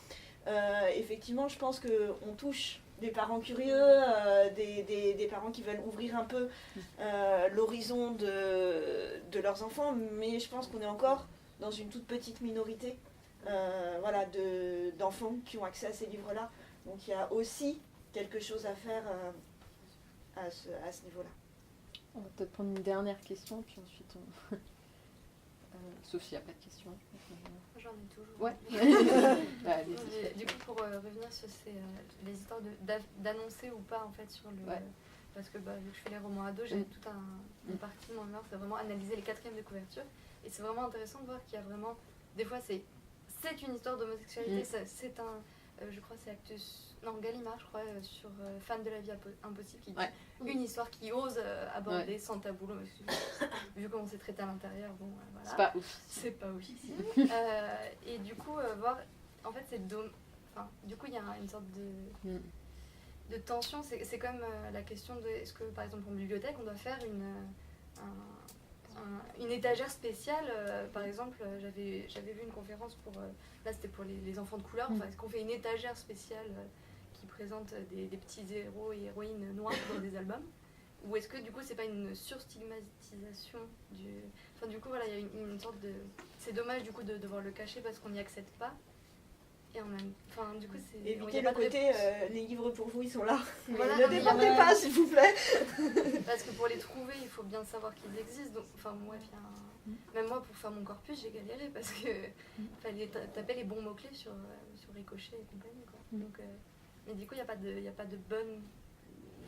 Effectivement, je pense qu'on touche des parents curieux, des parents qui veulent ouvrir un peu l'horizon de leurs enfants, mais je pense qu'on est encore dans une toute petite minorité d'enfants qui ont accès à ces livres-là. Donc il y a aussi quelque chose à faire à ce niveau-là. On va peut-être prendre une dernière question, puis ensuite on... sauf s'il n'y a pas de questions. J'en ai toujours. Ouais. Du coup, pour revenir sur les histoires d'annoncer ou pas en fait sur le... Ouais. Parce que vu que je fais les romans ados, j'ai toute une partie de mon mémoire, c'est vraiment analyser les 4e de couverture. Et c'est vraiment intéressant de voir qu'il y a vraiment... Des fois, c'est une histoire d'homosexualité, c'est un... je crois que c'est Actus... Non, Gallimard, je crois, sur Fan de la vie impossible, qui dit une histoire qui ose aborder sans tabou l'homosexualité. Vu comment c'est traité à l'intérieur, bon, voilà. C'est pas ouf. C'est pas ouf ici. Et du coup, voir... En fait, c'est... du coup, il y a une sorte de tension. C'est comme la question de... Est-ce que, par exemple, en bibliothèque, on doit faire une étagère spéciale, par exemple, j'avais vu une conférence pour... là, c'était pour les enfants de couleur. Est-ce qu'on fait une étagère spéciale qui présente des petits héros et héroïnes noirs dans des albums? Ou est-ce que, du coup, c'est pas une surstigmatisation du... du coup, voilà, il y a une sorte de... C'est dommage, du coup, de devoir le cacher parce qu'on n'y accède pas. Et en même... du coup, c'est... Évitez le côté, les livres pour vous, ils sont là. Voilà, ne débordez pas, s'il vous plaît. Parce que pour les trouver, il faut bien savoir qu'ils existent. Donc, même moi, pour faire mon corpus, j'ai galéré parce que fallait taper les bons mots-clés sur Ricochet et compagnie, quoi. Donc, mais du coup, il n'y a pas de bonne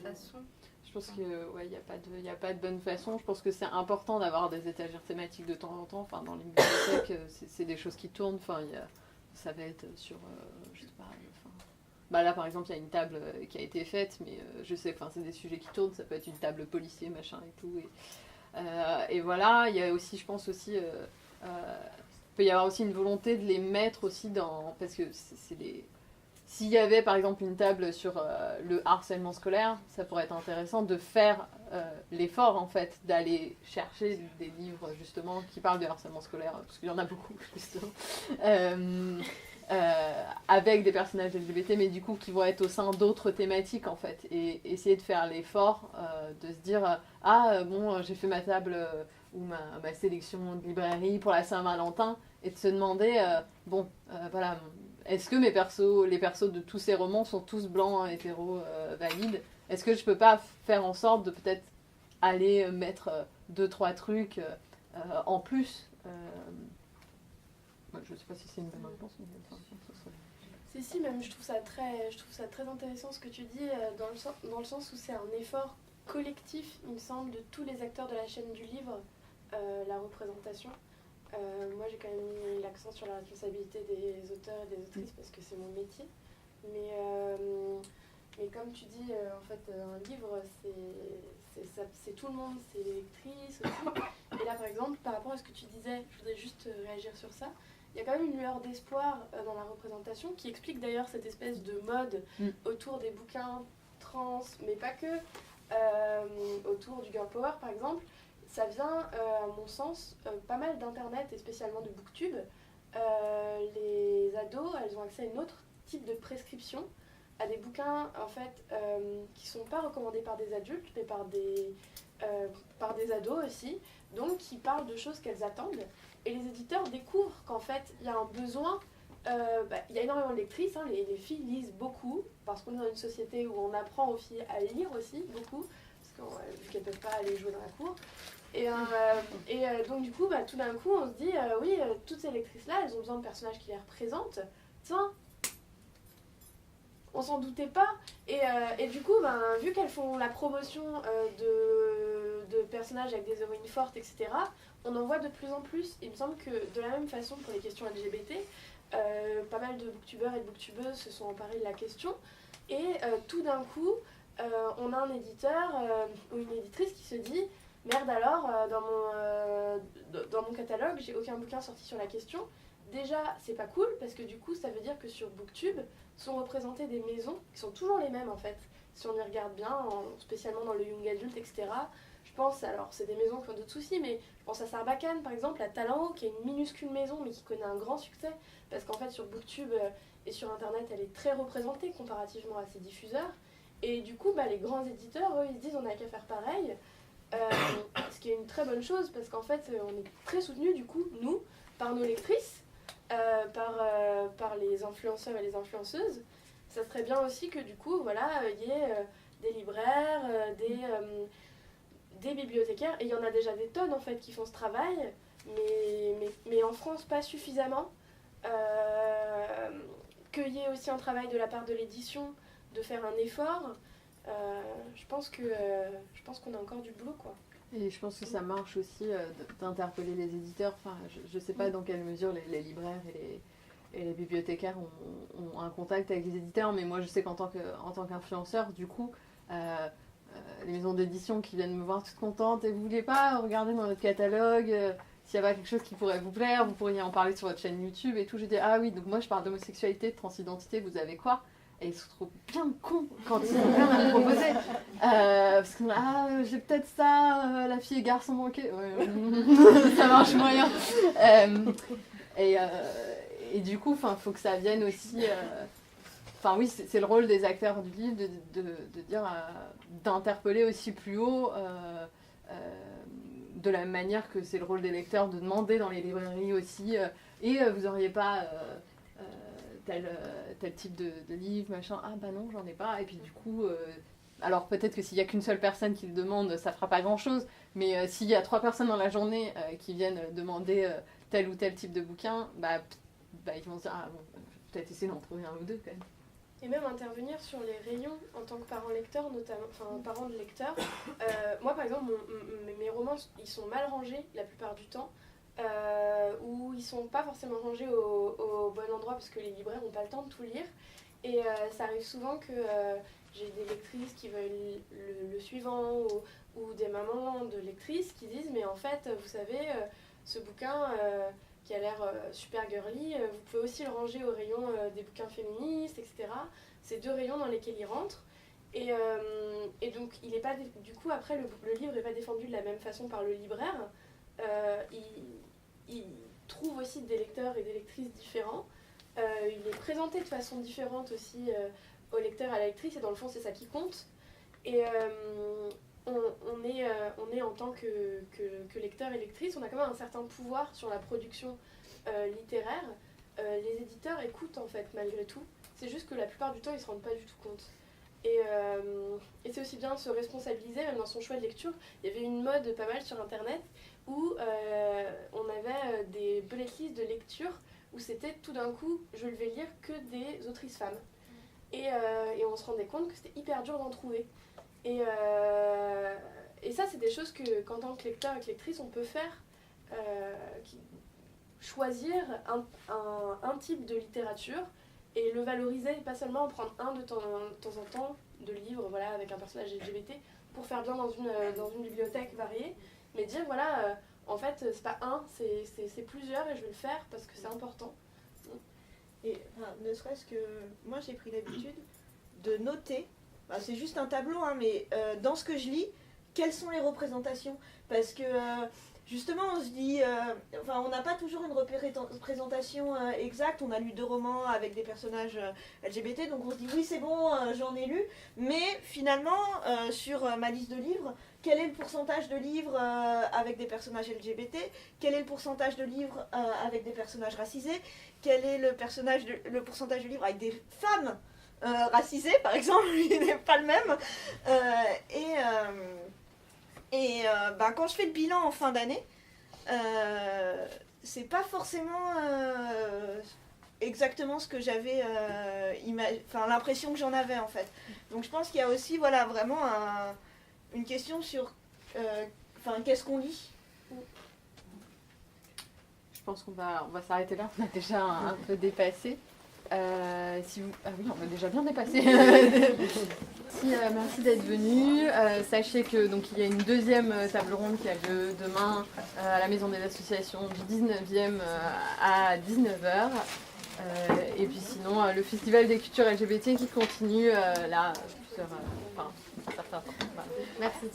façon. Je pense qu'il n'y a pas de bonne façon. Je pense que c'est important d'avoir des étagères thématiques de temps en temps. Dans les bibliothèques, c'est des choses qui tournent. Ça va être sur, je sais pas, là par exemple il y a une table qui a été faite, mais je sais, c'est des sujets qui tournent, ça peut être une table policier, machin et tout. Et voilà, il y a aussi, je pense aussi, peut y avoir aussi une volonté de les mettre aussi dans, parce que s'il y avait par exemple une table sur le harcèlement scolaire, ça pourrait être intéressant de faire l'effort en fait d'aller chercher des livres justement qui parlent de harcèlement scolaire, parce qu'il y en a beaucoup justement, avec des personnages LGBT, mais du coup qui vont être au sein d'autres thématiques en fait, et essayer de faire l'effort de se dire j'ai fait ma table ou ma sélection de librairie pour la Saint-Valentin, et de se demander voilà, est-ce que les persos de tous ces romans sont tous blancs, hétéros, valides? Est-ce que je peux pas faire en sorte de peut-être aller mettre 2-3 trucs en plus je sais pas si c'est une bonne réponse, mais Si, même je trouve ça très intéressant ce que tu dis, dans le sens où c'est un effort collectif, il me semble, de tous les acteurs de la chaîne du livre, la représentation. Moi j'ai quand même mis l'accent sur la responsabilité des auteurs et des autrices parce que c'est mon métier. Mais comme tu dis, en fait, un livre, c'est tout le monde, c'est les lectrices aussi. Et là, par exemple, par rapport à ce que tu disais, je voudrais juste réagir sur ça. Il y a quand même une lueur d'espoir dans la représentation qui explique d'ailleurs cette espèce de mode autour des bouquins trans, mais pas que, autour du girl power par exemple. Ça vient, à mon sens, pas mal d'internet et spécialement de Booktube, les ados, elles ont accès à une autre type de prescription, à des bouquins en fait qui sont pas recommandés par des adultes, mais par des ados aussi, donc qui parlent de choses qu'elles attendent. Et les éditeurs découvrent qu'en fait, il y a un besoin. Il y a énormément de lectrices, hein, les filles lisent beaucoup, parce qu'on est dans une société où on apprend aux filles à lire aussi beaucoup, parce vu qu'elles ne peuvent pas aller jouer dans la cour. Donc du coup, tout d'un coup, on se dit, toutes ces lectrices-là, elles ont besoin de personnages qui les représentent. Tiens, on s'en doutait pas. Et du coup, vu qu'elles font la promotion de personnages avec des héroïnes fortes, etc., on en voit de plus en plus. Il me semble que de la même façon pour les questions LGBT, pas mal de booktubeurs et de booktubeuses se sont emparés de la question. Et tout d'un coup, on a un éditeur ou une éditrice qui se dit « Merde alors, dans mon catalogue, j'ai aucun bouquin sorti sur la question. » Déjà, c'est pas cool, parce que du coup, ça veut dire que sur Booktube sont représentées des maisons qui sont toujours les mêmes en fait. Si on y regarde bien, spécialement dans le young adult, etc. Je pense, alors c'est des maisons qui ont d'autres soucis, mais je pense à Sarbacane par exemple, à Talent, qui est une minuscule maison mais qui connaît un grand succès, parce qu'en fait sur Booktube et sur internet elle est très représentée comparativement à ses diffuseurs. Et du coup, les grands éditeurs, eux, ils se disent on n'a qu'à faire pareil, ce qui est une très bonne chose, parce qu'en fait on est très soutenus du coup, nous, par nos lectrices, par les influenceurs et les influenceuses. Ça serait bien aussi que du coup, il y ait des libraires, des bibliothécaires, et il y en a déjà des tonnes en fait qui font ce travail, mais en France pas suffisamment. Qu'il y ait aussi un travail de la part de l'édition, de faire un effort. Je pense qu'on a encore du boulot, quoi. Et je pense que ça marche aussi d'interpeller les éditeurs. Enfin, je ne sais pas dans quelle mesure les libraires et les bibliothécaires ont un contact avec les éditeurs, mais moi je sais qu'en tant qu'influenceur, du coup, les maisons d'édition qui viennent me voir toutes contentes, et vous voulez pas regarder dans notre catalogue s'il y a pas quelque chose qui pourrait vous plaire, vous pourriez en parler sur votre chaîne YouTube et tout. Je dis ah oui, donc moi je parle d'homosexualité, de transidentité, vous avez quoi? Et ils se trouvent bien cons quand ils n'ont rien à me proposer. Parce que j'ai peut-être ça, la fille et garçon manqué. Ouais, ça marche moyen. Et du coup, faut que ça vienne aussi. Oui, c'est le rôle des acteurs du livre de dire, d'interpeller aussi plus haut, de la même manière que c'est le rôle des lecteurs de demander dans les librairies aussi. Vous n'auriez pas. Tel type de livre, machin, ah bah non, j'en ai pas. Et puis du coup, alors peut-être que s'il y a qu'une seule personne qui le demande, ça fera pas grand-chose, mais s'il y a 3 personnes dans la journée qui viennent demander tel ou tel type de bouquin, ils vont se dire, ah bon, peut-être essayer d'en trouver un ou deux quand même. Et même intervenir sur les rayons en tant que parent lecteur, notamment, parent de lecteur. Moi par exemple, mes romans, ils sont mal rangés la plupart du temps. Où ils sont pas forcément rangés au bon endroit parce que les libraires n'ont pas le temps de tout lire. Et ça arrive souvent que j'ai des lectrices qui veulent le suivant ou des mamans de lectrices qui disent mais en fait, vous savez, ce bouquin qui a l'air super girly, vous pouvez aussi le ranger au rayon des bouquins féministes, etc. C'est 2 rayons dans lesquels il rentre. Et donc, il est pas du coup, après, le livre n'est pas défendu de la même façon par le libraire. Il trouve aussi des lecteurs et des lectrices différents. Il est présenté de façon différente aussi aux lecteurs et à la lectrice, et dans le fond, c'est ça qui compte. Et on est en tant que lecteur et lectrice, on a quand même un certain pouvoir sur la production littéraire. Les éditeurs écoutent en fait, malgré tout. C'est juste que la plupart du temps, ils ne se rendent pas du tout compte. Et c'est aussi bien de se responsabiliser, même dans son choix de lecture. Il y avait une mode pas mal sur Internet où on avait des bullet lists de lecture où c'était tout d'un coup, je ne vais lire que des autrices femmes. Et on se rendait compte que c'était hyper dur d'en trouver. Et ça, c'est des choses qu'en tant que lecteur et que lectrice, on peut faire. Choisir un type de littérature et le valoriser, pas seulement en prendre un de temps en temps de livre, voilà, avec un personnage LGBT pour faire bien dans une bibliothèque variée, mais dire voilà, en fait c'est pas un, c'est plusieurs et je vais le faire parce que c'est important. Et ne serait-ce que moi j'ai pris l'habitude de noter, c'est juste un tableau, hein, mais dans ce que je lis, quelles sont les représentations, parce que justement, on se dit, on n'a pas toujours une représentation exacte. On a lu 2 romans avec des personnages LGBT, donc on se dit oui, c'est bon, j'en ai lu. Mais finalement, sur ma liste de livres, quel est le pourcentage de livres avec des personnages LGBT? Quel est le pourcentage de livres avec des personnages racisés? Quel est le pourcentage de livres avec des femmes racisées, par exemple? Il n'est pas le même. Quand je fais le bilan en fin d'année, c'est pas forcément exactement ce que j'avais, l'impression que j'en avais en fait. Donc je pense qu'il y a aussi vraiment une question sur qu'est-ce qu'on lit. Je pense qu'on va s'arrêter là, on a déjà un peu dépassé. Ah oui, on a déjà bien dépassé. Merci d'être venu. Sachez que il y a une deuxième table ronde qui a lieu demain à la Maison des Associations du 19e à 19h. Et puis sinon, le Festival des cultures LGBT qui continue là sur certains temps. Voilà. Merci.